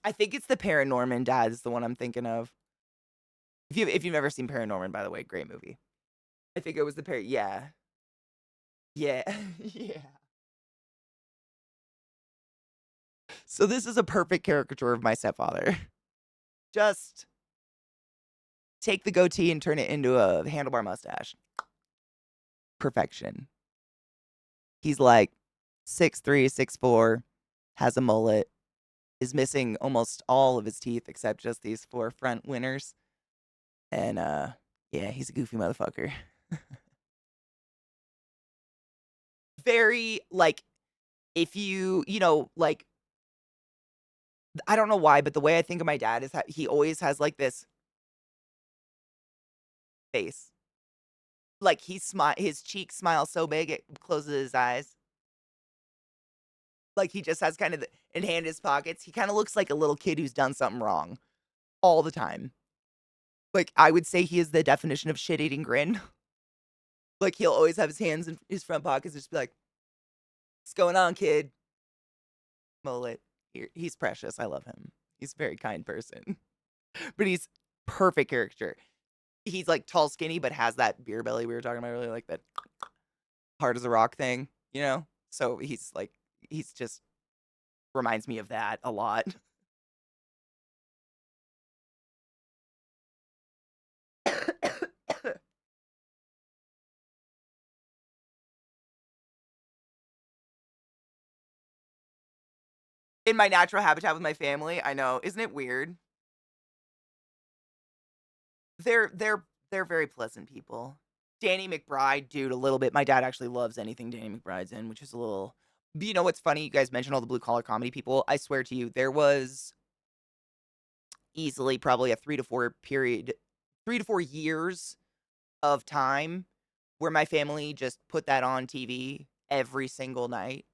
I think it's the Paranorman dad is the one I'm thinking of. If you've never seen Paranorman, by the way, great movie. I think it was the yeah. Yeah. Yeah. So this is a perfect caricature of my stepfather. Just take the goatee and turn it into a handlebar mustache. Perfection. He's like 6'3", 6'4", has a mullet, is missing almost all of his teeth except just these 4 front winners. And yeah, he's a goofy motherfucker. Very like if like I don't know why, but the way I think of my dad is that he always has like this face. Like his cheeks smile so big it closes his eyes. Like he just has kind of in hand his pockets. He kind of looks like a little kid who's done something wrong all the time. Like I would say he is the definition of shit-eating grin. Like he'll always have his hands in his front pockets and just be like, "What's going on, kid?" Mullet. He's precious. I love him. He's a very kind person. But he's perfect caricature. He's like tall, skinny, but has that beer belly we were talking about earlier, like that hard as a rock thing, So he's just reminds me of that a lot. In my natural habitat with my family, I know, isn't it weird? They're very pleasant people. Danny McBride, dude, a little bit. My dad actually loves anything Danny McBride's in, which is a little. But you know what's funny? You guys mentioned all the blue collar comedy people. I swear to you, there was easily probably a 3 to 4 years of time where my family just put that on TV every single night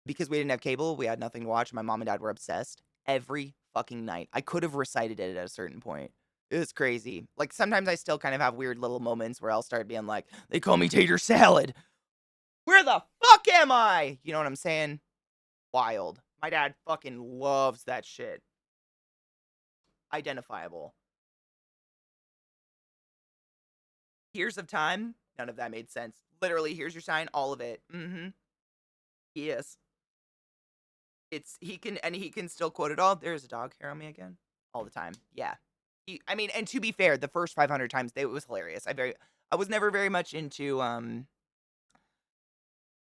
because we didn't have cable. We had nothing to watch. My mom and dad were obsessed every fucking night. I could have recited it at a certain point. It was crazy. Like sometimes I still kind of have weird little moments where I'll start being like, they call me tater salad. Where the fuck am I? You know what I'm saying? Wild. My dad fucking loves that shit. Identifiable. Years of time, none of that made sense. Literally, here's your sign, all of it. Yes. He can still quote it all. There's a dog hair on me again. All the time. Yeah. I mean, and to be fair, the first 500 times it was hilarious. I was never very much into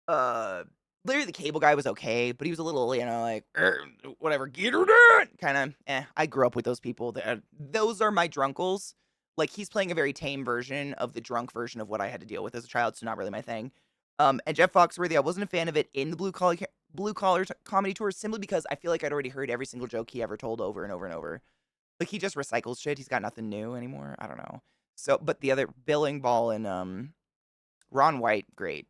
uh Larry the Cable Guy was okay, but he was a little, like whatever, get her done kind of. I grew up with those people. Those are my drunkles. Like he's playing a very tame version of the drunk version of what I had to deal with as a child, so not really my thing. And Jeff Foxworthy, I wasn't a fan of it in the blue collar comedy tour simply because I feel like I'd already heard every single joke he ever told over and over and over. Like he just recycles shit. He's got nothing new anymore. I don't know. So, but the other Billing Ball and Ron White, great.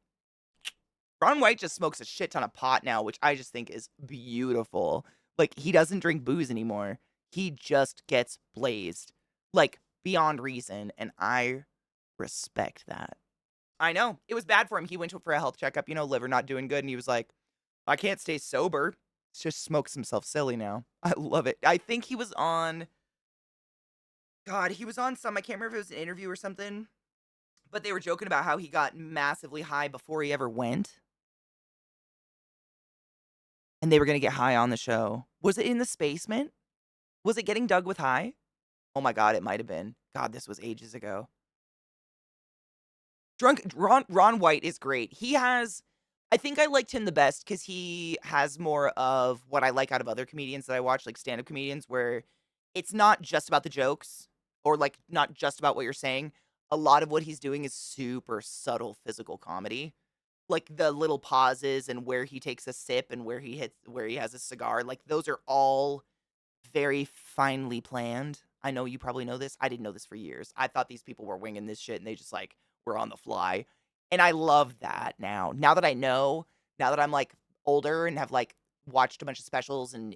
Ron White just smokes a shit ton of pot now, which I just think is beautiful. Like he doesn't drink booze anymore. He just gets blazed, like beyond reason, and I respect that. I know it was bad for him. He went for a health checkup, liver not doing good, and he was like, "I can't stay sober." Just smokes himself silly now. I love it. I think he was on. God, he was on some. I can't remember if it was an interview or something, but they were joking about how he got massively high before he ever went. And they were gonna get high on the show. Was it in the Spacement? Was it Getting Dug with High? Oh my god, it might have been. God, this was ages ago. Ron White is great. I think I liked him the best because he has more of what I like out of other comedians that I watch, like stand-up comedians, where it's not just about the jokes or like not just about what you're saying. A lot of what he's doing is super subtle physical comedy. Like the little pauses and where he takes a sip and where he has a cigar, like those are all very finely planned. I know you probably know this. I didn't know this for years. I thought these people were winging this shit and they just like were on the fly. And I love that now. Now that I know, now that I'm like older and have like watched a bunch of specials and,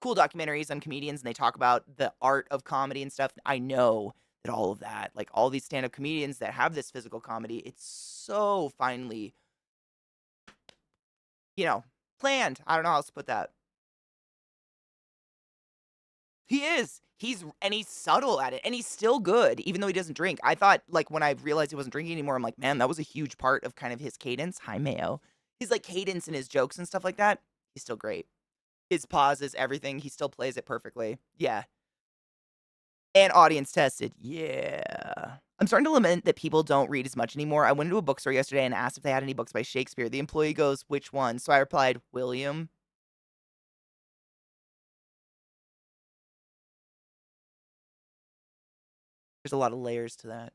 cool documentaries on comedians and they talk about the art of comedy and stuff, I know that all of that, like all these stand-up comedians that have this physical comedy, it's so finely, planned. I don't know how else to put that. He is. He's subtle at it, and he's still good, even though he doesn't drink. I thought, like, when I realized he wasn't drinking anymore, I'm like, man, that was a huge part of kind of his cadence. Hi, Mayo. His like cadence and his jokes and stuff like that. He's still great. His pauses, everything. He still plays it perfectly. Yeah. And audience tested. Yeah. I'm starting to lament that people don't read as much anymore. I went into a bookstore yesterday and asked if they had any books by Shakespeare. The employee goes, "Which one?" So I replied, "William." There's a lot of layers to that.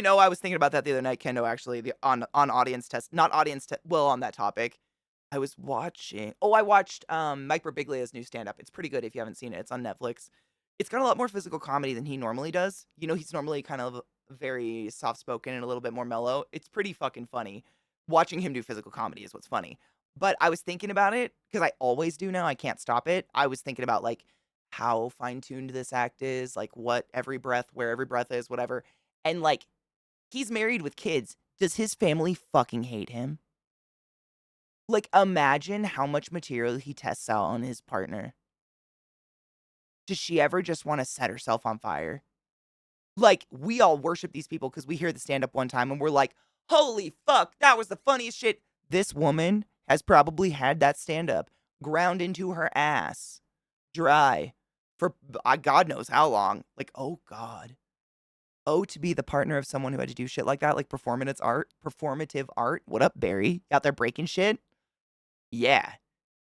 I was thinking about that the other night, Kendo, actually, on audience test, not audience test, well, on that topic. I watched Mike Birbiglia's new stand-up. It's pretty good if you haven't seen it. It's on Netflix. It's got a lot more physical comedy than he normally does. He's normally kind of very soft-spoken and a little bit more mellow. It's pretty fucking funny. Watching him do physical comedy is what's funny. But I was thinking about it, because I always do now. I can't stop it. I was thinking about, like, how fine-tuned this act is, like, where every breath is, whatever. And, like, he's married with kids. Does his family fucking hate him? Like, imagine how much material he tests out on his partner. Does she ever just wanna set herself on fire? Like, we all worship these people because we hear the stand-up one time and we're like, "Holy fuck, that was the funniest shit." This woman has probably had that stand-up ground into her ass, dry, for God knows how long. Like, oh god. Oh, to be the partner of someone who had to do shit like that, like performative art. What up, Barry? Out there breaking shit? Yeah.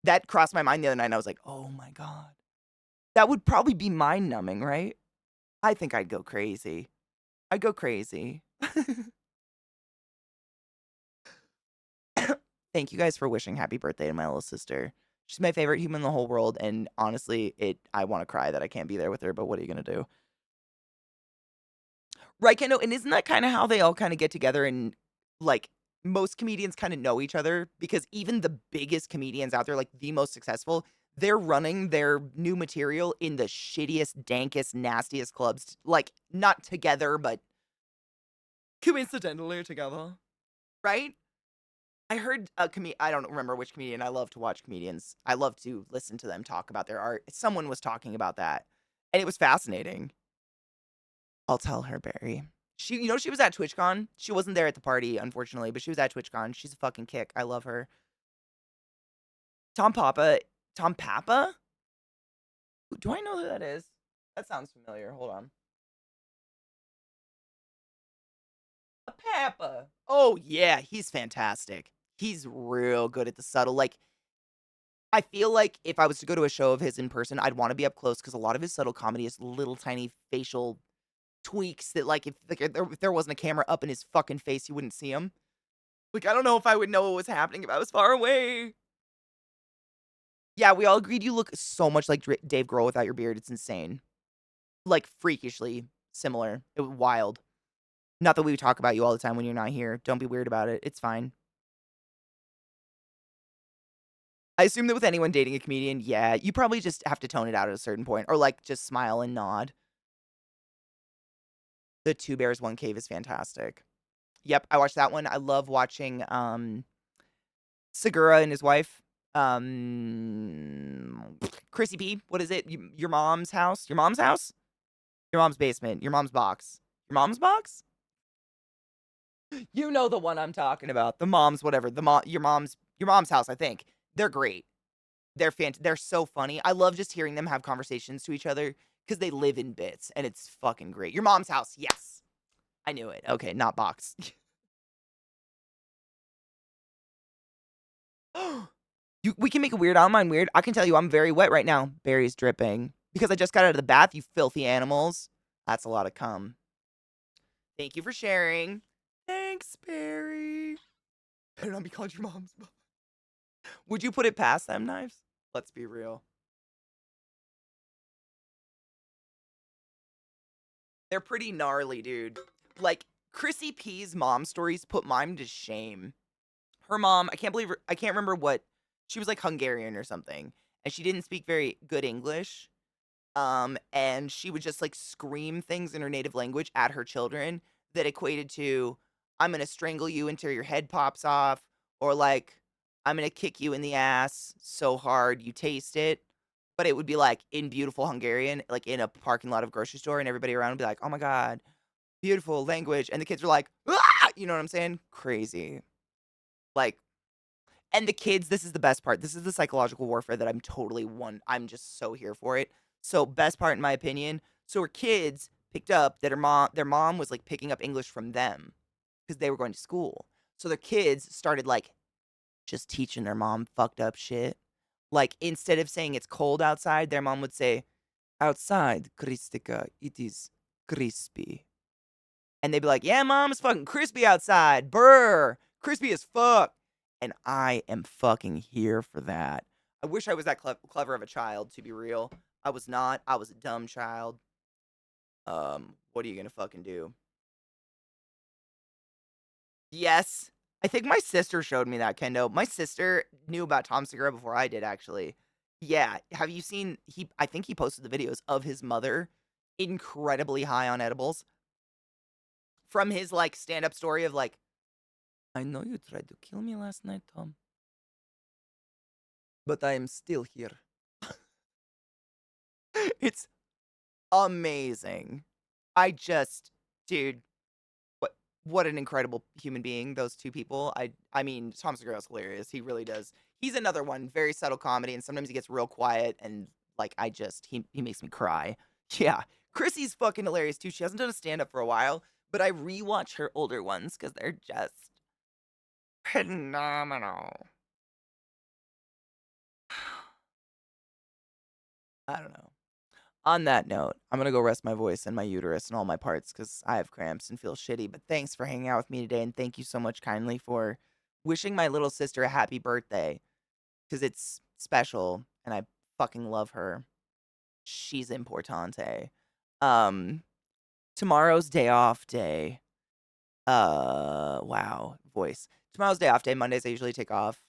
That crossed my mind the other night, and I was like, "Oh my god." That would probably be mind-numbing, right? I think I'd go crazy. I'd go crazy. Thank you guys for wishing happy birthday to my little sister. She's my favorite human in the whole world, and honestly, I wanna cry that I can't be there with her, but what are you gonna do? Right, Kendo, and isn't that kinda how they all kinda get together and, like, most comedians kinda know each other? Because even the biggest comedians out there, like, the most successful, they're running their new material in the shittiest, dankest, nastiest clubs, like, not together, but coincidentally together, right? I heard I don't remember which comedian. I love to watch comedians. I love to listen to them talk about their art. Someone was talking about that, And it was fascinating. I'll tell her, Barry. She was at TwitchCon. She wasn't there at the party, unfortunately, but she was at TwitchCon. She's a fucking kick. I love her. Tom Papa. Tom Papa? Do I know who that is? That sounds familiar. Hold on. Papa. Oh, yeah. He's fantastic. He's real good at the subtle. Like, I feel like if I was to go to a show of his in person, I'd want to be up close because a lot of his subtle comedy is little tiny facial tweaks that, like, if there wasn't a camera up in his fucking face, you wouldn't see him. Like, I don't know if I would know what was happening if I was far away. Yeah, we all agreed you look so much like Dave Grohl without your beard. It's insane. Like, freakishly similar. It was wild. Not that we talk about you all the time when you're not here. Don't be weird about it. It's fine. I assume that with anyone dating a comedian, yeah, you probably just have to tone it out at a certain point. Or, like, just smile and nod. The Two Bears, One Cave is fantastic. Yep, I watched that one. I love watching, Segura and his wife. Chrissy P. What is it? Your mom's house? Your mom's house? Your mom's basement. Your mom's box. Your mom's box? You know the one I'm talking about. The mom's whatever. Your mom's house, I think. They're great. They're so funny. I love just hearing them have conversations to each other because they live in bits and it's fucking great. Your mom's house, yes. I knew it. Okay, not box. We can make a weird. I don't mind weird. I can tell you I'm very wet right now. Barry's dripping. Because I just got out of the bath, you filthy animals. That's a lot of cum. Thank you for sharing. Thanks, Barry. Better not be called your mom's mom. Would you put it past them knives? Let's be real. They're pretty gnarly, dude. Like, Chrissy P's mom stories put mine to shame. Her mom, I can't remember what, she was like Hungarian or something. And she didn't speak very good English. And she would just like scream things in her native language at her children that equated to, I'm gonna strangle you until your head pops off, or like, I'm gonna kick you in the ass so hard you taste it. But it would be like in beautiful Hungarian, like in a parking lot of grocery store, and everybody around would be like, oh my God, beautiful language. And the kids are like, ah! You know what I'm saying? Crazy. Like, and the kids, this is the best part. This is the psychological warfare that I'm just so here for it. So, best part in my opinion. So her kids picked up that their mom was like picking up English from them because they were going to school. So their kids started like just teaching their mom fucked up shit. Like instead of saying it's cold outside, their mom would say, outside, Kristika, it is crispy. And they'd be like, yeah, mom, it's fucking crispy outside. Brr, crispy as fuck. And I am fucking here for that. I wish I was that clever of a child, to be real. I was not. I was a dumb child. What are you gonna fucking do? Yes. I think my sister showed me that, Kendo. My sister knew about Tom Segura before I did, actually. Yeah. Have you seen I think he posted the videos of his mother incredibly high on edibles from his like stand-up story of like, I know you tried to kill me last night, Tom. But I am still here. It's amazing. Dude, what an incredible human being, those two people. I mean, Tom Segura's hilarious. He really does. He's another one, very subtle comedy, and sometimes he gets real quiet and like he makes me cry. Yeah. Chrissy's fucking hilarious too. She hasn't done a stand-up for a while, but I rewatch her older ones because they're just phenomenal. I don't know. On that note, I'm gonna go rest my voice and my uterus and all my parts because I have cramps and feel shitty. But thanks for hanging out with me today, and thank you so much kindly for wishing my little sister a happy birthday because it's special and I fucking love her. She's importante. Um, Tomorrow's day off day. Wow, voice. Tomorrow's day off day. Mondays I usually take off.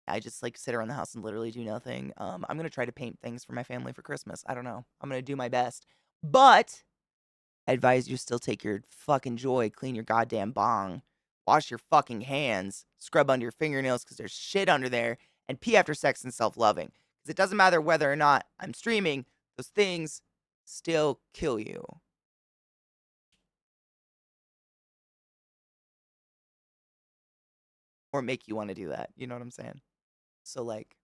I just like sit around the house and literally do nothing. I'm gonna try to paint things for my family for Christmas. I don't know. I'm gonna do my best. But I advise you still take your fucking joy, clean your goddamn bong, wash your fucking hands, scrub under your fingernails because there's shit under there, and pee after sex and self-loving. Because it doesn't matter whether or not I'm streaming, those things still kill you. Or make you want to do that. You know what I'm saying? So, like,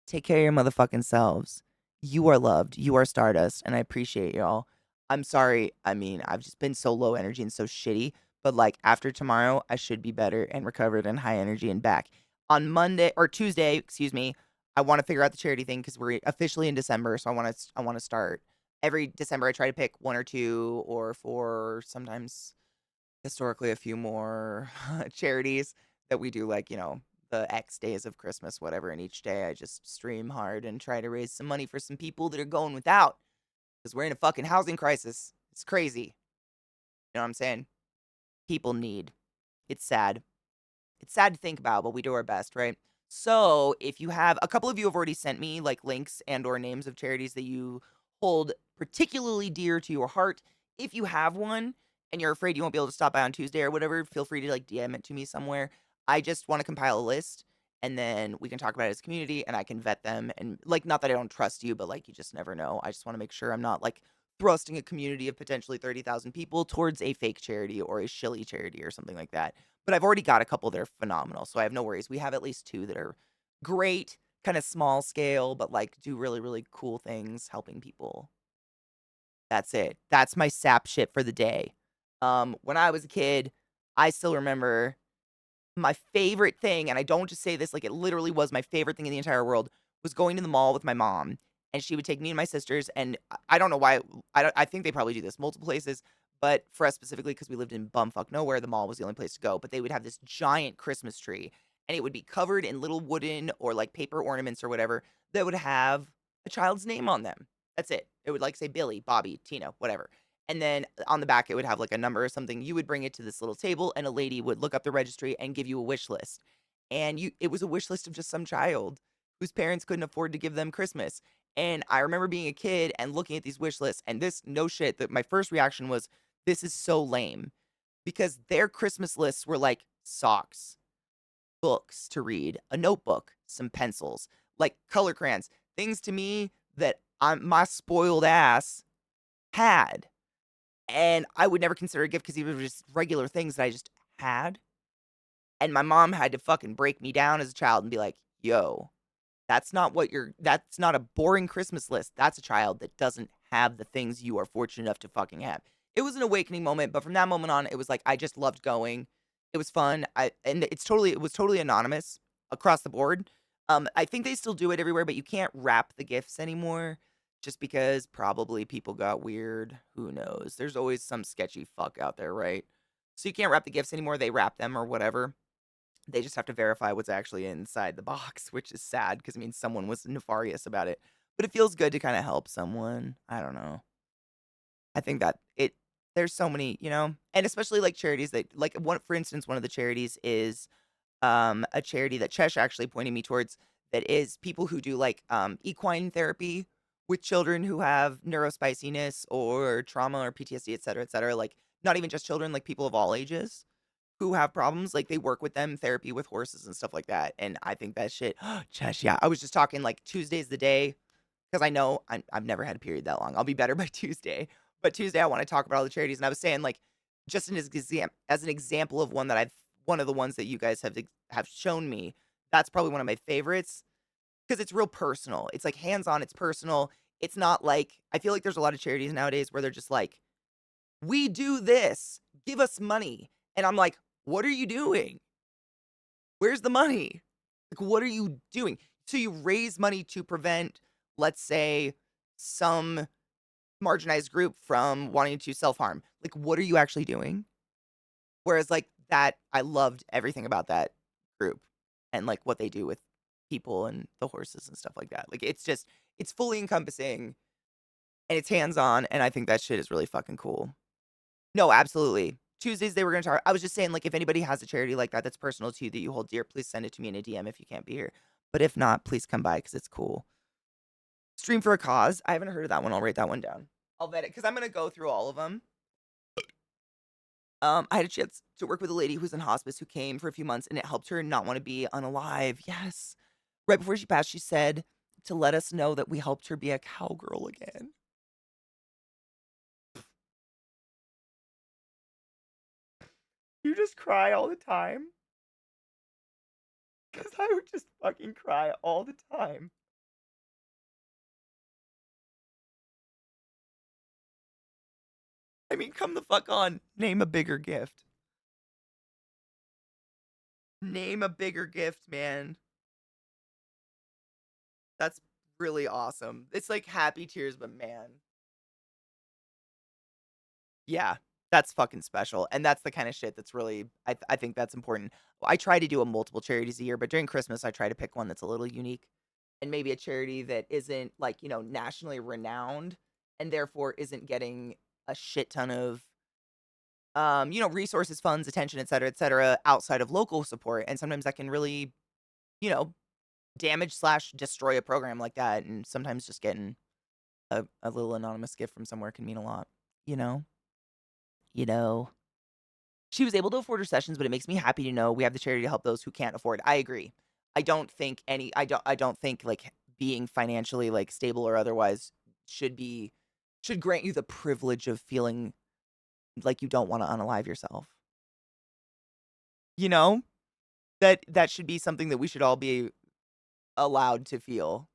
take care of your motherfucking selves. You are loved. You are Stardust, and I appreciate y'all. I'm sorry. I mean, I've just been so low energy and so shitty. But like after tomorrow, I should be better and recovered and high energy and back. On Monday or Tuesday, excuse me, I want to figure out the charity thing because we're officially in December. So I want to start every December. I try to pick one or two or four, sometimes historically a few more charities that we do, like, the X days of Christmas, whatever. And each day I just stream hard and try to raise some money for some people that are going without because we're in a fucking housing crisis. It's crazy. You know what I'm saying? People need. It's sad. It's sad to think about, but we do our best, right? So, if you have a couple of you have already sent me like links and or names of charities that you hold particularly dear to your heart. If you have one and you're afraid you won't be able to stop by on Tuesday or whatever, feel free to like DM it to me somewhere. I just want to compile a list and then we can talk about it as a community and I can vet them and like not that I don't trust you, but like you just never know. I just want to make sure I'm not like thrusting a community of potentially 30,000 people towards a fake charity or a shilly charity or something like that. But I've already got a couple that are phenomenal, so I have no worries. We have at least 2 that are great, kinda small scale, but, like, do really, really cool things helping people. That's it. That's my sap shit for the day. When I was a kid, I still remember my favorite thing, and I don't just say this, like, it literally was my favorite thing in the entire world, was going to the mall with my mom, and she would take me and my sisters, and I don't know why I think they probably do this multiple places, but for us specifically, because we lived in bumfuck nowhere, the mall was the only place to go, but they would have this giant Christmas tree, and it would be covered in little wooden or, like, paper ornaments or whatever that would have a child's name on them. That's it. It would, like, say Billy, Bobby, Tina, whatever. And then on the back, it would have like a number or something. You would bring it to this little table, and a lady would look up the registry and give you a wish list. And it was a wish list of just some child whose parents couldn't afford to give them Christmas. And I remember being a kid and looking at these wish lists, and this no shit that my first reaction was, this is so lame because their Christmas lists were like socks, books to read, a notebook, some pencils, like color crayons, things to me that my spoiled ass had and I would never consider a gift because these were just regular things that I just had. And my mom had to fucking break me down as a child and be like, yo, that's not a boring Christmas list. That's a child that doesn't have the things you are fortunate enough to fucking have. It was an awakening moment, but from that moment on, it was like I just loved going. It was fun. It was totally anonymous across the board. I think they still do it everywhere, but you can't wrap the gifts anymore just because probably people got weird. Who knows? There's always some sketchy fuck out there, right? So you can't wrap the gifts anymore. They wrap them or whatever. They just have to verify what's actually inside the box, which is sad because, I mean, someone was nefarious about it. But it feels good to kind of help someone. I don't know. I think that there's so many, and especially like charities that, like, one, for instance, one of the charities is a charity that Chesh actually pointed me towards that is people who do like equine therapy with children who have neurospiciness or trauma or PTSD, et cetera, et cetera. Like, not even just children, like people of all ages who have problems, like, they work with them, therapy with horses and stuff like that, and I think that shit Chesh, yeah, I was just talking, like, Tuesday's the day, because I know I've never had a period that long, I'll be better by Tuesday, but Tuesday, I wanna talk about all the charities, and I was saying, like, just as an example of one of the ones that you guys have shown me, that's probably one of my favorites, because it's real personal, it's, like, hands-on, it's personal, it's not like I feel like there's a lot of charities nowadays where they're just like, "We do this, give us money," and I'm like, "What are you doing? Where's the money? Like, what are you doing?" So you raise money to prevent, let's say, some marginalized group from wanting to self-harm. Like, what are you actually doing? Whereas, like, that I loved everything about that group and, like, what they do with people and the horses and stuff like that. Like, it's fully encompassing and it's hands-on, and I think that shit is really fucking cool. No, absolutely. Tuesdays, they were gonna talk I was just saying, like, if anybody has a charity like that that's personal to you that you hold dear, please send it to me in a DM if you can't be here. But if not, please come by because it's cool. Stream for a Cause. I haven't heard of that one. I'll write that one down. I'll vet it because I'm gonna go through all of them. I had a chance to work with a lady who's in hospice who came for a few months, and it helped her not want to be unalive. Yes. Right before she passed, she said to let us know that we helped her be a cowgirl again. You just cry all the time? Because I would just fucking cry all the time. I mean, come the fuck on. Name a bigger gift. Name a bigger gift, man. That's really awesome. It's like happy tears, but man. Yeah, that's fucking special. And that's the kind of shit that's really, I think that's important. I try to do a multiple charities a year, but during Christmas, I try to pick one that's a little unique and maybe a charity that isn't like, nationally renowned and therefore isn't getting a shit ton of resources, funds, attention, et cetera, outside of local support. And sometimes that can really, you know, damage slash destroy a program like that. And sometimes just getting a little anonymous gift from somewhere can mean a lot, you know? You know. She was able to afford her sessions, but it makes me happy to know we have the charity to help those who can't afford. I agree. I don't think like being financially like stable or otherwise should be should grant you the privilege of feeling like you don't want to unalive yourself. You know? That should be something that we should all be allowed to feel.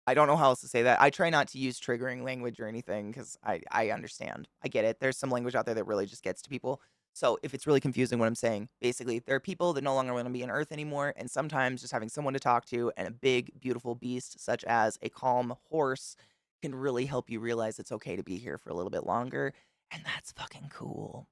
I don't know how else to say that. I try not to use triggering language or anything because I understand. I get it. There's some language out there that really just gets to people. So if it's really confusing what I'm saying, basically, there are people that no longer want to be on Earth anymore. And sometimes just having someone to talk to and a big, beautiful beast, such as a calm horse, can really help you realize it's okay to be here for a little bit longer. And that's fucking cool.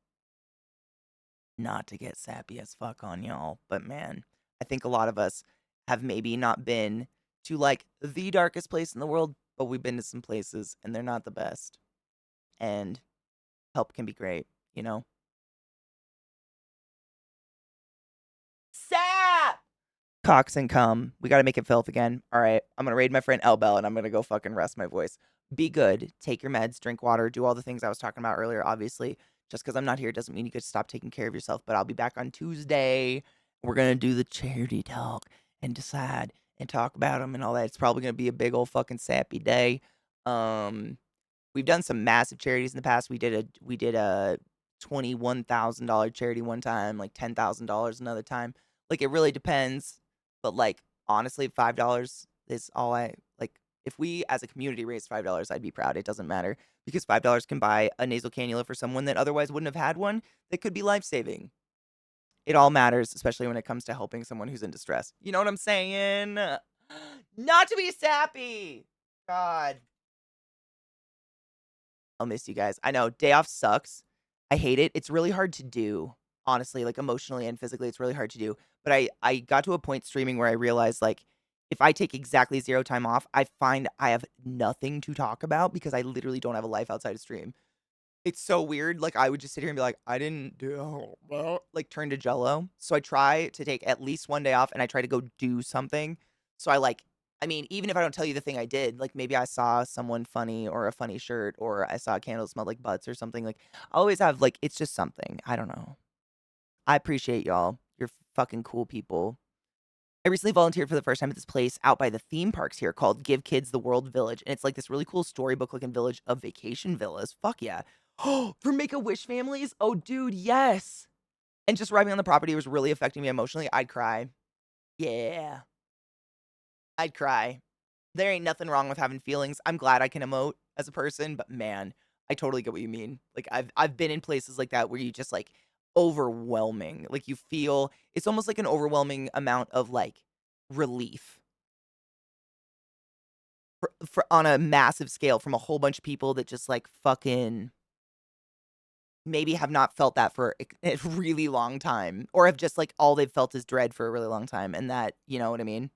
Not to get sappy as fuck on y'all, but man, I think a lot of us have maybe not been to like the darkest place in the world, but we've been to some places and they're not the best. And help can be great, you know? Sap! Cox and cum. We gotta make it filth again. All right, I'm gonna raid my friend Elbel and I'm gonna go fucking rest my voice. Be good. Take your meds, drink water, do all the things I was talking about earlier, obviously. Just because I'm not here doesn't mean you could stop taking care of yourself, but I'll be back on Tuesday. We're gonna do the charity talk and decide and talk about them and all that. It's probably gonna be a big old fucking sappy day. Um, we've done some massive charities in the past. We did a $21,000 charity one time, like $10,000 another time. Like it really depends, but like honestly, $5 is all I like. If we as a community raised $5, I'd be proud. It doesn't matter because $5 can buy a nasal cannula for someone that otherwise wouldn't have had one that could be life saving. It all matters, especially when it comes to helping someone who's in distress. You know what I'm saying? Not to be sappy. God. I'll miss you guys. I know day off sucks. I hate it. It's really hard to do, honestly, like emotionally and physically, it's really hard to do. But I got to a point streaming where I realized like if I take exactly 0 time off, I find I have nothing to talk about because I literally don't have a life outside of stream. It's so weird. Like I would just sit here and be like, I didn't do well, like turn to jello. So I try to take at least one day off and I try to go do something. So I mean, even if I don't tell you the thing I did, like maybe I saw someone funny or a funny shirt or I saw a candle that smelled like butts or something. Like I always have like it's just something. I don't know. I appreciate y'all. You're fucking cool people. I recently volunteered for the first time at this place out by the theme parks here called Give Kids the World Village. And it's like this really cool storybook looking village of vacation villas. Fuck yeah. Oh, for Make a Wish families? Oh, dude, yes. And just arriving on the property was really affecting me emotionally. I'd cry. Yeah. I'd cry. There ain't nothing wrong with having feelings. I'm glad I can emote as a person, but man, I totally get what you mean. Like I've been in places like that where you just like overwhelming. Like you feel it's almost like an overwhelming amount of like relief for on a massive scale from a whole bunch of people that just like fucking maybe have not felt that for a really long time or have just like all they've felt is dread for a really long time and that, you know what I mean?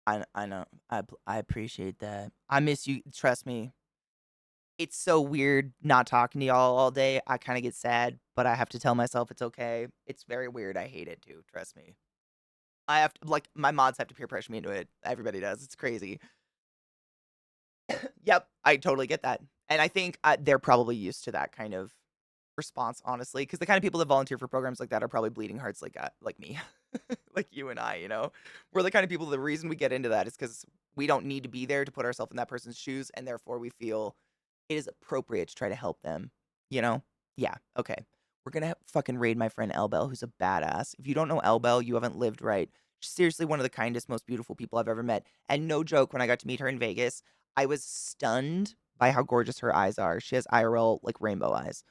I know. I appreciate that. I miss you, trust me. It's so weird not talking to y'all all day. I kind of get sad, but I have to tell myself it's okay. It's very weird. I hate it too, trust me. I have to like my mods have to peer pressure me into it. Everybody does. It's crazy. Yep, I totally get that. And I think they're probably used to that kind of response, honestly, because the kind of people that volunteer for programs like that are probably bleeding hearts like me, like you and I. You know, we're the kind of people. The reason we get into that is because we don't need to be there to put ourselves in that person's shoes, and therefore we feel it is appropriate to try to help them. You know? Yeah. Okay. We're gonna fucking raid my friend Elbel, who's a badass. If you don't know Elbel, you haven't lived right. She's seriously one of the kindest, most beautiful people I've ever met. And no joke, when I got to meet her in Vegas, I was stunned by how gorgeous her eyes are. She has IRL, like, rainbow eyes.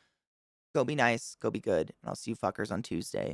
Go be nice, go be good, and I'll see you fuckers on Tuesday.